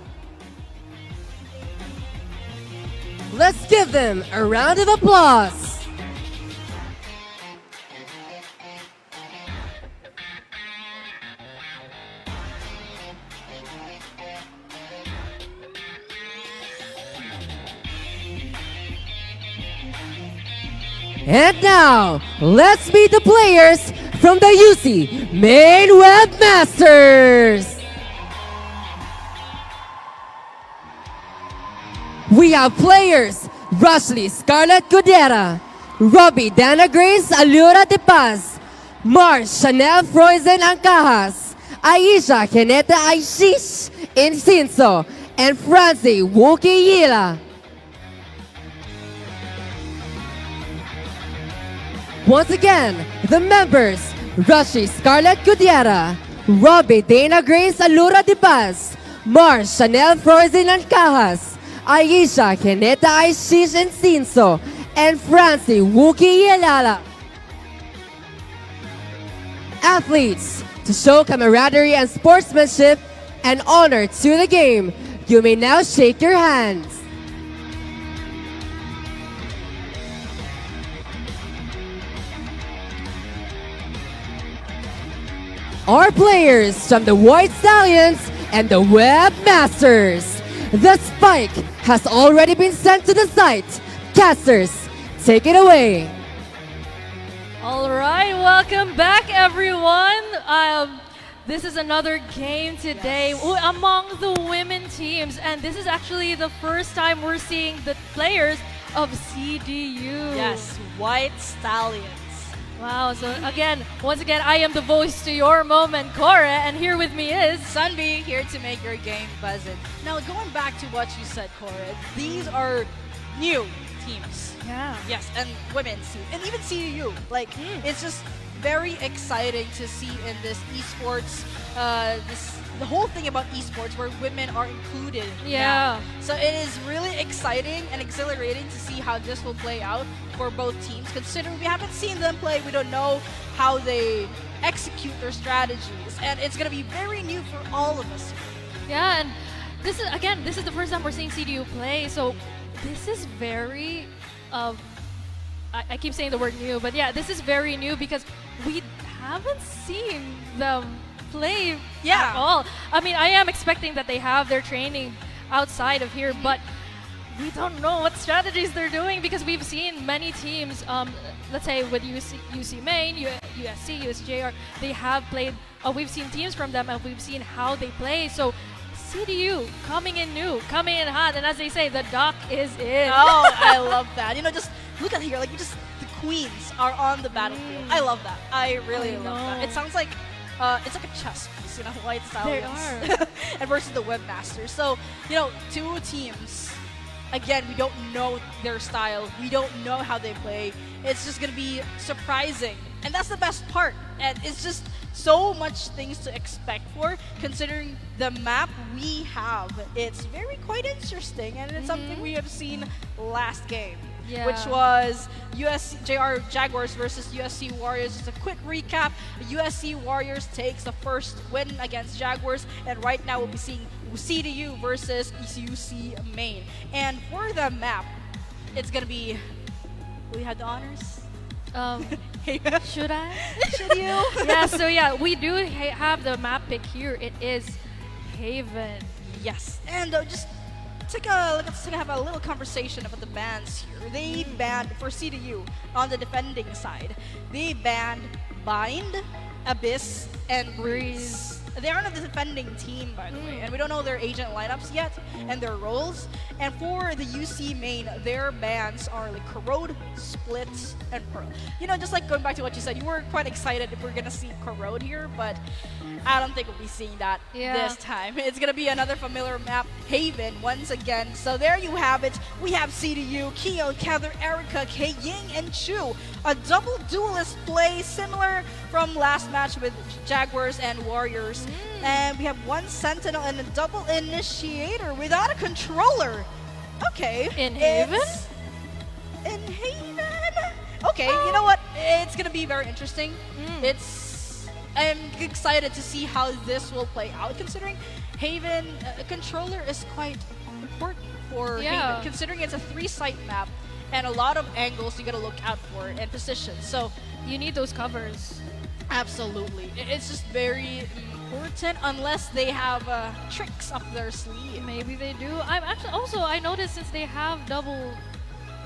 Let's give them a round of applause. And now, let's meet the players from the UC Main Webmasters. We have players Rushley Scarlett Cudera, Robbie Dana Grace Alura de Paz, Mars Chanel Froizen Ancajas, Aisha Keneta Aishish Incinso, and Francie Wookie Yila. Once again, the members Rushley Scarlett Cudera, Robbie Dana Grace Alura de Paz, Mars Chanel Froizen Ancajas, Aisha Keneta Aishish Incinso, and Francie Wookie Yelala. Athletes, to show camaraderie and sportsmanship and honor to the game, you may now shake your hands. Our players from the White Stallions and the Webmasters. The spike has already been sent to the site. Casters, take it away. All right, welcome back, everyone. This is another game today among the women teams, and this is actually the first time we're seeing the players of CDU. Yes, White Stallions. Wow, so once again, I am the voice to your moment, Cora, and here with me is Sunby, here to make your game buzzing. Now, going back to what you said, Cora, these are new teams. Yeah. Yes, and women's team, and even CEU. Like, it's just very exciting to see in this esports, the whole thing about esports where women are included. Yeah. Now. So it is really exciting and exhilarating to see how this will play out for both teams. Considering we haven't seen them play, we don't know how they execute their strategies, and it's going to be very new for all of us. Yeah, and this is the first time we're seeing CDU play, so this is very, I keep saying the word new, but yeah, this is very new because we haven't seen them play at all. I mean, I am expecting that they have their training outside of here, but we don't know what strategies they're doing because we've seen many teams, let's say with UC Main, USC, USJ-R, they have played, we've seen teams from them and we've seen how they play. So CDU coming in new, coming in hot, and as they say, the dock is in. Oh, I love that. Just look at here, the queens are on the battlefield. I love that. I really love that. It sounds like it's like a chess piece, White Stallions and versus the Webmasters. So, two teams. Again, we don't know their style. We don't know how they play. It's just gonna be surprising, and that's the best part. And it's just so much things to expect for, considering the map we have. It's quite interesting, and it's something we have seen last game. Yeah. Which was USJ-R Jaguars versus USC Warriors. Just a quick recap. USC Warriors takes the first win against Jaguars, and right now we'll be seeing CDU versus UC Main. And for the map, it's gonna be. Will you have the honors? Should I? Should you? We do have the map pick here. It is Haven. Yes, and let's have a little conversation about the bans here. They banned, for CDU, on the defending side, they banned Bind, Abyss, and Breeze. They are not the defending team, by the way, and we don't know their agent lineups yet and their roles. And for the UC main, their bans are Corrode, Split, and Pearl. Just going back to what you said, you were quite excited if we're gonna see Corrode here, but I don't think we'll be seeing that this time. It's gonna be another familiar map, Haven, once again. So there you have it. We have CDU, Keo, Cather, Erica, K, Ying, and Chu. A double duelist play similar from last match with Jaguars and Warriors. And we have one Sentinel and a double Initiator without a controller. Okay. In Haven? In Haven? Okay, you know what? It's gonna be very interesting. I'm excited to see how this will play out, considering Haven, a controller is quite important for Haven, considering it's a 3-site map and a lot of angles you gotta look out for and positions. So you need those covers. Absolutely. It's just very important, unless they have tricks up their sleeve. Maybe they do. I noticed since they have double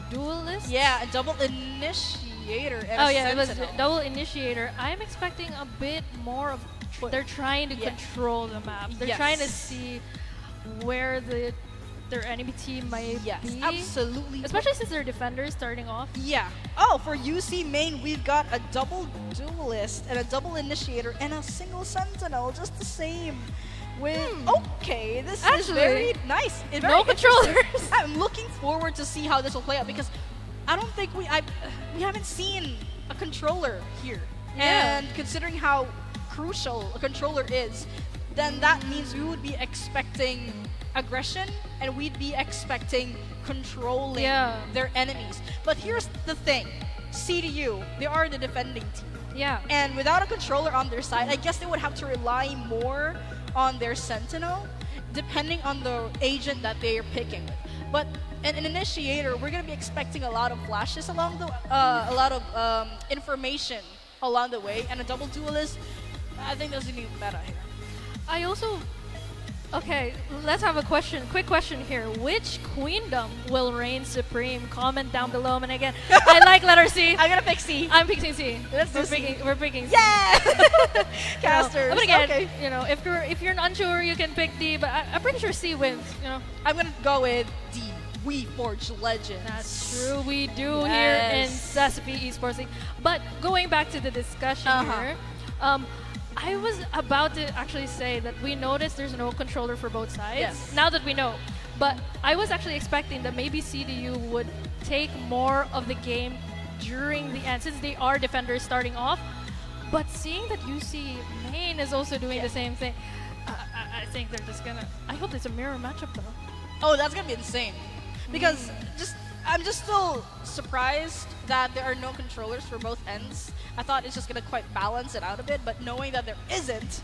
duelists. Yeah, a double Initiator and it was double Initiator. I'm expecting a bit more of. They're trying to control the map. They're trying to see where their enemy team might be. Absolutely. Especially since they're defenders starting off. Yeah. Oh, for UC main, we've got a double duelist and a double Initiator and a single Sentinel, just the same. Okay, this is very nice. No controllers. I'm looking forward to see how this will play out, because I don't think we haven't seen a controller here. Yeah. And considering how crucial a controller is, then that means we would be expecting aggression, and we'd be expecting controlling their enemies. But here's the thing, CDU, they are the defending team. Yeah. And without a controller on their side, I guess they would have to rely more on their Sentinel, depending on the agent that they are picking with. But an Initiator, we're gonna be expecting a lot of flashes along the, a lot of information along the way, and a double duelist, I think that's a new meta here. I also. Okay, let's have a quick question here. Which queendom will reign supreme? Comment down below. And again, I like letter C. I'm gonna pick C. I'm picking C. We're picking C. Yeah! Casters. But again, if you're unsure, you can pick D, but I'm pretty sure C wins, I'm gonna go with D. We forge legends. That's true, we do here in CESAFI Esports League. But going back to the discussion here, I was about to actually say that we noticed there's no controller for both sides. Yes. Now that we know. But I was actually expecting that maybe CDU would take more of the game during the end, since they are defenders starting off. But seeing that UC Main is also doing the same thing, I think they're just gonna. I hope it's a mirror matchup though. Oh, that's gonna be insane. Because I'm just still surprised that there are no controllers for both ends. I thought it's just gonna quite balance it out a bit, but knowing that there isn't,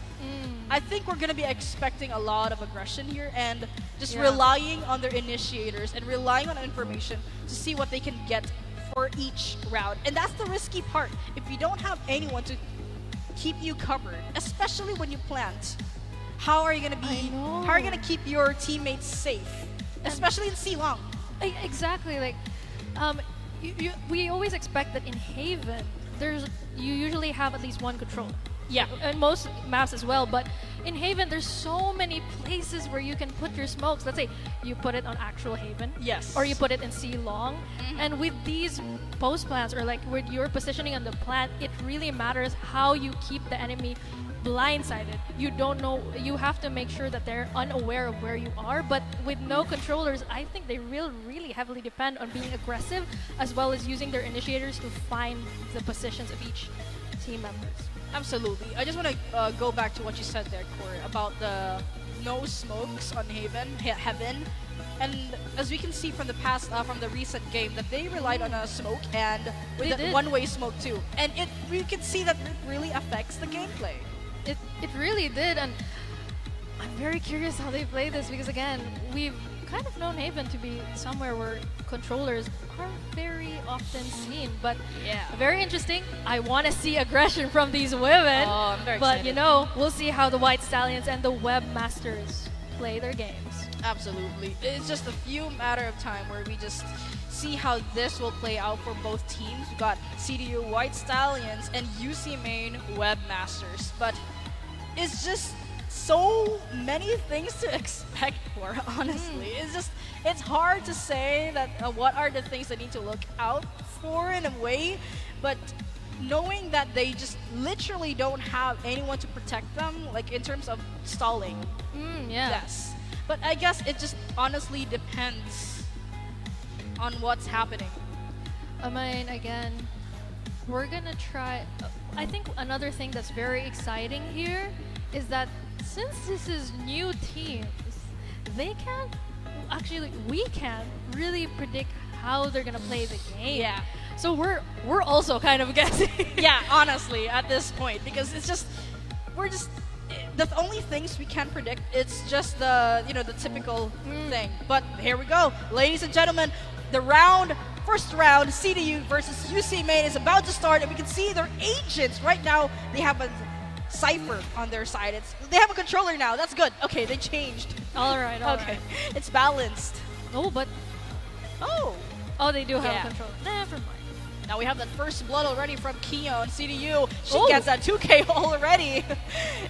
I think we're gonna be expecting a lot of aggression here, and just relying on their Initiators and relying on information to see what they can get for each round. And that's the risky part. If you don't have anyone to keep you covered, especially when you plant, how are you gonna be? How are you gonna keep your teammates safe, especially in C long? Exactly. Like, we always expect that in Haven, you usually have at least one controller. Yeah, and most maps as well. But in Haven, there's so many places where you can put your smokes. Let's say you put it on actual Haven. Yes. Or you put it in C long. And with these post plants, or like with your positioning on the plant, it really matters how you keep the enemy blindsided. You don't know, you have to make sure that they're unaware of where you are. But with no controllers, I think they really heavily depend on being aggressive, as well as using their initiators to find the positions of each team members. Absolutely. I just want to go back to what you said there, Corey, about the no smokes on Heaven. And as we can see from the past, from the recent game, that they relied on a smoke and with that one-way smoke too. And we can see that it really affects the gameplay. It really did, and I'm very curious how they play this, because again, we've kind of known Haven to be somewhere where controllers are very often seen, but yeah, very interesting. I want to see aggression from these women, I'm very but excited. you know, we'll see how the White Stallions and the Webmasters play their games. Absolutely. It's just a few matter of time where we just see how this will play out for both teams. We've got CDU White Stallions and UC Main Webmasters, but it's just so many things to expect for, honestly. It's hard to say that what are the things that need to look out for in a way, but knowing that they just literally don't have anyone to protect them, like in terms of stalling. Yeah. Yes. But I guess it just honestly depends on what's happening. I mean, again, we're gonna try. I think another thing that's very exciting here is that since this is new teams, they can't we can't really predict how they're gonna play the game. Yeah. So we're also kind of guessing. Yeah, honestly, at this point, because the only things we can predict, it's just the the typical thing. But here we go, ladies and gentlemen, the first round, CDU versus UC Main is about to start, and we can see their agents right now. They have a Cypher on their side. They have a controller now. That's good. Okay, they changed. All right. Okay, it's balanced. Oh, but they do have a controller. Never mind. Now we have that first blood already from Keon. CDU, she gets that 2K already.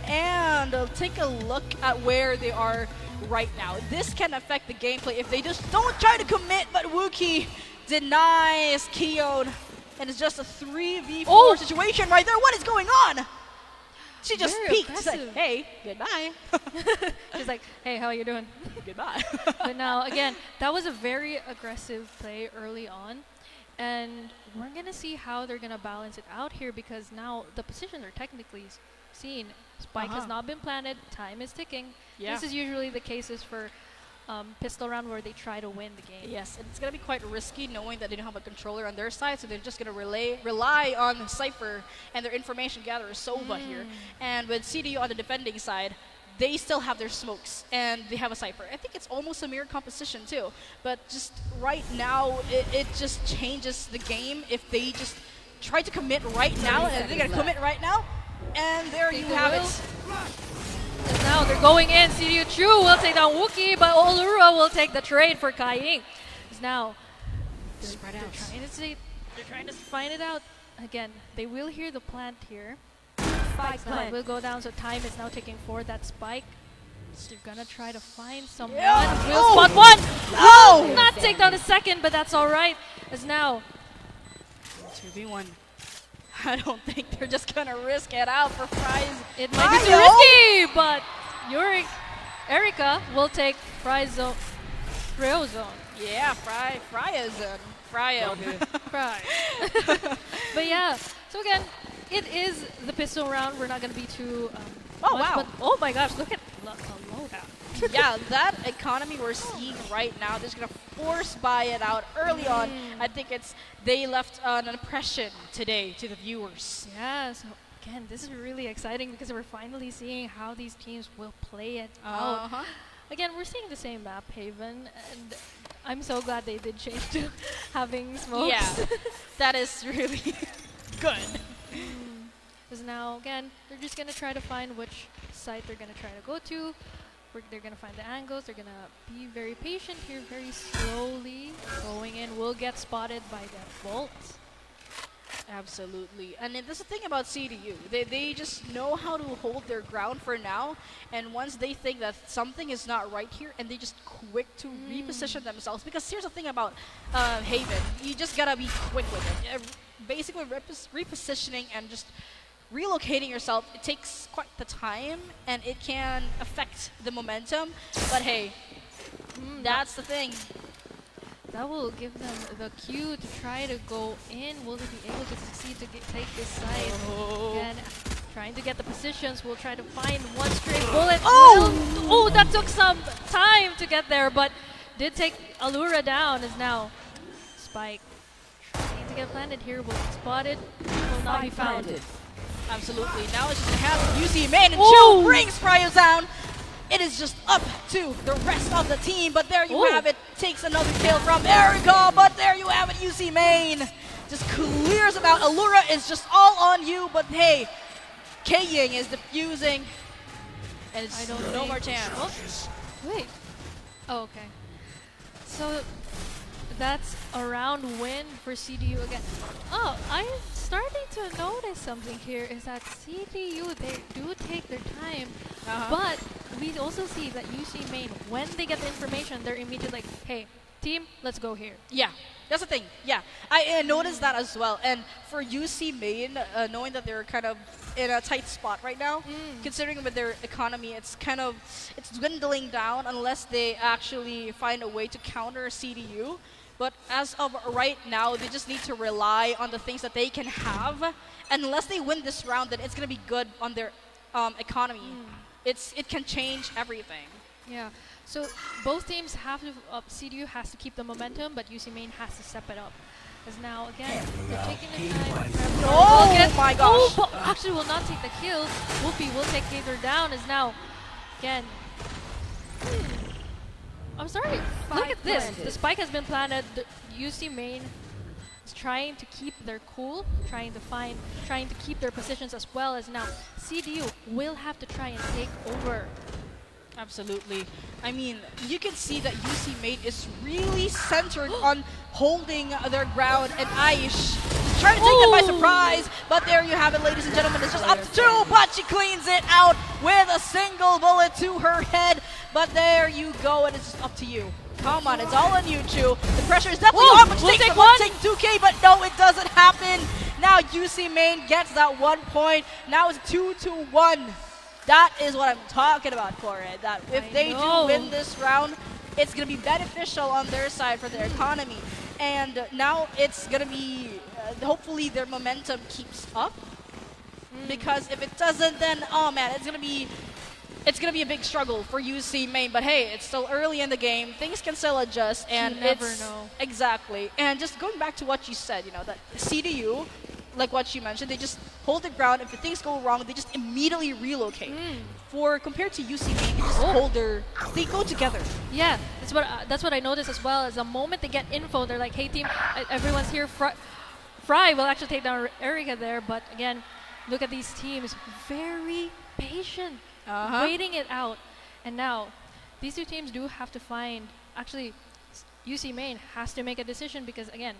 And take a look at where they are right now. This can affect the gameplay if they just don't try to commit, but Wookie denies Keon. And it's just a 3v4 situation right there. What is going on? She just peeked. She's like, hey, goodbye. She's like, hey, how are you doing? Goodbye. But now, again, that was a very aggressive play early on. And we're going to see how they're going to balance it out here, because now the positions are technically seen. Spike has not been planted. Time is ticking. Yeah. This is usually the cases for pistol round where they try to win the game. Yes, and it's going to be quite risky knowing that they don't have a controller on their side, so they're just going to rely on Cypher and their information gatherer Sova here. And with CDU on the defending side, they still have their smokes and they have a Cypher. I think it's almost a mirror composition too, but just right now, it just changes the game if they just try to commit right now, and they're going to commit right now, and there you have it. And now they're going in. CDU Chu will take down Wookie, but Olura will take the trade for Kai Ying. Now they're trying to find it out. Again, they will hear the plant here. Spike plant will go down, so time is now ticking for that spike. So they're gonna try to find someone. Will spot one. Oh! Not take down a second, but that's all right. As now 2v1. I don't think they're just gonna risk it out for prize. It might be too risky, but Erika will take Fryo Zone. Yeah, Fryo Zone. Fryo. Fry. But yeah, so again, it is the pistol round. We're not gonna be too oh much, wow. but oh my gosh, look at the loadout. Yeah, that economy we're seeing right now, they're just gonna force buy it out early on. I think they left an impression today to the viewers. Yeah, so again, this is really exciting because we're finally seeing how these teams will play it out. Again, we're seeing the same map, Haven, and I'm so glad they did change to having smokes. Yeah, that is really good. Because now, again, they're just going to try to find which site they're going to try to go to. They're going to find the angles. They're going to be very patient here, very slowly going in. Will get spotted by the Bolt. Absolutely. And that's the thing about CDU. They just know how to hold their ground for now. And once they think that something is not right here, and they just quick to reposition themselves. Because here's the thing about Haven. You just gotta be quick with it. Basically, repositioning and just relocating yourself, it takes quite the time, and it can affect the momentum. But hey, that's the thing. That will give them the cue to try to go in. Will they be able to succeed to take this side? Again, trying to get the positions. We'll try to find one straight bullet. Oh, that took some time to get there, but did take Allura down. Is now Spike trying to get planted here. Will be spotted. Will not be found. Absolutely. Now it's just in the hands of UC Main, and Chill brings Fryo down. It is just up to the rest of the team, but there you have it. Takes another kill from Erica, but there you have it. UC Main just clears him out. Allura is just all on you, but hey, K-Ying is defusing, and it's no more chance. Wait. Oh, okay. So that's a round win for CDU again. Oh, I'm starting to notice something here is that CDU, they do take their time, but we also see that UC Main, when they get the information, they're immediately like, hey, team, let's go here. Yeah, that's the thing. Yeah, I noticed that as well. And for UC Main, knowing that they're kind of in a tight spot right now, considering with their economy, it's dwindling down unless they actually find a way to counter CDU. But as of right now, they just need to rely on the things that they can have. And unless they win this round, then it's going to be good on their economy. It can change everything. Yeah. So both teams have to, CDU has to keep the momentum, but UC Main has to step it up. Because now, again, they're taking the time. Oh my gosh. Oh, but actually will not take the kill. Whoopi will take Gator down, is now, again. I'm sorry. Look at this. The spike has been planted. The UC Main is trying to keep their cool, trying to keep their positions, as well as now CDU will have to try and take over. Absolutely. I mean, you can see that UC Main is really centered on holding their ground, and Aish is trying to take them by surprise. But there you have it, ladies and gentlemen. It's just up to two, but she cleans it out with a single bullet to her head. But there you go, and it's just up to you. Come on, it's all on you, Chu. The pressure is definitely on, but she takes 2K, but no, it doesn't happen. Now UC Main gets that 1 point. Now it's 2-1. That is what I'm talking about, Corey. That if they do win this round, it's going to be beneficial on their side for their economy. And now it's going to be, hopefully their momentum keeps up. Because if it doesn't, then, oh man, it's going to be a big struggle for UC Main. But hey, it's still early in the game. Things can still adjust. And you never know. Exactly. And just going back to what you said, that CDU, like what you mentioned, they just hold the ground. If things go wrong, they just immediately relocate. Compared to UC Main, they just they go together. Yeah, that's what I noticed as well. Is the moment they get info, they're like, hey team, everyone's here. Fry will actually take down Erika there, but again, look at these teams, very patient, waiting it out. And now, these two teams do have to find, actually, UC Main has to make a decision because again,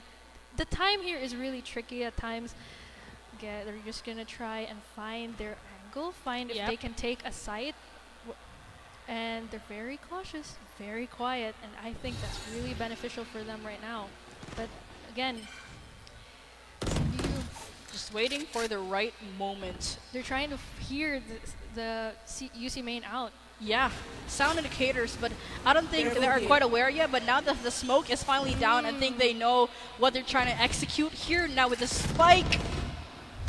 the time here is really tricky at times. They're just gonna try and find their angle, find if they can take a site, and they're very cautious, very quiet, and I think that's really beneficial for them right now. But again, just waiting for the right moment. They're trying to hear the UC Main out. Yeah, sound indicators, but I don't think they are quite aware yet. But now that the smoke is finally down, I think they know what they're trying to execute here. Now with the spike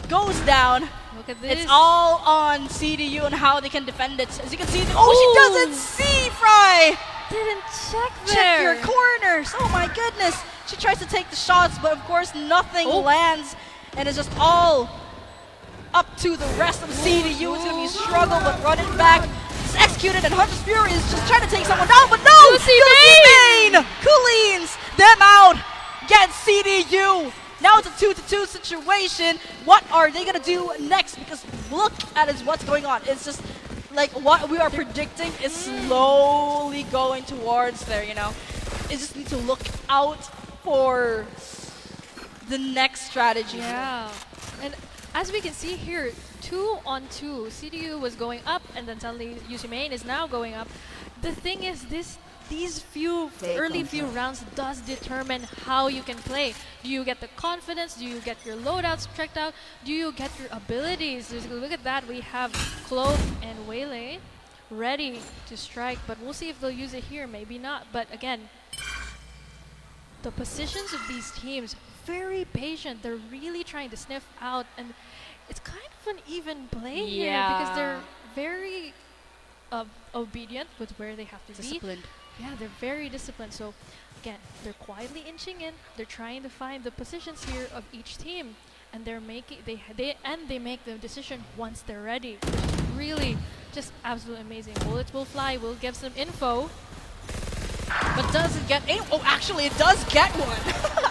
goes down, look at this. It's all on CDU and how they can defend it. As you can see, she doesn't see Fry. Didn't check there. Check your corners. Oh my goodness. She tries to take the shots, but of course nothing lands, and it's just all up to the rest of CDU. It's gonna be a struggle, but running back. Executed, and Hunter's Fury is just trying to take someone down, but no! UC Main cleans them out, gets CDU. Now it's a 2-2 situation. What are they gonna do next? Because look at what's going on. It's just like what we are predicting is slowly going towards there. It just need to look out for the next strategy. Yeah. And as we can see here, 2-on-2. CDU was going up, and then suddenly UC Main is now going up. The thing is, these early few rounds does determine how you can play. Do you get the confidence? Do you get your loadouts checked out? Do you get your abilities? Look at that. We have Clove and Waylay ready to strike, but we'll see if they'll use it here. Maybe not. But again, the positions of these teams, very patient. They're really trying to sniff out, and it's kind of an even play here because they're very obedient with where they have to Disciplined. be. Yeah, they're very disciplined. So again, they're quietly inching in. They're trying to find the positions here of each team, and they're making they make the decision once they're ready, which is really just absolutely amazing. Bullets will fly. We'll give some info. But doesn't get any. Oh, actually, it does get one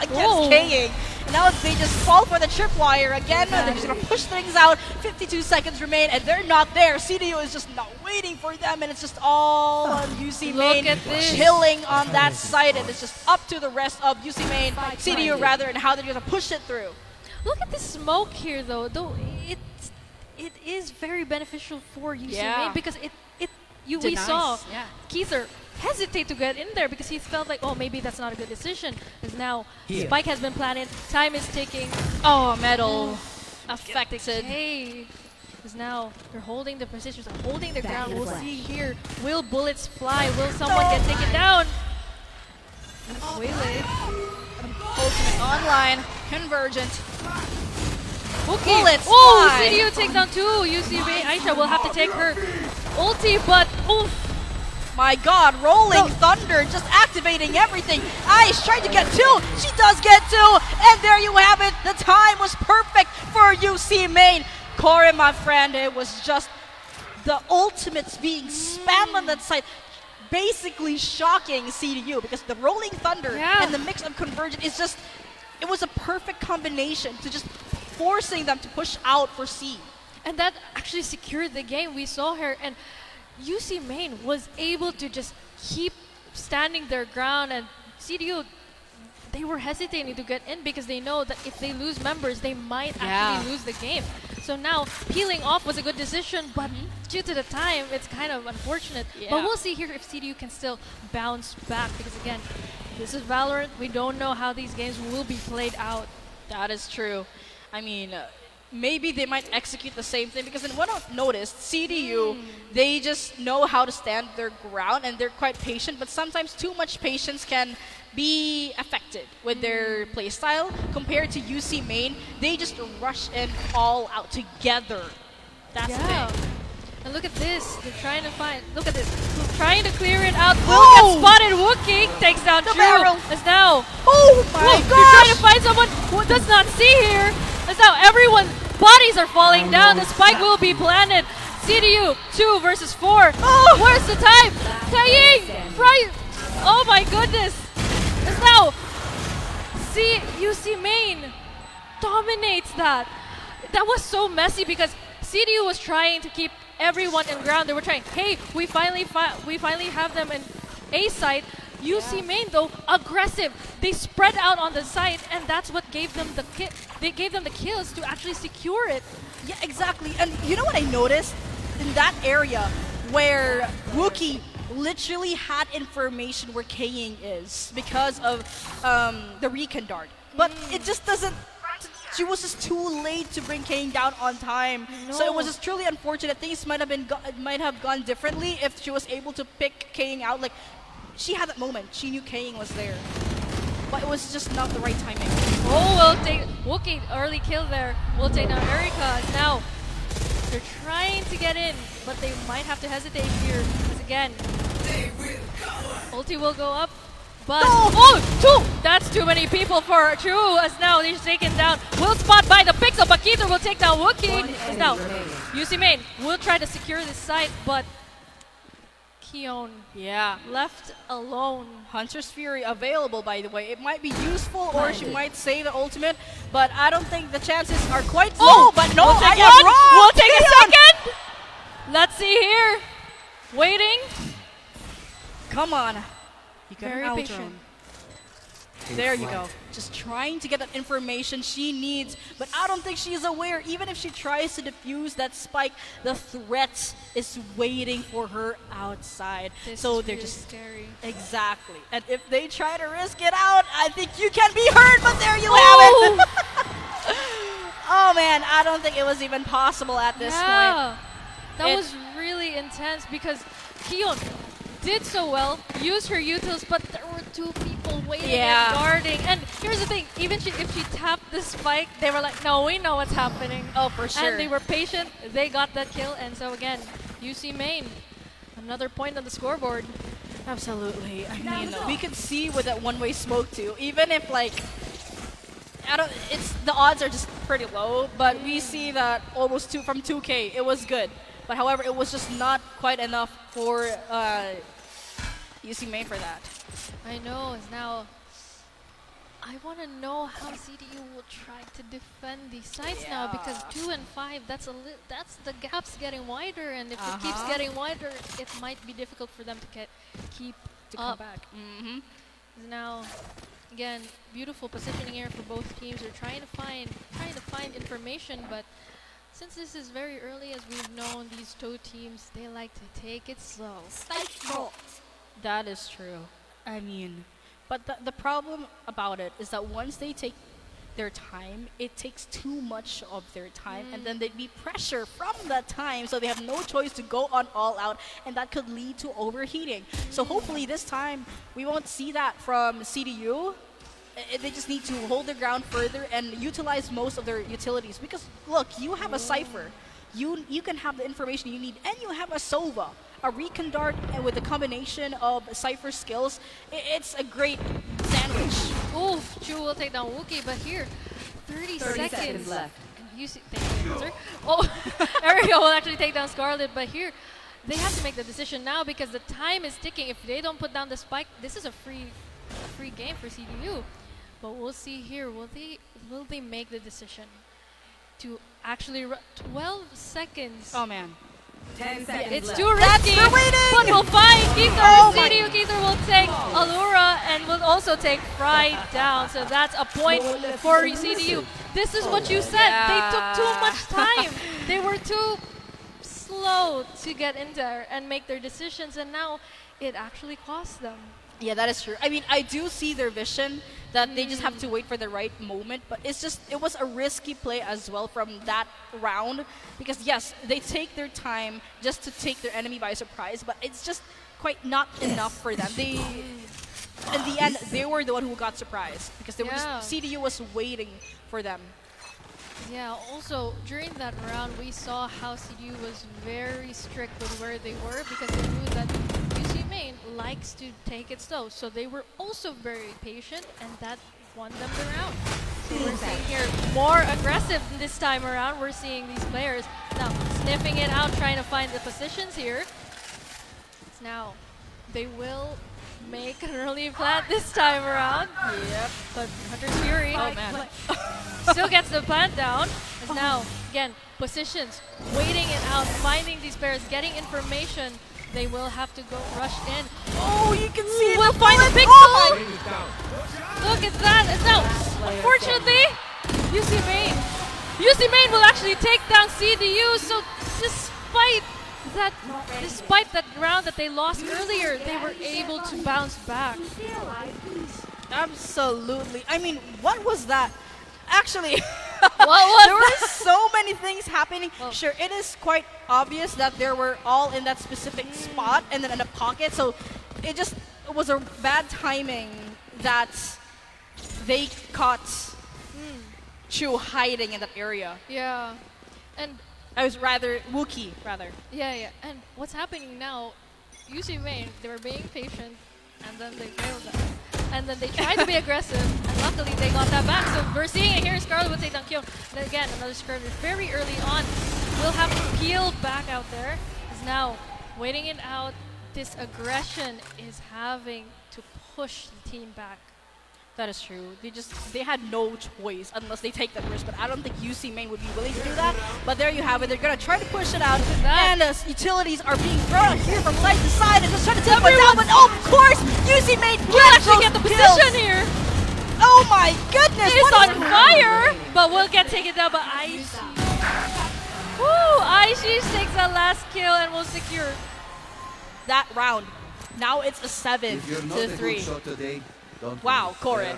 against Kaying. And now they just fall for the tripwire again. They're just gonna push things out. 52 seconds remain, and they're not there. CDU is just not waiting for them, and it's just all on UC Main, chilling on that side, and it's just up to the rest of UC Main, CDU rather, and how they're gonna push it through. Look at the smoke here, though. It is very beneficial for UC Main because we saw Keither hesitate to get in there because he felt like, oh, maybe that's not a good decision. Because now Spike has been planted, time is ticking. Oh, metal affected. Hey, because now they're holding the positions, they're holding the ground. We'll see here. Will bullets fly? Will someone get taken down? Waylay. Ultimate online, convergent. Bullets. Oh, CDU takes down 2. UC Main Aisha will have to take her ulti, but oof. My God, Rolling Thunder just activating everything. Aish trying to get 2. She does get 2. And there you have it. The time was perfect for UC Main. Corey, my friend, it was just the ultimates being spammed on that side. Basically shocking CDU because the Rolling Thunder and the mix of Convergent is just, it was a perfect combination to just forcing them to push out for C. And that actually secured the game. We saw her, and UC Main was able to just keep standing their ground, and CDU, they were hesitating to get in because they know that if they lose members, they might actually lose the game. So now, peeling off was a good decision, but due to the time, it's kind of unfortunate. But we'll see here if CDU can still bounce back because, again, this is Valorant. We don't know how these games will be played out. That is true. I mean, maybe they might execute the same thing because in what I've noticed, CDU, they just know how to stand their ground and they're quite patient, but sometimes too much patience can be affected with their playstyle. Compared to UC Main, they just rush in all out together. That's the thing. And look at this. They're trying to find. Look at this. They're trying to clear it out. Will get spotted. Wookie takes down Drew. As now. Oh my gosh! They're trying to find someone who does not see here. As now everyone bodies are falling down. The spike will be planted. CDU 2 versus 4. Oh, where's the time? Kaying! Right. Oh my goodness. As now UC Main dominates that. That was so messy because CDU was trying to keep everyone in ground. They were trying, hey, we finally have them in A site. UC Main though, aggressive. They spread out on the site, and that's what gave them the kills to actually secure it. Yeah, exactly. And you know what I noticed in that area where Wookie literally had information where Kaying is because of the Recon Dart, but it just doesn't. She was just too late to bring Kaying down on time. So it was just truly unfortunate. Things might have gone differently if she was able to pick Kaying out. Like, she had that moment. She knew Kaying was there. But it was just not the right timing. Oh, we'll take Wookie, early kill there. We'll take down Erika. Now, they're trying to get in, but they might have to hesitate here. Because again, ulti will go up. But two! That's too many people for True, as now he's taken down. Will spot by the pixel, but Keither will take down Wookie. As now, UC Main will try to secure this site, but Keon left alone. Hunter's Fury available, by the way. It might be useful, or she might save the ultimate, but I don't think the chances are quite low. But no, we'll take I am wrong. We'll take a second. Let's see here. Waiting. Come on. Very patient. There you go. Just trying to get that information she needs, but I don't think she's aware. Even if she tries to defuse that spike, the threat is waiting for her outside. So they're really just scary. Exactly. And if they try to risk it out, I think you can be hurt. But there you have it. Oh man, I don't think it was even possible at this point. That was really intense because Kion did so well, used her utils, but there were two people waiting and guarding. And here's the thing, even if she tapped the spike, they were like, no, we know what's happening. Oh, for sure. And they were patient, they got that kill, and so again, UC Main, another point on the scoreboard. Absolutely. I mean, we could see with that one-way smoke too, even if like, the odds are just pretty low, but we see that almost from 2K, it was good. But however, it was just not quite enough for UC Main for that. I know. Now, I want to know how CDU will try to defend these sites now, because 2 and 5, that's the gap's getting wider, and if it keeps getting wider, it might be difficult for them to keep come back. Now, again, beautiful positioning here for both teams. They're trying to find information, but since this is very early, as we've known, these two teams, they like to take it slow. That is true. I mean, but the problem about it is that once they take their time, it takes too much of their time, and then they'd be pressure from that time, so they have no choice to go on all out, and that could lead to overheating. So hopefully this time, we won't see that from CDU. They just need to hold their ground further and utilize most of their utilities, because look, you have a Cypher, you can have the information you need, and you have a Sova, a Recon Dart, and with a combination of Cypher skills, it's a great sandwich. Oof, Chu will take down Wookie, but here, 30 seconds left. And you see, thank you, sir. Oh, Ariel will actually take down Scarlet, but here, they have to make the decision now because the time is ticking. If they don't put down the spike, this is a free game for CDU. But we'll see here, will they make the decision to actually 12 seconds? Oh man. 10 seconds It's left. too risky, but we'll find Keither. CDU Keither will take Allura and will also take Fry down. So that's a point for CDU. This is what you said. They took too much time. They were too slow to get in there and make their decisions, and now it actually cost them. Yeah, that is true. I mean, I do see their vision that they just have to wait for the right moment, but it was a risky play as well from that round, because yes, they take their time just to take their enemy by surprise, but it's just quite not enough for them. In the end, they were the one who got surprised, because they were CDU was waiting for them. Yeah, also during that round, we saw how CDU was very strict with where they were, because they knew that UC Main likes to take it slow. So they were also very patient, and that won them the round. So we're seeing here more aggressive this time around. We're seeing these players now sniffing it out, trying to find the positions here. Now, they will make an early plant this time around. Yep. But Hunter's Fury still gets the plant down. As now, again, positions, waiting it out, finding these players, getting information. They will have to go rush in. Oh, you can see it. We'll find the pixel. Look at that. And now, unfortunately, UC Main will actually take down CDU. So despite that round that they lost earlier, they were able to bounce back. Absolutely. I mean, what was that? Actually, what there were so many things happening. Sure, it is quite obvious that they were all in that specific spot and then in a pocket. So it was a bad timing that they caught Chu hiding in that area. Yeah, and I was Wookie rather. Yeah. And what's happening now? UC Main, they were being patient, and then they failed that. And then they tried to be aggressive, and luckily they got that back. So we're seeing it here. Scarlet will take down Kyo. And again, another skirmish very early on. We'll have to peel back out there. Because now, waiting it out, this aggression is having to push the team back. That is true. They had no choice unless they take that risk, but I don't think UC Main would be willing to do that. But there you have it. They're going to try to push it out, and utilities are being thrown here from side to side and just trying to take one down, but of course, UC Main will actually get the position here. Oh my goodness! It's on fire, but will get taken down by Aishi. Woo! Aishi takes the last kill and will secure that round. Now it's a 7-3. Today, wow, Corin.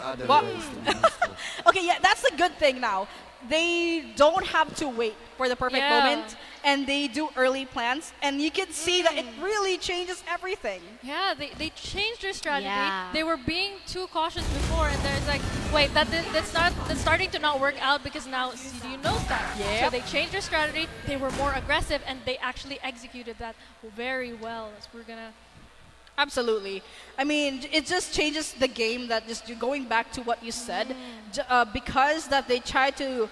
Okay, yeah, that's a good thing now. They don't have to wait for the perfect moment, and they do early plans, and you can see that it really changes everything. Yeah, they changed their strategy. Yeah. They were being too cautious before, and there's like, wait, that's starting to not work out because now CDU knows that. Yep. So they changed their strategy. They were more aggressive, and they actually executed that very well. So we're gonna. Absolutely. I mean, it just changes the game. That just going back to what you said, because that they try to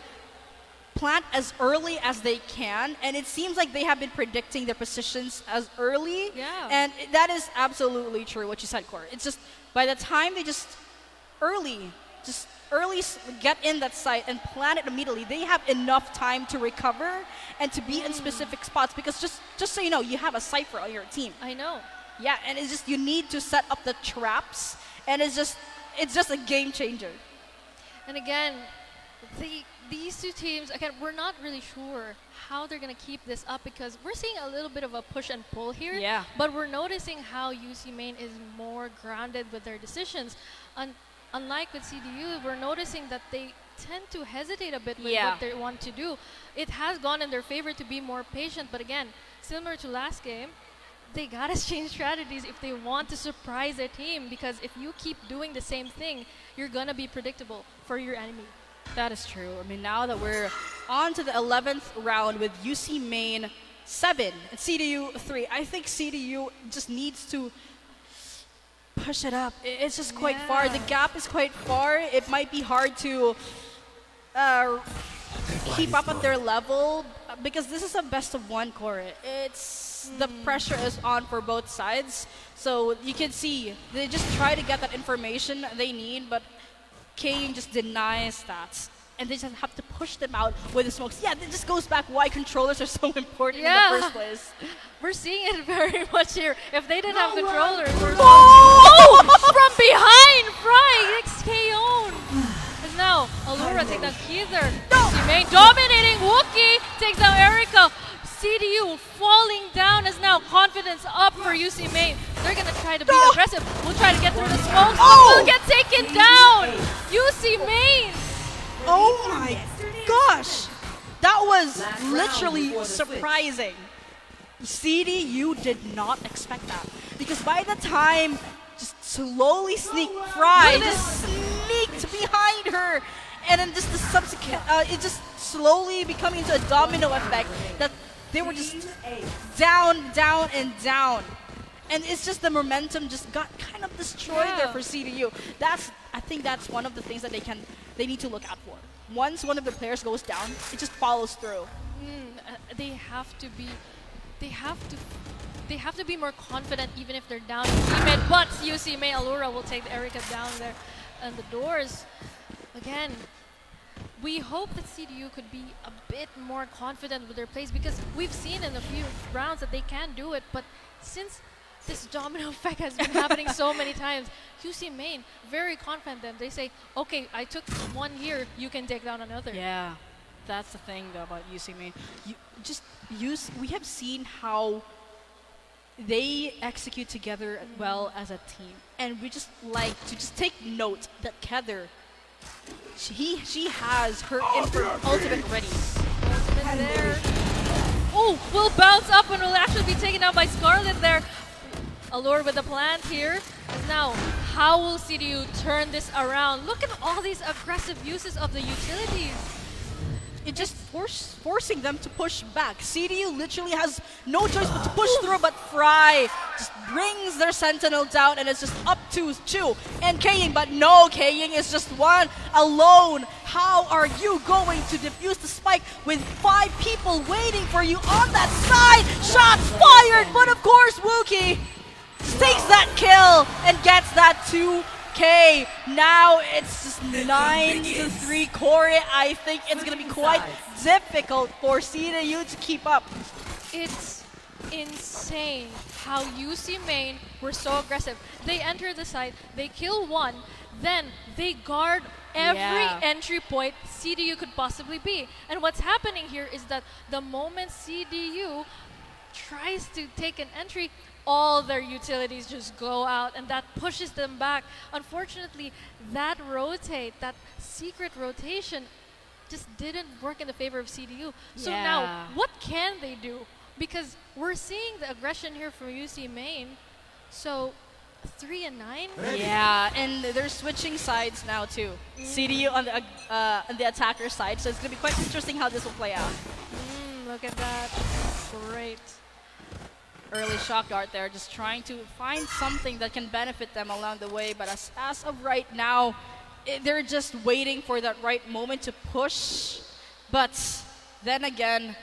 plant as early as they can, and it seems like they have been predicting their positions as early. Yeah. And that is absolutely true. What you said, Cor. It's just by the time they just early get in that site and plan it immediately, they have enough time to recover and to be in specific spots. Because just so you know, you have a Cypher on your team. I know. Yeah, and it's just you need to set up the traps, and it's just a game changer. And again, these two teams, again, we're not really sure how they're going to keep this up because we're seeing a little bit of a push and pull here. Yeah. But we're noticing how UC Main is more grounded with their decisions. Unlike with CDU, we're noticing that they tend to hesitate a bit with what they want to do. It has gone in their favor to be more patient, but again, similar to last game, they gotta change strategies if they want to surprise their team, because if you keep doing the same thing, you're gonna be predictable for your enemy. That is true. I mean, now that we're on to the 11th round with UC Main 7 and CDU 3, I think CDU just needs to push it up. It's just quite far. The gap is quite far. It might be hard to keep up at their level because this is a best of one core. The pressure is on for both sides. So you can see they just try to get that information they need, but Kane just denies that. And they just have to push them out with the smokes. Yeah, it just goes back why controllers are so important in the first place. We're seeing it very much here. If they didn't have controllers, from behind, Fry gets KO'd. And now, Allura takes down Keither. UC Main dominating. Wookie takes down Erica. CDU falling down as now confidence up for UC Main. They're going to try to be aggressive. We'll try to get through the smokes, but we'll get taken down. UC Main. Oh my gosh. That was literally surprising. CDU did not expect that. Because by the time just slowly Fry just sneaked behind her. And then just the subsequent, it just slowly becoming into a domino effect that they were just down, down, and down. And it's just the momentum just got kind of destroyed there for CDU. I think that's one of the things that they need to look out for. Once one of the players goes down, it just follows through. They have to be more confident even if they're down in teammate. But UC Main Allura will take Erica down there. And the doors, again, we hope that CDU could be a bit more confident with their plays because we've seen in a few rounds that they can do it, but since this domino effect has been happening so many times, UC Main, very confident. They say, okay, I took one here, you can take down another. Yeah, that's the thing though about UC Main. We have seen how they execute together well as a team. And we just like to just take note that Keither, she has her ultimate ready. There. Oh, will bounce up and will actually be taken out by Scarlet there. Allure with the plant here. Now, how will CDU turn this around? Look at all these aggressive uses of the utilities. It just forcing them to push back. CDU literally has no choice but to push through, but Fry just brings their Sentinel down, and it's just up to Chu and Kaying, but no, Kaying is just one alone. How are you going to defuse the spike with 5 people waiting for you on that side? Shots fired, but of course Wookie takes that kill and gets that 2K. Now it's just 9-3 Corey. I think it's going to be quite difficult for CDU to keep up. It's insane how UC Main were so aggressive. They enter the site, they kill one, then they guard every entry point CDU could possibly be. And what's happening here is that the moment CDU tries to take an entry, all their utilities just go out, and that pushes them back. Unfortunately, that secret rotation just didn't work in the favor of CDU. So now, what can they do? Because we're seeing the aggression here from UC Main. So 3 and 9. Yeah, and they're switching sides now too. CDU on the attacker side, so it's gonna be quite interesting how this will play out. Look at that, great. Early shock dart there, just trying to find something that can benefit them along the way. But as of right now, they're just waiting for that right moment to push. But then again,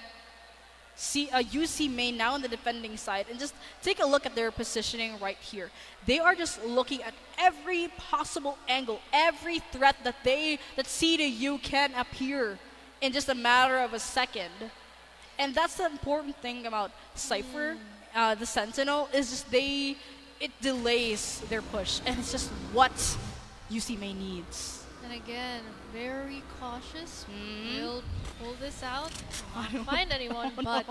UC Main now on the defending side, and just take a look at their positioning right here. They are just looking at every possible angle, every threat that CDU can appear in just a matter of a second. And that's the important thing about Cypher, the Sentinel, is just it delays their push, and it's just what UC Main needs. And again, very cautious. We'll pull this out. Not find anyone, but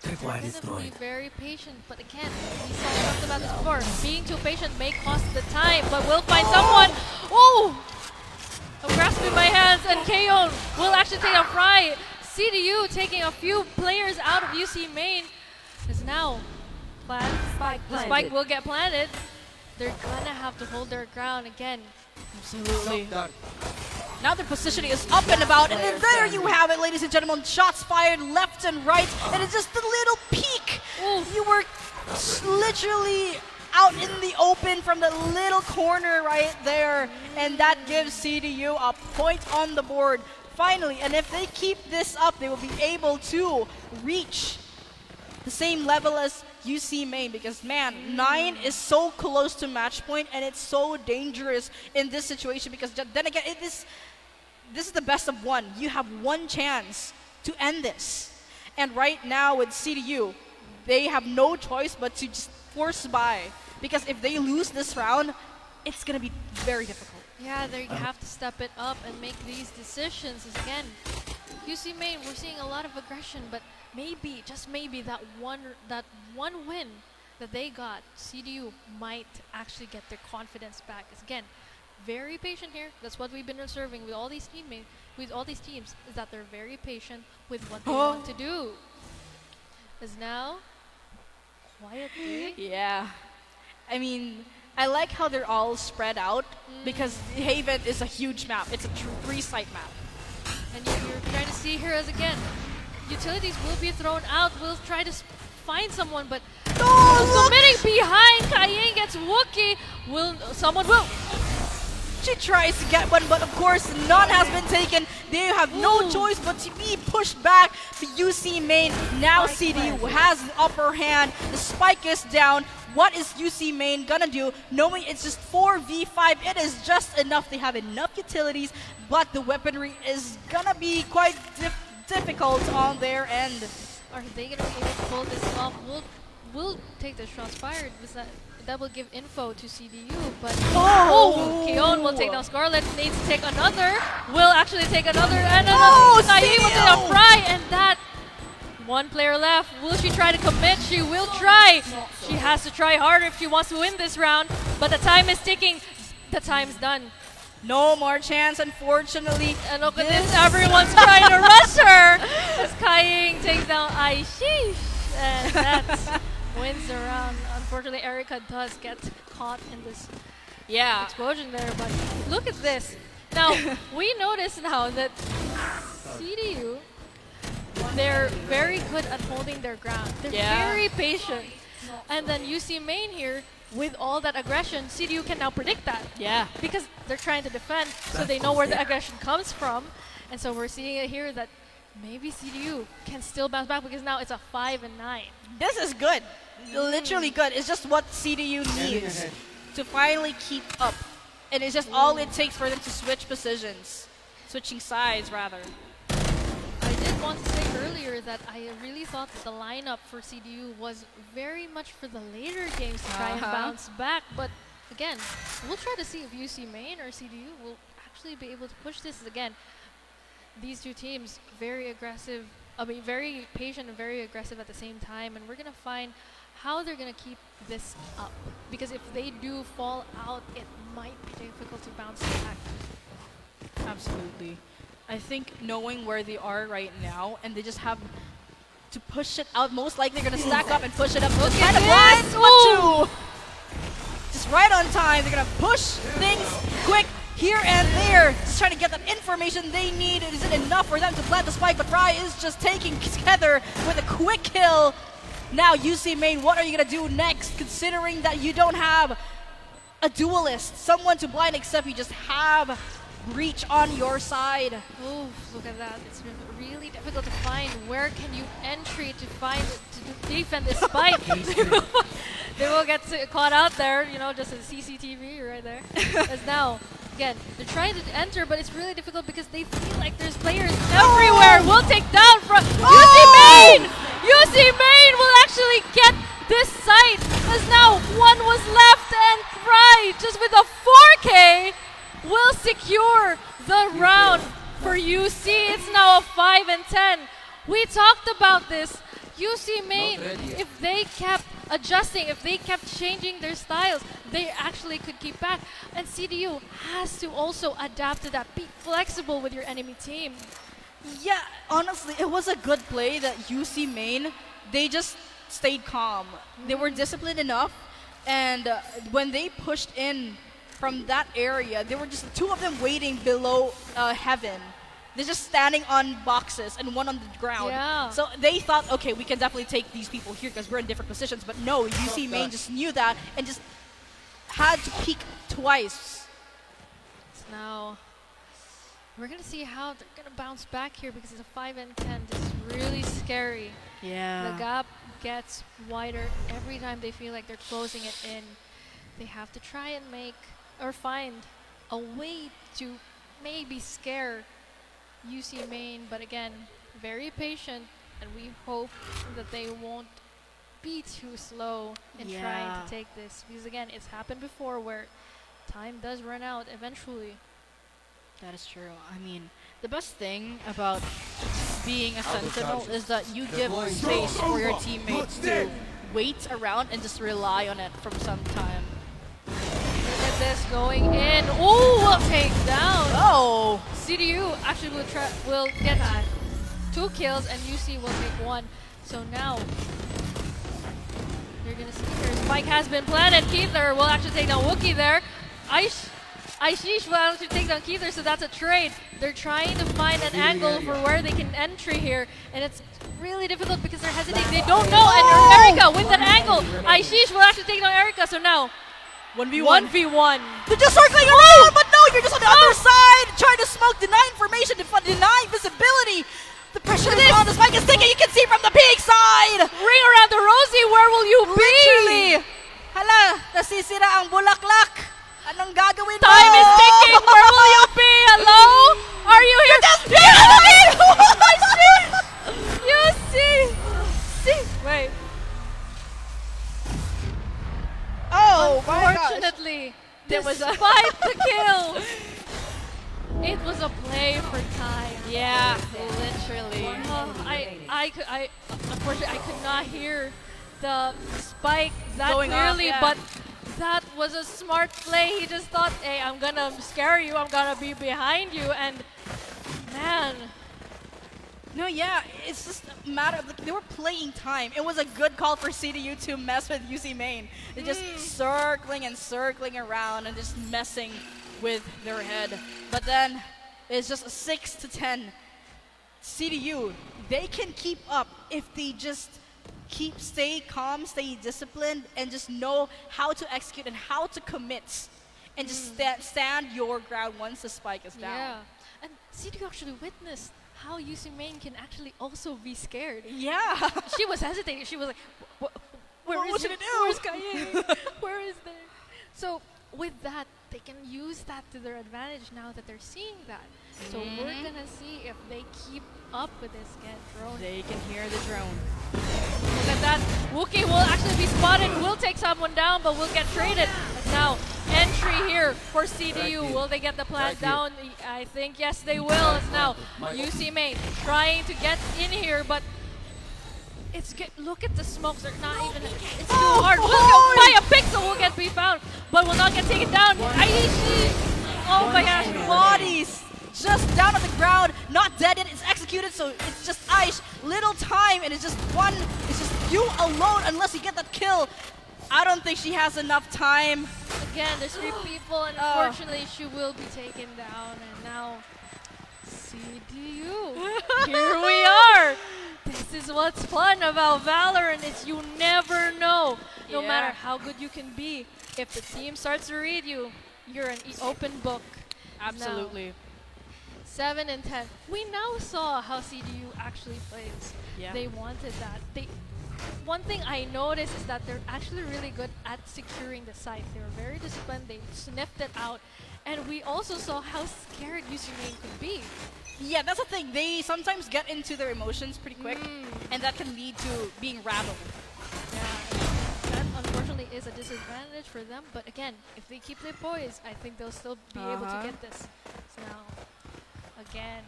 be very patient. But again, we talked about this before. Being too patient may cost the time, but we'll find someone. Oh! I'm grasping my hands, and Kaon will actually take a fry. CDU taking a few players out of UC Main is now planned. The spike will get planted. They're gonna have to hold their ground again. Absolutely. Now their positioning is up and about, and then there you have it, ladies and gentlemen. Shots fired left and right, and it's just a little peek. You were literally out in the open from the little corner right there, and that gives CDU a point on the board. Finally, and if they keep this up, they will be able to reach the same level as UC Main, because man, 9 is so close to match point, and it's so dangerous in this situation, because then again, this is the best of one. You have one chance to end this. And right now with CDU, they have no choice but to just force by, because if they lose this round, it's gonna be very difficult. Yeah, they have to step it up and make these decisions. Again, UC Main, we're seeing a lot of aggression, but maybe, just maybe, that one win that they got, CDU might actually get their confidence back. It's, again, very patient here. That's what we've been observing with all these teams, is that they're very patient with what they want to do. Is now quietly. Yeah, I mean, I like how they're all spread out, because Haven is a huge map. It's a 3-site map. And you're trying to see here as, again, utilities will be thrown out. We'll try to find someone, but submitting behind. Kaying gets Wookie. Someone will. She tries to get one, but of course none has been taken. They have no choice but to be pushed back to UC Main. Now CDU has the upper hand. The spike is down. What is UC Main gonna do? Knowing it's just 4v5, it is just enough. They have enough utilities, but the weaponry is gonna be quite difficult on their end. Are they gonna be able to pull this off? We'll take the shots fired. That will give info to CDU, but Keon will take down Scarlet, needs to take another, will actually take another, and another. Naeem will take a fry, and that one player left. Will she try to commit? She will try. She has to try harder if she wants to win this round, but the time is ticking. The time's done. No more chance, unfortunately. And look at this, everyone's trying to rush her. As Kaying takes down Aishish, and that's wins the round. Unfortunately, Erica does get caught in this explosion there, but look at this. Now, we notice now that CDU, they're very good at holding their ground. They're very patient. And then UC Main here, with all that aggression, CDU can now predict that. Yeah. Because they're trying to defend, so they know where the aggression comes from. And so we're seeing it here that maybe CDU can still bounce back, because now it's a 5 and 9. This is good. Literally good. It's just what CDU needs to finally keep up. And it's just all it takes for them to switch positions. Switching sides, rather. I did want to say earlier that I really thought that the lineup for CDU was very much for the later games to try and bounce back. But again, we'll try to see if UC Main or CDU will actually be able to push this again. These two teams, very aggressive, very patient and very aggressive at the same time, and we're going to find how they're going to keep this up. Because if they do fall out, it might be difficult to bounce back. Absolutely. I think knowing where they are right now, and they just have to push it out, most likely they're going to stack up and push it up. Look kind at of this! blind, just right on time. They're going to push things quick here and there, just trying to get that information they need. Is it enough for them to plant the spike? But Rai is just taking together with a quick kill. Now, UC Main, what are you going to do next, considering that you don't have a duelist, someone to blind except you just have Reach on your side? Oh, look at that. It's been really difficult to find. Where can you entry to find to defend this spike? They will get caught out there, you know, just a CCTV right there. As now, again, they're trying to enter, but it's really difficult because they feel like there's players everywhere. We'll take down from UC Main! UC Main will actually get this site, as now one was left, and Cry, just with a 4K, will secure the round for UC. It's now a 5 and 10. We talked about this. UC Main, if they kept adjusting, if they kept changing their styles, they actually could keep back. And CDU has to also adapt to that. Be flexible with your enemy team. Yeah, honestly, it was a good play that UC Main, they just stayed calm. They were disciplined enough, and when they pushed in from that area, there were just two of them waiting below Heaven. They're just standing on boxes and one on the ground. Yeah. So they thought, okay, we can definitely take these people here because we're in different positions. But no, UC Main just knew that and just had to peek twice. So now we're going to see how they're going to bounce back here because it's a 5 and 10. This is really scary. Yeah. The gap gets wider every time they feel like they're closing it in. They have to try and make or find a way to maybe scare UC Main, but again, very patient, and we hope that they won't be too slow in trying to take this, because again, it's happened before where time does run out eventually. That is true. I mean, the best thing about being a sentinel is that you give space for your teammates to wait around and just rely on it from some time. Look at this going in. Oh, take down. Oh, CDU actually will get 2 kills and UC will take 1. So now you're gonna see here. Spike has been planted. Keither will actually take down Wookie there. Aishish will actually take down Keither, so that's a trade. They're trying to find an angle for where they can entry here, and it's really difficult because they're hesitating. They don't know, and Erica with an angle. Aishish will actually take down Erica, so now 1v1. They're just circling around, but no, you're just on the other side, trying to smoke, deny information, deny visibility. The pressure is on, the spike is ticking, you can see from the peak side. Ring around the rosy, where will you be? Literally. Hala, nasisira ang bulaklak. Anong gagawin mo? Time is ticking, where will you be? Hello? Are you here? You see? Wait. Oh, my gosh. Unfortunately, despite the kill, it was a play for time. Yeah, literally. Unfortunately, I could not hear the spike that Going clearly, off, yeah. but that was a smart play. He just thought, hey, I'm gonna scare you, I'm gonna be behind you, and man. No, yeah, it's just a matter of, they were playing time. It was a good call for CDU to mess with UC Main. They're just circling and circling around and just messing with their head. But then it's just a 6 to 10. CDU, they can keep up if they just stay calm, stay disciplined, and just know how to execute and how to commit. And just stand your ground once the spike is down. Yeah, and CDU actually witnessed how UC Main can actually also be scared. Yeah. She was hesitating. She was like, What should I do? Where's Kaye? Where is there? So with that, they can use that to their advantage now that they're seeing that. So we're going to see if they keep up with this drone. They can hear the drone. Look at that. Wookie will actually be spotted. Will take someone down, but will get traded. Now, entry here for CDU. Will they get the plant down? I think yes, they will. As now UC Main trying to get in here, but look at the smokes. They're not even. It's too hard. Will by a pixel will get beat out, but will not get taken down. Aishi. Oh my gosh, bodies just down on the ground, not dead yet. It's executed, so it's just Aish. Little time, and it's just you alone unless you get that kill. I don't think she has enough time. Again, there's 3 people, and unfortunately, she will be taken down. And now, CDU. Here we are. This is what's fun about Valorant. Is you never know. No matter how good you can be, if the team starts to read you, you're an open book. Absolutely. Now, 7 and 10. We now saw how CDU actually plays. Yeah. They wanted that. One thing I noticed is that they're actually really good at securing the site. They were very disciplined. They sniffed it out. And we also saw how scared UC Main could be. Yeah, that's the thing. They sometimes get into their emotions pretty quick, and that can lead to being rattled. Yeah, that unfortunately is a disadvantage for them. But again, if they keep their poise, I think they'll still be able to get this. So now, again,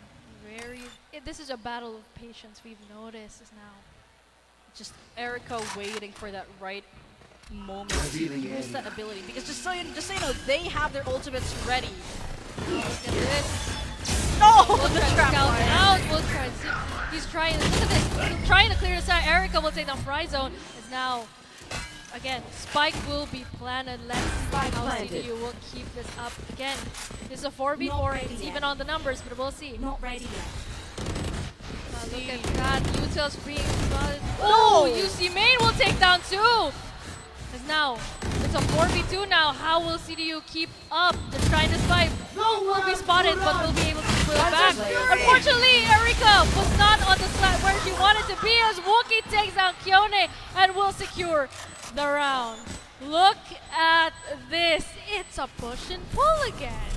this is a battle of patience. We've noticed is now. Just Erica waiting for that right moment to use that ability. Because just so you know, they have their ultimates ready. Look at this. No! The trap out. He's trying. Look at this. He's trying to clear the side. Erica will take down Fry Zone. Is now. Again, Spike will be planted. Let's see how CDU will keep this up. Again, it's a 4v4. It's even on the numbers, but we'll see. Not ready yet. Look at that. Util's being spotted. Oh! UC Main will take down 2. As now, it's a 4v2 now. How will CDU keep up? They're trying to spike. Will be spotted, but will be able to pull back. Unfortunately, Erika was not on the slot where she wanted to be as Wookie takes out Kyone and will secure the round. Look at this. It's a push and pull again.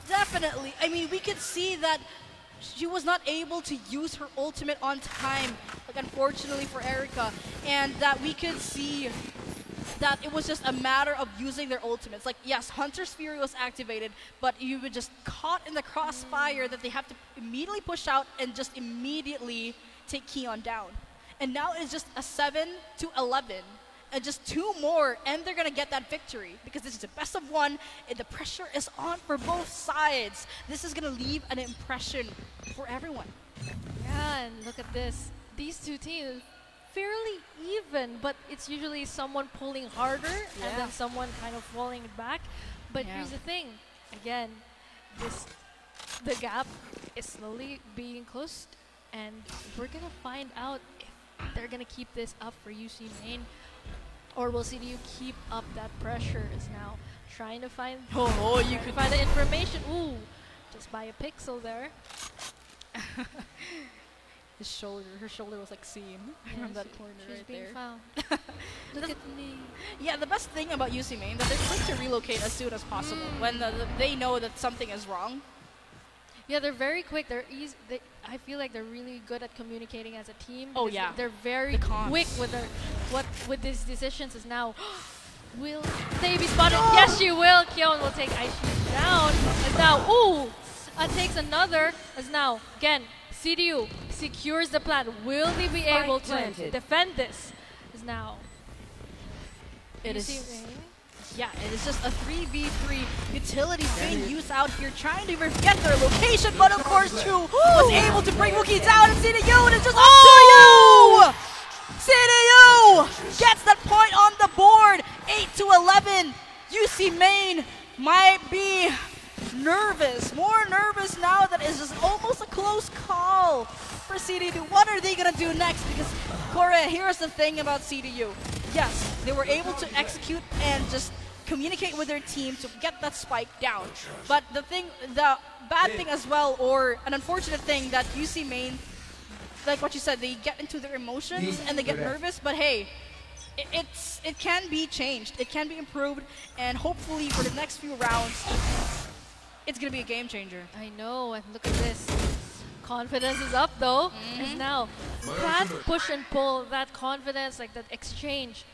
Definitely. I mean, we could see that she was not able to use her ultimate on time, like unfortunately for Erica, and that we could see that it was just a matter of using their ultimates. Like, yes, Hunter's Fury was activated, but you were just caught in the crossfire that they have to immediately push out and just immediately take Keon down. And now it's just a 7-11. And just 2 more, and they're gonna get that victory because this is the best of 1, and the pressure is on for both sides. This is gonna leave an impression for everyone. Yeah, and look at this. These 2 teams, fairly even, but it's usually someone pulling harder and then someone kind of falling back. But here's the thing, again, the gap is slowly being closed, and we're gonna find out if they're gonna keep this up for UC Main. Or will CDU keep up that pressure? Is now trying to find. You could find the information. Ooh, just by a pixel there. Her shoulder was like seen from that corner right there. Found. Look at me. Yeah, the best thing about UC Main that they're quick to relocate as soon as possible when they know that something is wrong. Yeah, they're very quick. They're easy. I feel like they're really good at communicating as a team. Oh yeah, they're very quick with these decisions. Is now, will they be spotted? Yes, she will. Kyon will take Aishi down. As now, takes another. As now, again, CDU secures the plant. Will they be able to defend this? As now, it is. Yeah, it is just a 3v3 utility being used out here, trying to get their location, but of course, Chu was able to bring Wookie down, and CDU, and it's just up to you! CDU gets that point on the board, 8-11. UC Main might be nervous, more nervous now that it's just almost a close call for CDU. What are they gonna do next? Because, Corey, here's the thing about CDU. Yes, they were able to execute and just communicate with their team to get that spike down. But the bad thing as well, or an unfortunate thing that UC Main, like what you said, they get into their emotions and they get nervous, but hey, it can be changed. It can be improved, and hopefully for the next few rounds, it's going to be a game changer. I know, and look at this. Confidence is up though. As now, that push and pull, that confidence, like that exchange,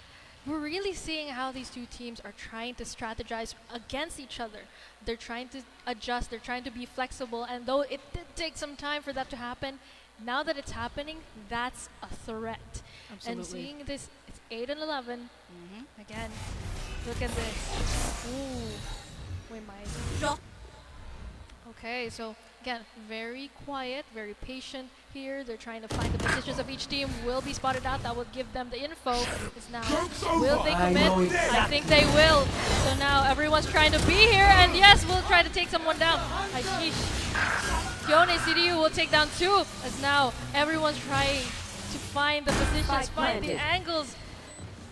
we're really seeing how these two teams are trying to strategize against each other. They're trying to adjust, they're trying to be flexible, and though it did take some time for that to happen, now that it's happening, that's a threat. And Absolutely. seeing this, it's 8 and 11. Again, look at this. Ooh. Wait, my. Okay, so again, very quiet, very patient here. They're trying to find the positions of each team. Will be spotted out. That will give them the info. It's now. Will they commit? I think they will. So now everyone's trying to be here, and yes, we'll try to take someone down. Yone CDU will take down 2, as now everyone's trying to find the positions, find the angles.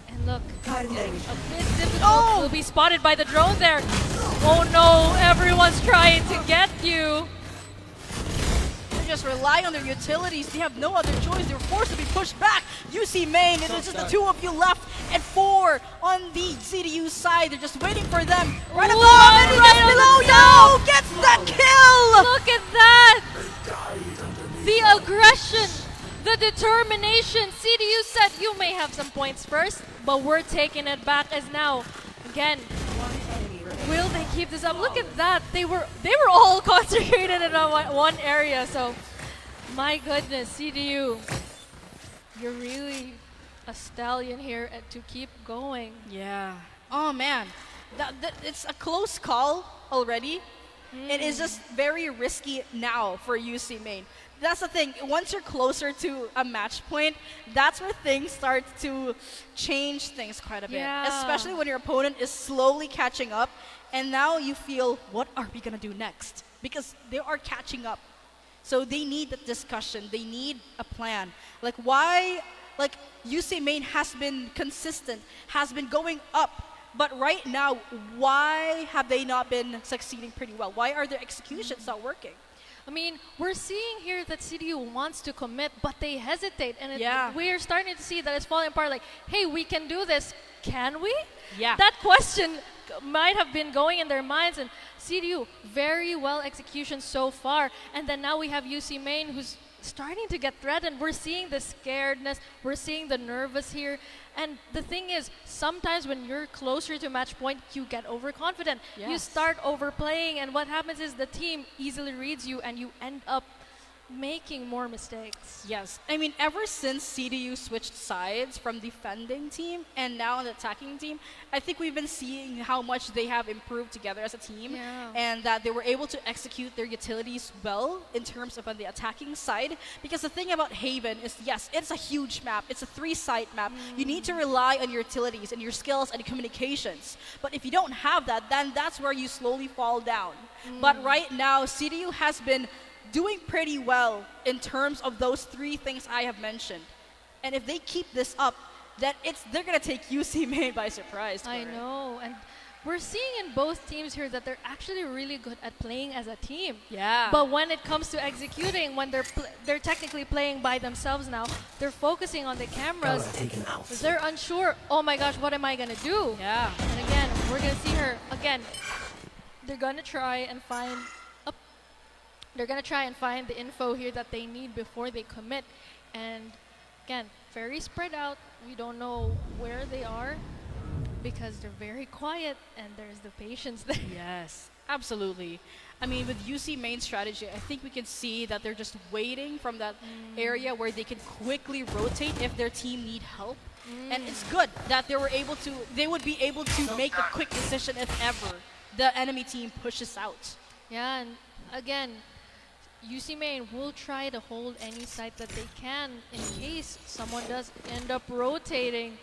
And look, a bit difficult. Will be spotted by the drone there. Oh no, everyone's trying to get you. They just rely on their utilities. They have no other choice. They're forced to be pushed back. UC main, and it's just the 2 of you left, and 4 on the CDU side. They're just waiting for them. Right above and right below. No, gets the kill. Look at that. The aggression, the determination. CDU said you may have some points first, but we're taking it back as now. Again, will they keep this up? Look at that. They were all concentrated in one area. So, my goodness, CDU, you're really a stallion here to keep going. Yeah. Oh man, it's a close call already. It is just very risky now for UC main. That's the thing. Once you're closer to a match point, that's where things start to change things quite a bit. Yeah. Especially when your opponent is slowly catching up, and now you feel, what are we gonna do next? Because they are catching up. So they need the discussion. They need a plan. Like why? Like UC main has been consistent, has been going up. But right now, why have they not been succeeding pretty well? Why are their executions not working? I mean, we're seeing here that CDU wants to commit, but they hesitate. And we're starting to see that it's falling apart. Like, hey, we can do this. Can we? Yeah. That question might have been going in their minds. And CDU, very well execution so far. And then now we have UC main who's starting to get threatened. We're seeing the scaredness. We're seeing the nervous here. And the thing is, sometimes when you're closer to match point, you get overconfident. Yes. You start overplaying, and what happens is the team easily reads you, and you end up making more mistakes. Yes. I mean, ever since CDU switched sides from defending team and now an attacking team, I think we've been seeing how much they have improved together as a team, and that they were able to execute their utilities well in terms of on the attacking side. Because the thing about Haven is, yes, it's a huge map. It's a 3-site map. You need to rely on your utilities and your skills and communications. But if you don't have that, then that's where you slowly fall down. But right now, CDU has been doing pretty well in terms of those 3 things I have mentioned. And if they keep this up, then they're going to take UC main by surprise. I know. And we're seeing in both teams here that they're actually really good at playing as a team. Yeah. But when it comes to executing, when they're technically playing by themselves now, they're focusing on the cameras. They're unsure, oh my gosh, what am I going to do? Yeah. And again, we're going to see her again. They're going to try and find the info here that they need before they commit. And again, very spread out. We don't know where they are because they're very quiet and there's the patience there. Yes, absolutely. I mean, with UC main strategy, I think we can see that they're just waiting from that area where they can quickly rotate if their team need help. And it's good that they would be able to make a quick decision if ever the enemy team pushes out. Yeah, and again, UC main will try to hold any site that they can in case someone does end up rotating.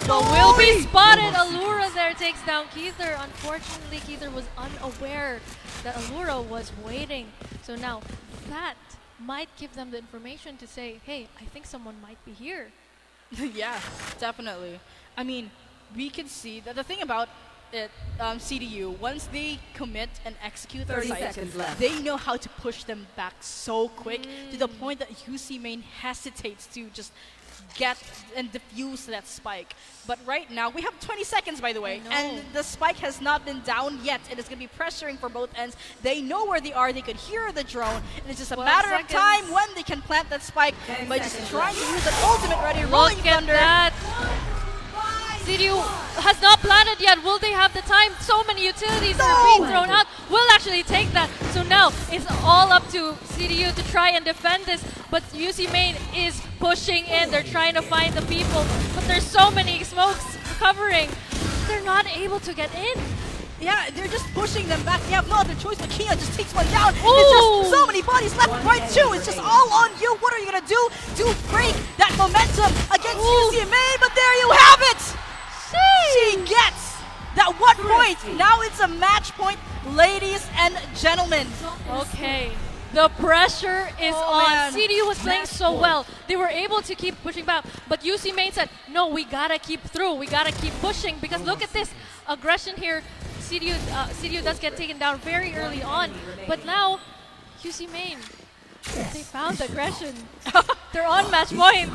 But will be spotted. Allura there takes down Keither. Unfortunately, Keither was unaware that Allura was waiting. So now that might give them the information to say, hey, I think someone might be here. Yeah, definitely. I mean, we can see that the thing about CDU, once they commit and execute their 30 sites, seconds left. they know how to push them back so quick to the point that UC main hesitates to just get and defuse that spike. But right now, we have 20 seconds, by the way, and the spike has not been down yet, and it's going to be pressuring for both ends. They know where they are, they could hear the drone, and it's just a matter of time when they can plant that spike by just trying to use that ultimate ready, rolling thunder. CDU has not planted yet. Will they have the time? So many utilities are being thrown out. Will actually take that. So now it's all up to CDU to try and defend this. But UC Main is pushing in. They're trying to find the people. But there's so many smokes covering. They're not able to get in. Yeah, they're just pushing them back. They have no other choice, but Kia just takes one down. It's just so many bodies left and right too. It's just all on you. What are you gonna do to break that momentum against UC Main? But there you have it. She gets that 1 point. Now it's a match point, ladies and gentlemen. Okay. The pressure is on. CDU was playing so well. They were able to keep pushing back. But UC Main said, no, we gotta keep through. We gotta keep pushing. Because look at this aggression here. CDU does get taken down very early on. But now, UC Main, they found aggression. They're on match point.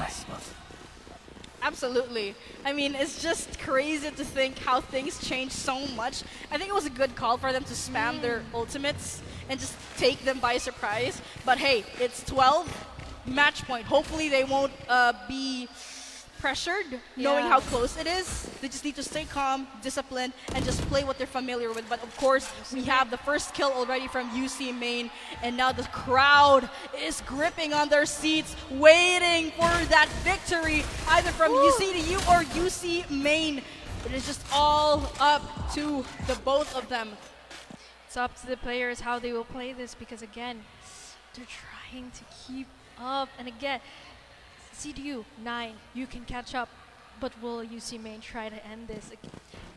Absolutely. I mean, it's just crazy to think how things change so much. I think it was a good call for them to spam their ultimates and just take them by surprise. But hey, it's 12 match point. Hopefully they won't be pressured knowing how close it is. They just need to stay calm, disciplined, and just play what they're familiar with. But of course, we have the first kill already from UC Main, and now the crowd is gripping on their seats, waiting for that victory, either from UCDU or UC Main. It is just all up to the both of them. It's up to the players how they will play this because, again, they're trying to keep up. And again, CDU, 9, you can catch up. But will UC Main try to end this?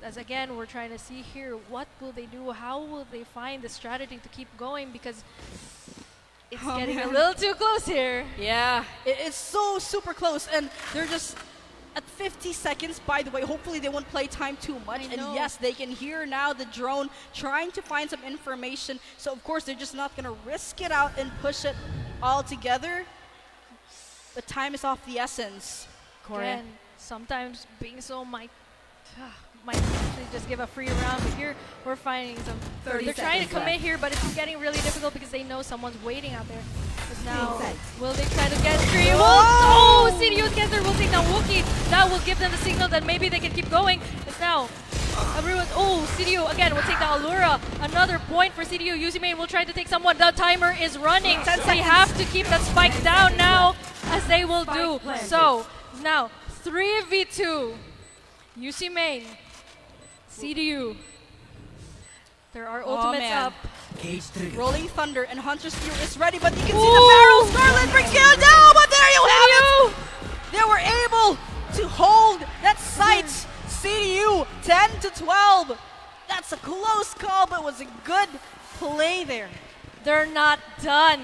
As again, we're trying to see here, what will they do? How will they find the strategy to keep going? Because it's getting a little too close here. Yeah, it's so super close. And they're just at 50 seconds, by the way. Hopefully they won't play time too much. And yes, they can hear now the drone trying to find some information. So of course, they're just not going to risk it out and push it all together. But time is off the essence, Corey. Again, sometimes being so might actually just give a free round, but here we're finding some. They're trying to commit here, but it's getting really difficult because they know someone's waiting out there. But now, will they try to get 3? Oh, CDU together will take down Wookie. That will give them the signal that maybe they can keep going. But now, everyone, CDU again will take down Allura. Another point for CDU. UC Main will try to take someone. The timer is running. They have to keep that spike down now, as they will do. So now 3v2. UC Main, CDU. There are ultimates up. Rolling Thunder and Hunter's Fury is ready, but you can see the barrel. Scarlet brings it down, but there you have it. They were able to hold that site. CDU 10-12. That's a close call, but it was a good play there. They're not done.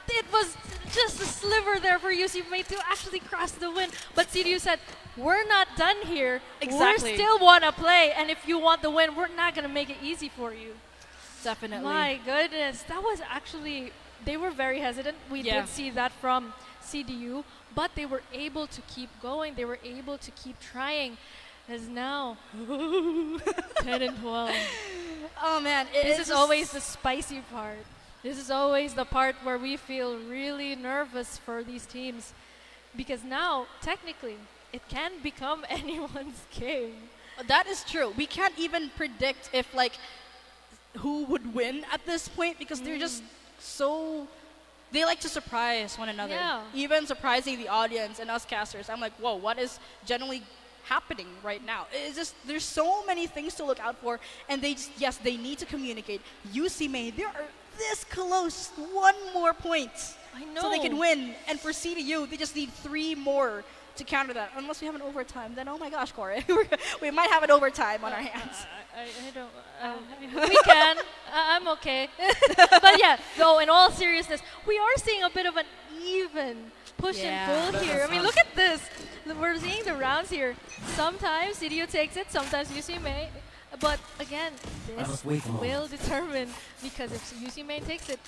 It was just a sliver there for UC Main to actually cross the win. But CDU said, we're not done here. Exactly. We still want to play. And if you want the win, we're not going to make it easy for you. Definitely. My goodness. That was actually, they were very hestant. We did see that from CDU. But they were able to keep going. They were able to keep trying. As now, 10-12. Oh man, this is always the spicy part. This is always the part where we feel really nervous for these teams. Because now, technically, it can become anyone's game. That is true. We can't even predict if who would win at this point because they're just so, they like to surprise one another. Yeah. Even surprising the audience and us casters. I'm like, whoa, what is generally happening right now? It's just, there's so many things to look out for, and they just, yes, they need to communicate. UC Main, they are this close, 1 more point. I know. So they can win, and for CDU, they just need 3 more to counter that. Unless we have an overtime, then oh my gosh, Corey, we might have an overtime on our hands. I don't. We can. I'm okay. But yeah, though, in all seriousness, we are seeing a bit of an even push and pull here. I mean, look at this. We're seeing the rounds here. Sometimes CDU takes it, sometimes UC Main. But again, this will determine, because if UC Main takes it,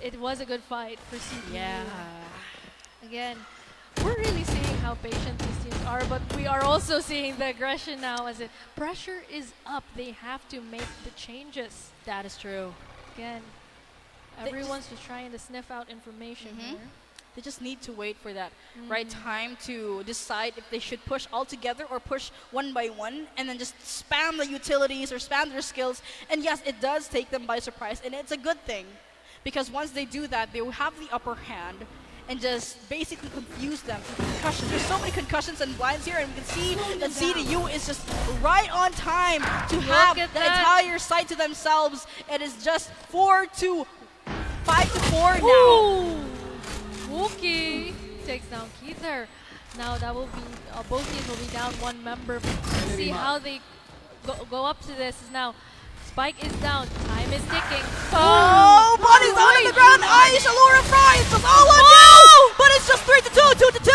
it was a good fight for CDU. Yeah. Again, we're really seeing how patient these teams are, but we are also seeing the aggression now as the pressure is up. They have to make the changes. That is true. Again, everyone's just trying to sniff out information here. They just need to wait for that right time to decide if they should push all together or push one by one and then just spam the utilities or spam their skills. And yes, it does take them by surprise, and it's a good thing because once they do that, they will have the upper hand and just basically confuse them. Concussions. There's so many concussions and blinds here, and we can see that CDU is just right on time to have the entire site to themselves. It is just 5-4 now. Ooh. Wookie takes down Keither. Now that will be both teams will be down one member. Let's see how they go up to this. Now Spike is down. Time is ticking. Oh, body's down on the ground. Aish, Allura, Fry. It's just all on you. But it's just 3-2, 2-2.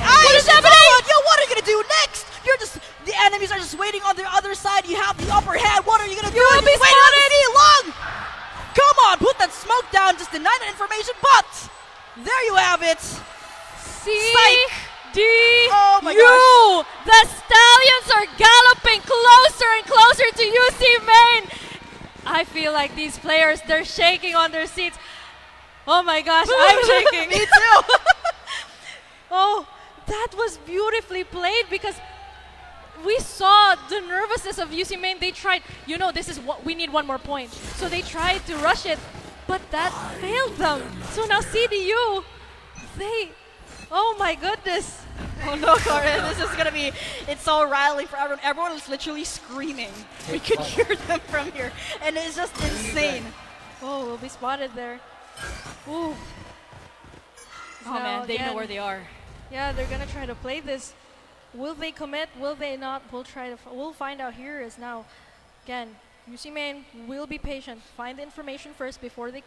Aish, it's all on you. What are you gonna do next? You're just the enemies are just waiting on the other side. You have the upper hand. What are you gonna do? You'll be spotted. Long. Come on, put that smoke down. Just deny that information, but. There you have it. CDU. Oh my gosh. The Stallions are galloping closer and closer to UC Main. I feel like these players, they're shaking on their seats. Oh my gosh, I'm shaking. Me too. Oh, that was beautifully played because we saw the nervousness of UC Main. They tried, this is what we need, one more point. So they tried to rush it. But that failed them. So now CDU, oh my goodness. Oh no, Corin, this is gonna be, it's so riling for everyone. Everyone is literally screaming. We could hear them from here. And it's just insane. Oh, we'll be spotted there. Ooh. Oh man, they know where they are. Yeah, they're gonna try to play this. Will they commit? Will they not? We'll find out here as now. Again, UC Main will be patient. Find the information first before they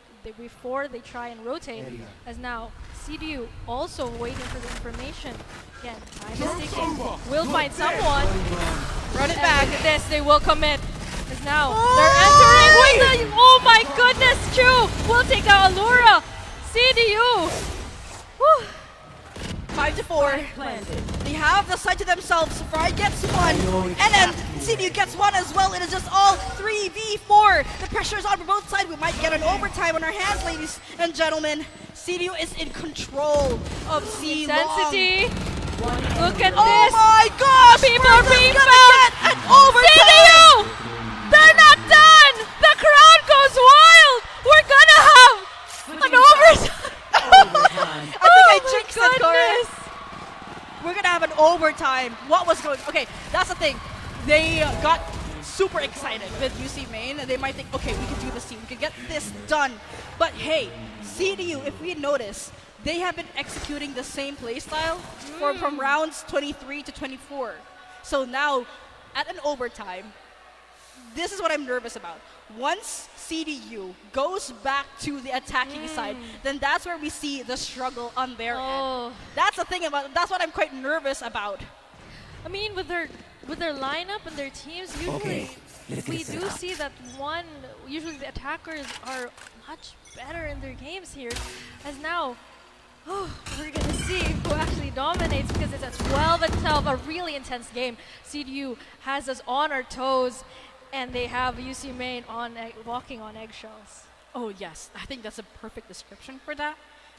try and rotate. As now, CDU also waiting for the information. Again, time is ticking. We'll find someone. Run it back. Look at this, they will commit. As now, they're entering with the, oh my goodness, Chu will take out Allura. CDU. Whew. 5-4. They have the side to themselves. Fry gets one, and then CDU gets one as well. It is just all 3v4. The pressure is on for both sides. We might get an overtime on our hands, ladies and gentlemen. CDU is in control of C Intensity. Look at this. Oh my gosh! People are being found. CDU! They're not done! The crowd goes wild! We're gonna have an overtime! I think I jinxed it, Corin. We're gonna have an overtime. What was going? Okay, that's the thing. They got super excited with UC Main, and they might think, okay, we can do this team. We can get this done. But hey, CDU, if we notice, they have been executing the same playstyle from rounds 23 to 24. So now, at an overtime, this is what I'm nervous about. Once CDU goes back to the attacking side, then that's where we see the struggle on their end. That's the thing that's what I'm quite nervous about. I mean, with their lineup and their teams, usually we do see that usually the attackers are much better in their games here. As now, we're gonna see who actually dominates because it's a 12-12, a really intense game. CDU has us on our toes. And they have UC Main walking on eggshells. Oh yes, I think that's a perfect description for that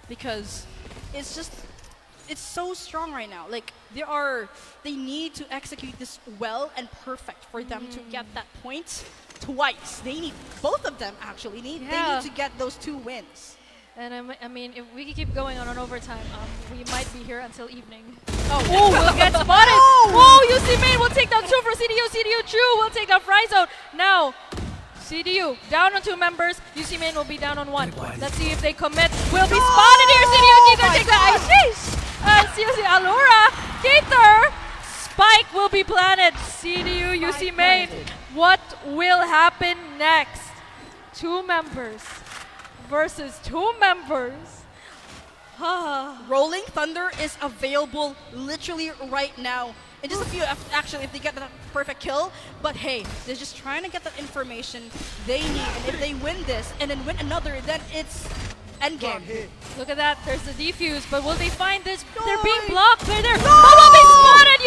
because it's so strong right now. Like they need to execute this well and perfect for them to get that point twice. They need both of them actually. They need to get those 2 wins. And I mean, if we keep going on overtime, we might be here until evening. Oh, we'll get spotted. Oh, UC Main will take down 2 for CDU. CDU Chu will take down Fryzone. Now, CDU down on 2 members. UC Main will be down on 1. Let's see if they commit. We'll be spotted here. CDU Keither take the ice. CDU Allura. Keither. Spike will be planted. CDU UC Main. What will happen next? 2 members versus 2 members. Rolling Thunder is available literally right now. In just a few, actually, if they get that perfect kill. But hey, they're just trying to get that information they need. And if they win this and then win another, then it's endgame. Look at that. There's the defuse. But will they find this? They're being blocked. They're there. Will they spot it?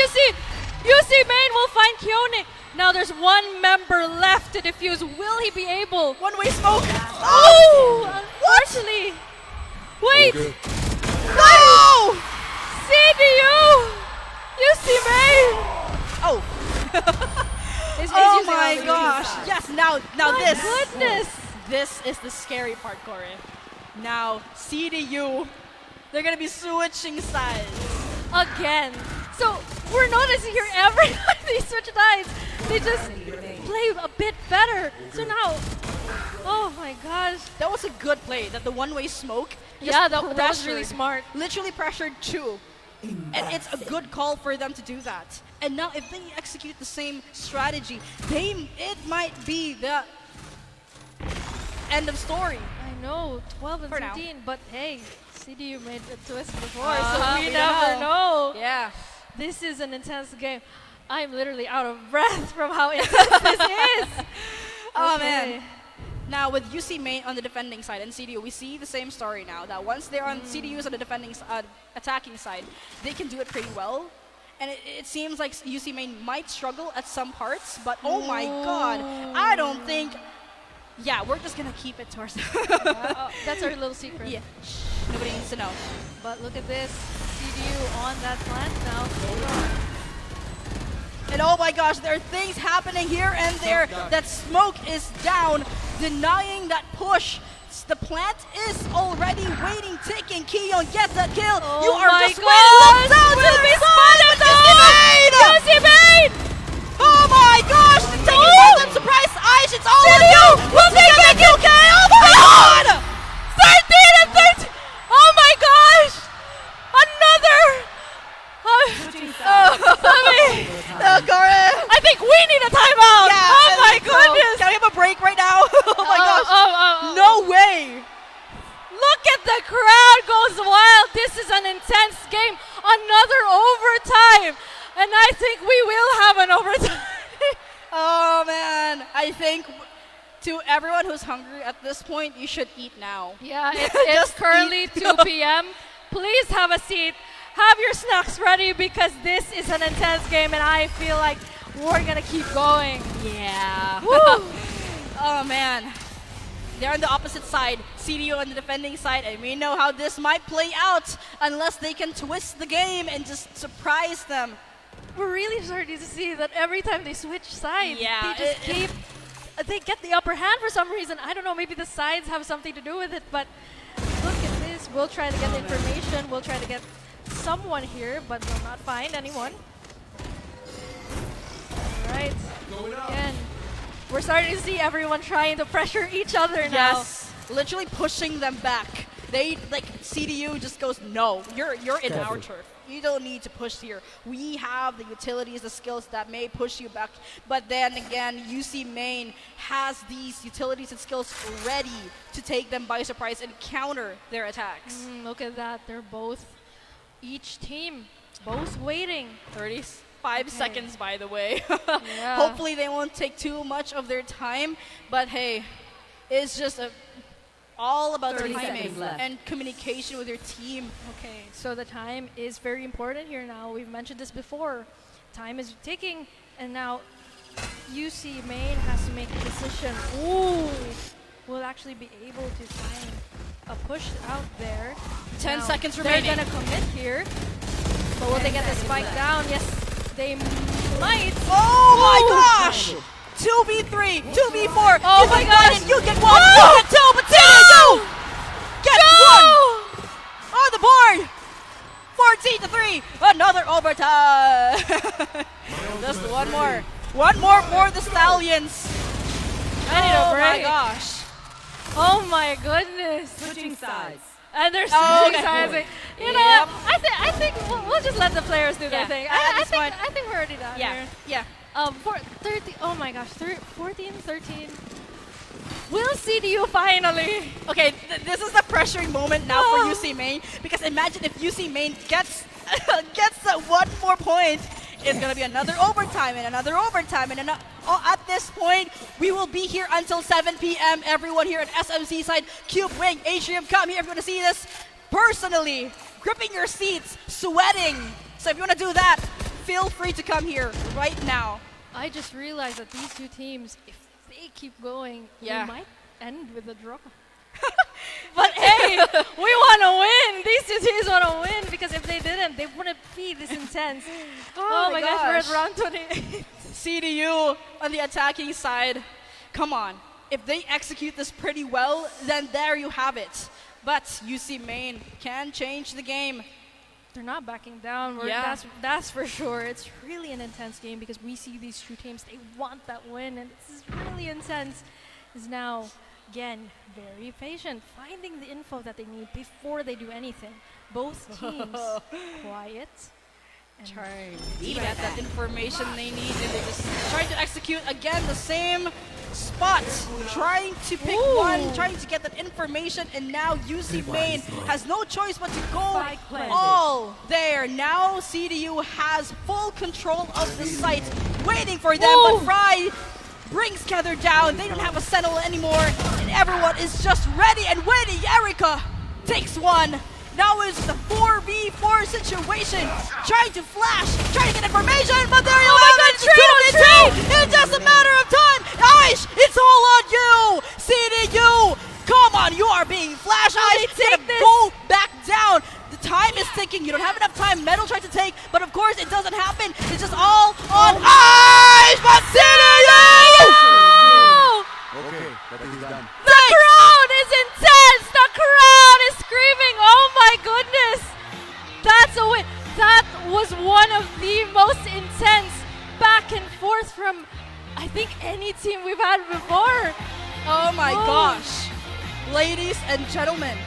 UC Main will find Kyonik. Now there's 1 member left to defuse. Will he be able? One-way smoke. Oh! Unfortunately. Wait. No! CDU! UC Main! Oh! He's Oh using my all the gosh! uses. Yes, now My this. goodness! This is the scary part, Corey. Now, CDU, they're gonna be switching sides. Again. So we're noticing here every time they switch sides, they just play a bit better. So now, oh my gosh. That was a good play, that the one-way smoke. just Yeah, that was really pressured- smart. Literally pressured two. And it's a good call for them to do that. And now if they execute the same strategy, it might be the end of story. I know, 12 and For now. 13, but hey, CDU made a twist before, Uh-huh, so we we never don't know. Yeah. This is an intense game. I'm literally out of breath from how intense this is. Oh Okay. man. Now with UC Main on the defending side and CDU, we see the same story now. That once they're on CDU's on the attacking side, they can do it pretty well. And it seems like UC Main might struggle at some parts, but oh my god, I don't think. Yeah, we're just gonna keep it to ourselves. That's our little secret. Yeah, nobody needs to know. But look at this, CDU on that plant now. And oh my gosh, there are things happening here and there. That smoke is down, denying that push. The plant is already waiting, ticking. Keon gets that kill. Oh You are my just waiting. Look gosh, down to will the be side of UC Main! UC Main! Oh my gosh, the taking random surprise Aish. It's all on you. We'll take it. UK. Oh my god! 13 and 13! Oh my gosh! Another! I think we need a timeout! Yeah, Oh my so, goodness! can we have a break right now? Oh my gosh! oh. No way! Look at the crowd goes wild! This is an intense game! Another overtime! And I think we will have an overtime! Oh man, I think to everyone who's hungry at this point, you should eat now. Yeah, it's Just currently eat. 2 p.m. Please have a seat. Have your snacks ready because this is an intense game and I feel like we're gonna keep going. Yeah. Woo! Oh man. They're on the opposite side, CDU on the defending side, and we know how this might play out unless they can twist the game and just surprise them. We're really starting to see that every time they switch sides, Yeah, they just they get the upper hand for some reason. I don't know, maybe the sides have something to do with it, but look at this. We'll try to get the information. We'll try to get someone here, but we'll not find anyone. All right. Again, we're starting to see everyone trying to pressure each other now. Yes, literally pushing them back. They CDU just goes, no, you're in our turf. You don't need to push here. We have the utilities, the skills that may push you back. But then again, UC Main has these utilities and skills ready to take them by surprise and counter their attacks. Look at that. They're both, each team, both waiting. 35 seconds, by the way. Yeah. Hopefully they won't take too much of their time. But hey, it's just all about 30 timing seconds left. and communication with your team. Okay, so the time is very important here now. We've mentioned this before. Time is ticking, and now UC Main has to make a decision. Ooh, will actually be able to find a push out there. 10 Now, seconds remaining. They're gonna commit here, but will they get the spike down? Yes, they might. Oh my gosh! 2v3, 2v4. Oh you my get gosh. one and you get one. No! You get two, but CDU get one on the board. 14-3. Another overtime. Just one more. One more for the Stallions. I need a Oh my break. gosh. Oh my goodness. Switching sides. And they're Oh, switching okay. sides. You Yep. know what? I think we'll just let the players do their Yeah. thing. At I this point- think we're already done Yeah, here. yeah. For 30, oh my gosh, 14, 13. Will CDU finally? Okay, this is the pressuring moment now for UC Main, because imagine if UC Main gets that one more point, it's gonna be another overtime and another overtime and at this point we will be here until 7 p.m. Everyone here at SMC side, Cube Wing, Atrium, come here if you want to see this personally, gripping your seats, sweating. So if you want to do that, feel free to come here right now. I just realized that these two teams, if they keep going, Yeah. we might end with a draw. But hey, We want to win. These two teams want to win because if they didn't, they wouldn't be this intense. Oh my gosh, we're at round 28. CDU on the attacking side. Come on. If they execute this pretty well, then there you have it. But UC Maine can change the game. They're not backing down. Yeah. That's for sure. It's really an intense game because we see these two teams, they want that win, and this is really intense. Is now, again, very patient, finding the info that they need before they do anything. Both teams quiet. Trying to get that information they need, and they just trying to execute again the same spot, trying to pick one, trying to get that information, and now UC Maine has no choice but to go all there. Now CDU has full control of the site, waiting for them, but Fry brings Kether down. They don't have a Sentinel anymore, and everyone is just ready and waiting. Erika takes one. Now is the 4v4 situation. Trying to flash, trying to get information, but there you have it. 2v2 in just a matter of time. Aish, it's all on you. CDU, come on, you are being flashed. Aish, go back down. The time is ticking. You don't have enough time. Metal tried to take, but of course it doesn't happen. It's just all on Aish, but CDU! Okay, that is done. The crowd is intense! The crowd is screaming! Oh my goodness! That's a win! That was one of the most intense back and forth from, I think, any team we've had before. Oh my gosh. Ladies and gentlemen,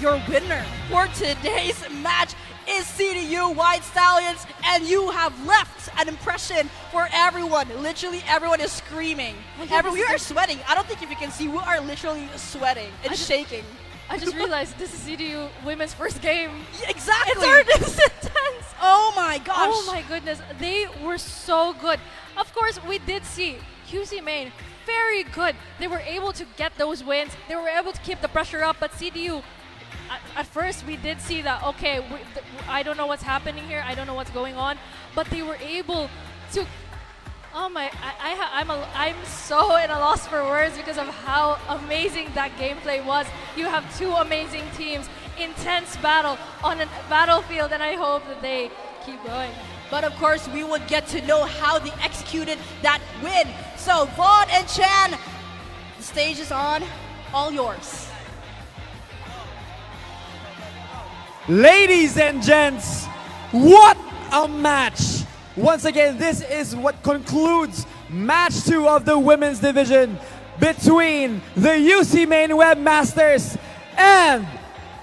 your winner for today's match is CDU White Stallions, and you have left an impression for everyone. Literally everyone is screaming. We are sweating. I don't think if you can see, we are literally sweating and shaking. I just realized this is CDU women's first game. Yeah, exactly. It's already this intense. Oh my gosh. Oh my goodness. They were so good. Of course, we did see UC Maine very good. They were able to get those wins. They were able to keep the pressure up, but CDU, at first we did see that, okay, I don't know what's happening here, I don't know what's going on, but they were able to, oh my, I'm so at a loss for words because of how amazing that gameplay was. You have two amazing teams, intense battle on a battlefield, and I hope that they keep going. But of course, we would get to know how they executed that win. So Vaughn and Chan, the stage is on, all yours. Ladies and gents, what a match! Once again, this is what concludes match 2 of the women's division between the UC Maine Webmasters and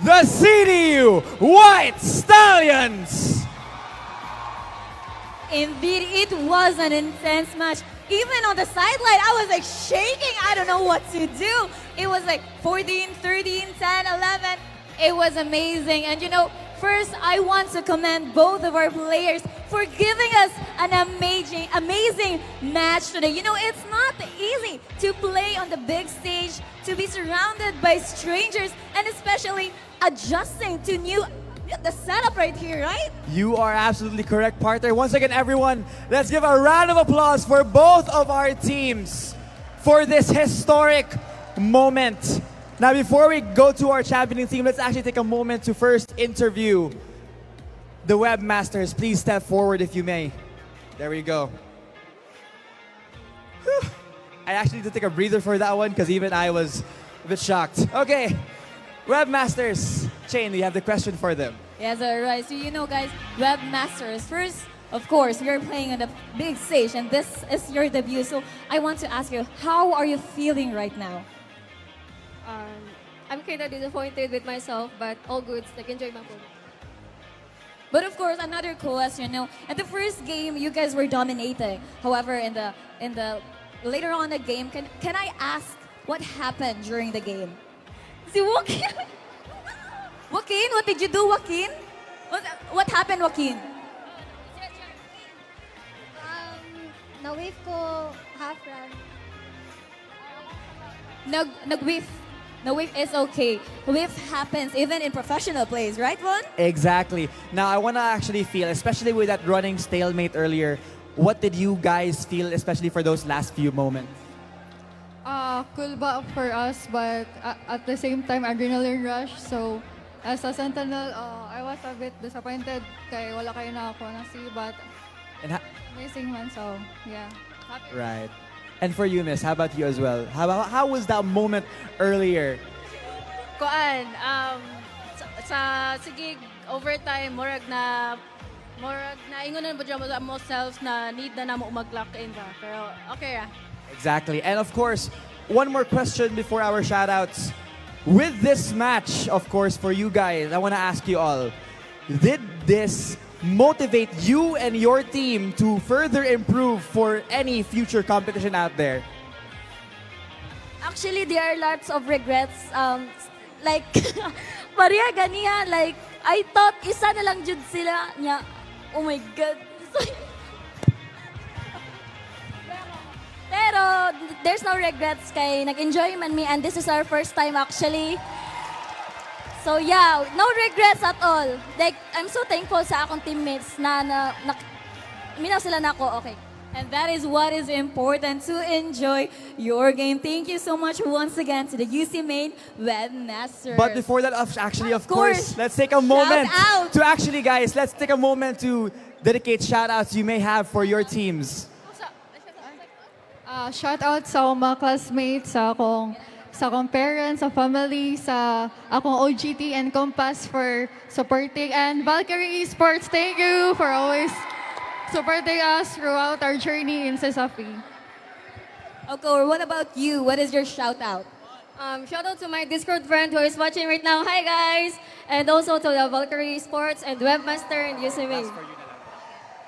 the CDU White Stallions. Indeed, it was an intense match. Even on the sideline, I was like shaking. I don't know what to do. It was like 14, 13, 10, 11. It was amazing. And you know, first I want to commend both of our players for giving us an amazing match today. You know, it's not easy to play on the big stage, to be surrounded by strangers, and especially adjusting to the setup right here, right? You are absolutely correct, partner. Once again, everyone, let's give a round of applause for both of our teams for this historic moment. Now, before we go to our championing team, let's actually take a moment to first interview the Webmasters. Please step forward if you may. There we go. Whew. I actually need to take a breather for that one because even I was a bit shocked. Okay, Webmasters. Shane, you have the question for them. Yes, all right. So you know, guys, Webmasters. First, of course, you're playing on the big stage, and this is your debut. So I want to ask you, how are you feeling right now? I'm kind of disappointed with myself, but all good. Like, enjoy my food. But of course, another question. You know, at the first game, you guys were dominating. However, in the later on the game, can I ask what happened during the game? Si Joaquin. Joaquin, what did you do, Joaquin? What happened, Joaquin? Na-wave ko half run. Nag-whiff. No, whiff is okay. Whiff happens even in professional plays, right, Von? Exactly. Now, I want to actually feel, especially with that running stalemate earlier, what did you guys feel, especially for those last few moments? cool ba for us, but at the same time, adrenaline rush. So, as a Sentinel, I was a bit disappointed kay wala kayo na ako na see, but And amazing man. So, yeah. Happy. right. And for you, Miss, how about you as well? How was that moment earlier? Kuan, sa sige overtime, murag na ingon na ba dyan mo selves na need na namo mag-lock in ba. Pero okay ah. Exactly. And of course, one more question before our shoutouts. With this match, of course, for you guys, I want to ask you all, did this motivate you and your team to further improve for any future competition out there? Actually, there are lots of regrets. Like, Maria ganiya, like, I thought isa na lang jud sila niya. Oh my God. Pero there's no regrets kay nag-enjoy man me and this is our first time actually. So yeah, no regrets at all. Like I'm so thankful sa akong teammates na minaw sila na ako, okay. And that is what is important, to enjoy your game. Thank you so much once again to the UC Main Webmasters. But before that, actually, of course, let's take a moment out. to actually, guys, let's take a moment to dedicate shout-outs you may have for your teams. Shout out sa akong mga classmates, sa akong parents, sa family, sa akong OGT and Compass for supporting, and Valkyrie Esports, thank you for always supporting us throughout our journey in CESAFI. Okay, what about you? What is your shout out? Shout out to my Discord friend who is watching right now. Hi guys! And also to the Valkyrie Sports and Webmaster and USJ-R.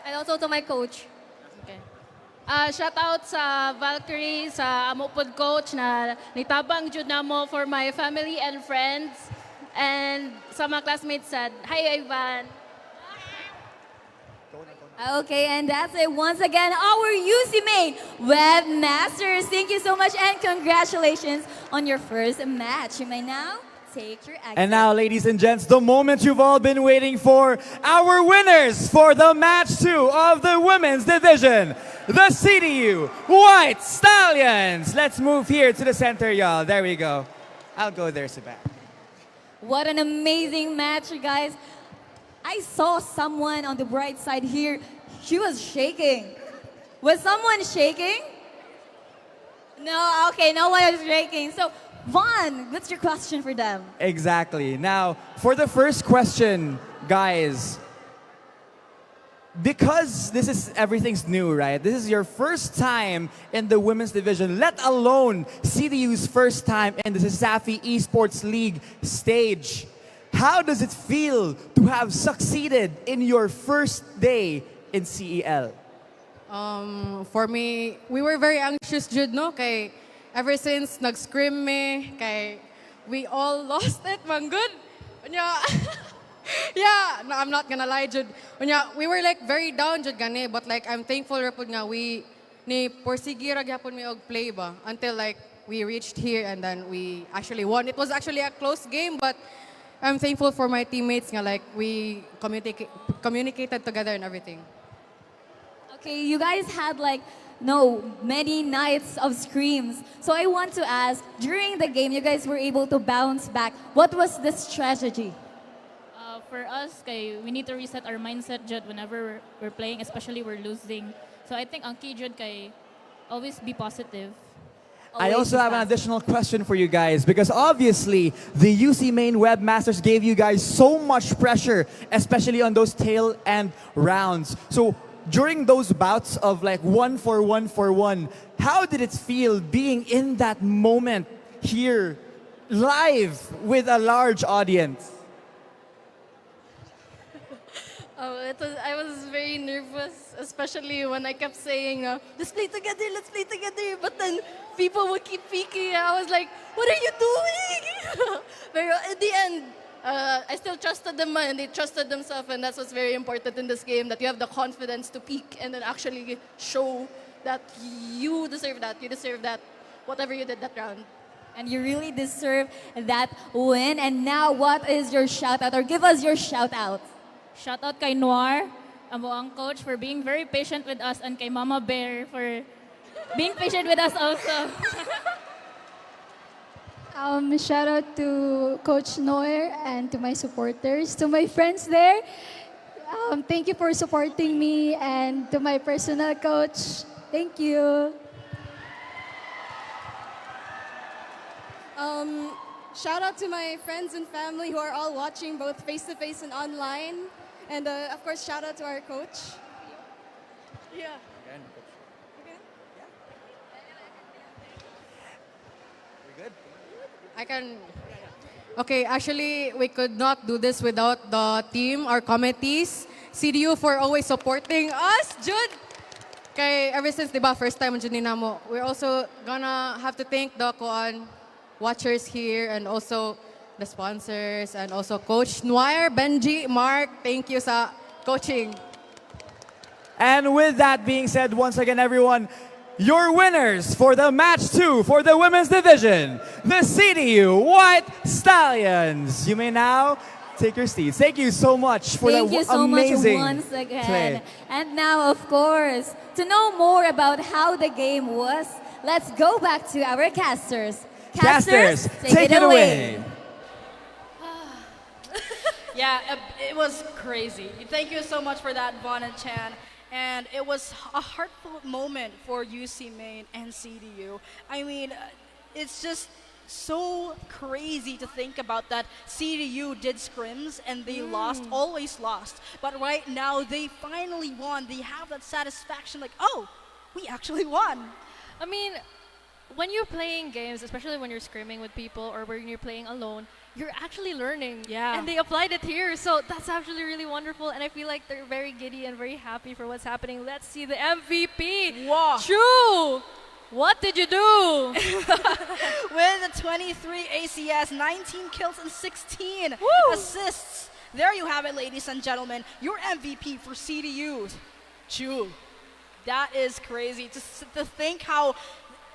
And also to my coach. Okay. Shout out sa Valkyrie, sa amo pod coach na nitabang jud namo for my family and friends. And sa mga classmates said, hi Ivan. Okay, and that's it. Once again, our UC Main Webmasters. Thank you so much and congratulations on your first match. You may now take your exit. And now, ladies and gents, the moment you've all been waiting for, our winners for the match 2 of the women's division, the CDU White Stallions. Let's move here to the center, y'all. There we go. I'll go there, Sebastian. What an amazing match, you guys. I saw someone on the bright side here. She was shaking. Was someone shaking? No, okay, no one was shaking. So, Vaughn, what's your question for them? Exactly. Now, for the first question, guys, because everything's new, right? This is your first time in the women's division, let alone CDU's first time in the CESAFI Esports League stage. How does it feel to have succeeded in your first day in CEL? For me, we were very anxious, Jude, no? Kay, ever since nag-scrim me, kay, we all lost it, man, good. Yeah, no, I'm not gonna lie, Jude. We were like very down, Jude, gani, but like, I'm thankful rapod nga, ni porsigira gyapon mi og play ba, until like, we reached here and then we actually won. It was actually a close game, but I'm thankful for my teammates nga, like, we communicated together and everything. Okay, you guys had like, many nights of screams. So I want to ask, during the game, you guys were able to bounce back. What was the strategy? For us, we need to reset our mindset Jud, whenever we're playing, especially we're losing. So I think ang key Jud, always be positive. I also have an additional question for you guys, because obviously the UC Main Webmasters gave you guys so much pressure, especially on those tail end rounds. So during those bouts of like 1-for-1, how did it feel being in that moment here live with a large audience? I was very nervous, especially when I kept saying, let's play together. But then people would keep peeking. I was like, what are you doing? But at the end, I still trusted them and they trusted themselves. And that's what's very important in this game, that you have the confidence to peak and then actually show that you deserve that. You deserve that, whatever you did that round. And you really deserve that win. And now, what is your shout out, or give us your shout out? Shout out kay Noir, ang coach, for being very patient with us, and kay Mama Bear for being patient with us also. Shout out to Coach Noer and to my supporters, to my friends there. Thank you for supporting me, and to my personal coach. Thank you. Shout out to my friends and family who are all watching both face-to-face and online. And of course, shout out to our coach. Yeah. I can... Okay, actually, we could not do this without the team, our committees. CDU for always supporting us, Jude. Kay, ever since, di ba, first time Jude mo, we're also gonna have to thank the watchers here and also the sponsors and also Coach Noir, Benji, Mark, thank you sa coaching. And with that being said, once again, everyone, your winners for the match 2 for the women's division, the CDU White Stallions. You may now take your seats. Thank you so much for Thank that you so amazing much once again. play. And now, of course, to know more about how the game was, let's go back to our casters. Casters, take it away. Yeah, it was crazy. Thank you so much for that, Vaughn and Chan. And it was a heartfelt moment for UC Maine and CDU. I mean, it's just so crazy to think about that CDU did scrims and they lost, always lost. But right now, they finally won. They have that satisfaction like, oh, we actually won. I mean, when you're playing games, especially when you're scrimming with people or when you're playing alone, you're actually learning. Yeah. And they applied it here, so that's actually really wonderful. And I feel like they're very giddy and very happy for what's happening. Let's see the MVP. Wow. True. What did you do? With the 23 ACS, 19 kills and 16 assists. There you have it, ladies and gentlemen. Your MVP for CDU. Chu. That is crazy to think how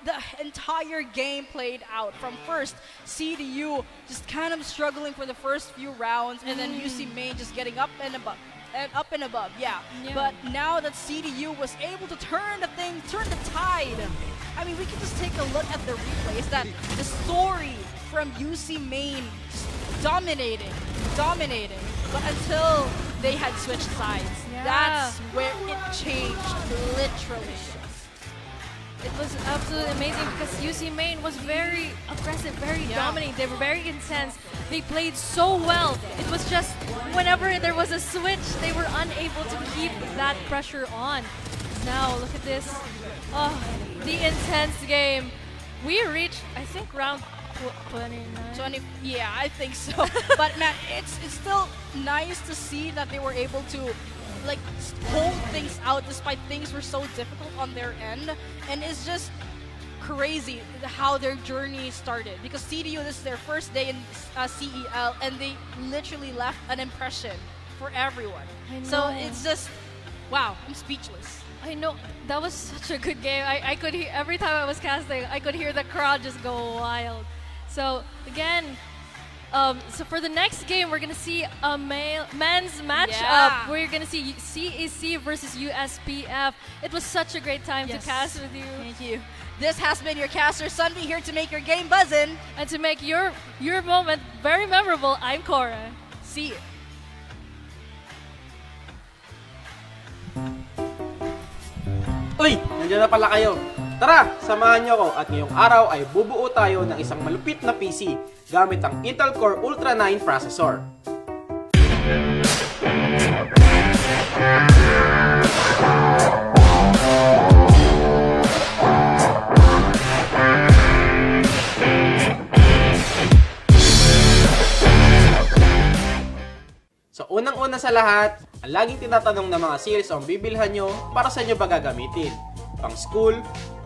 the entire game played out. From first, CDU just kind of struggling for the first few rounds, and then UC Maine just getting up and above. Yeah. But now that CDU was able to turn the tide. I mean, we can just take a look at the replays that the story from UC Maine dominating. But until they had switched sides, that's where it changed, literally. It was absolutely amazing because UC Maine was very aggressive, very dominating. They were very intense. They played so well. It was just whenever there was a switch, they were unable to keep that pressure on. Now, look at this. Oh, the intense game. We reached, I think, round 29. Yeah, I think so. But man, it's still nice to see that they were able to like hold things out despite things were so difficult on their end. And it's just crazy how their journey started, because CDU, this is their first day in CEL, and they literally left an impression for everyone. So it's just, wow, I'm speechless. I know, that was such a good game. I could hear, every time I was casting, I could hear the crowd just go wild. So again, so for the next game, we're gonna see a men's matchup. We're gonna see CEC versus USPF. It was such a great time to cast with you. Thank you. This has been your caster Sunby, here to make your game buzzin'. And to make your moment very memorable, I'm Cora. See you. Uy! Nandiyan na pala kayo. Tara, samahan niyo ako at ngayong araw ay bubuo tayo ng isang malupit na PC gamit ang Intel Core Ultra 9 processor. So unang-una sa lahat, ang laging tinatanong ng mga sales ang bibilhan nyo para sa inyo ba gagamitin? Pang school,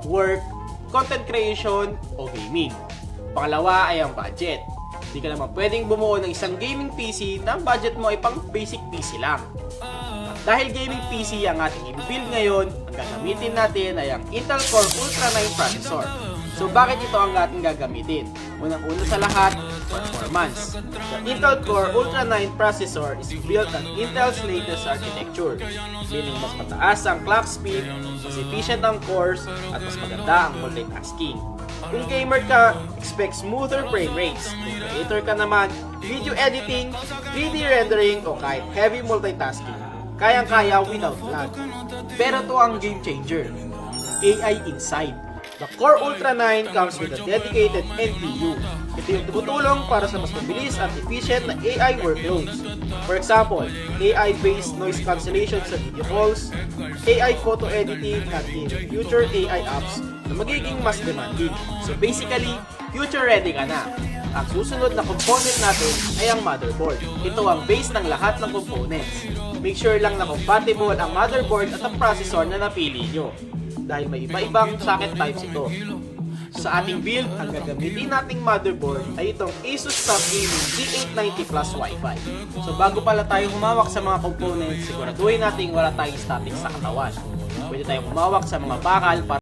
work, content creation, o gaming. Pangalawa ay ang budget. Hindi ka naman pwedeng bumuo ng isang gaming PC na ang budget mo ay pang basic PC lang. At dahil gaming PC ang ating i-build ngayon, ang gagamitin natin ay ang Intel Core Ultra 9 processor. So bakit ito ang ating gagamitin? Unang-una sa lahat, performance. The Intel Core Ultra 9 processor is built on Intel's latest architecture, meaning mas mataas ang clock speed, mas efficient ang cores, at mas maganda ang multitasking. Kung gamer ka, expect smoother frame rates. Kung creator ka naman, video editing, 3D rendering o kahit heavy multitasking, kayang-kaya without lag. Pero to ang game changer, AI Inside. The Core Ultra 9 comes with a dedicated NPU. Ito yung tumutulong para sa mas mabilis at efficient na AI workloads. For example, AI-based noise cancellation sa video calls, AI photo editing at in future AI apps na magiging mas demanding. So basically, future ready ka na. Ang susunod na component natin ay ang motherboard. Ito ang base ng lahat ng components. Make sure lang na compatible ang motherboard at ang processor na napili nyo. Dahil may iba-ibang socket types ito. Sa ating build, ang gagamitin nating motherboard ay itong Asus TUF Gaming G890 Plus Wi-Fi. So bago pala tayo humawak sa mga components, siguraduhin natin wala tayong static sa katawan. Pwede tayong humawak sa mga bakal para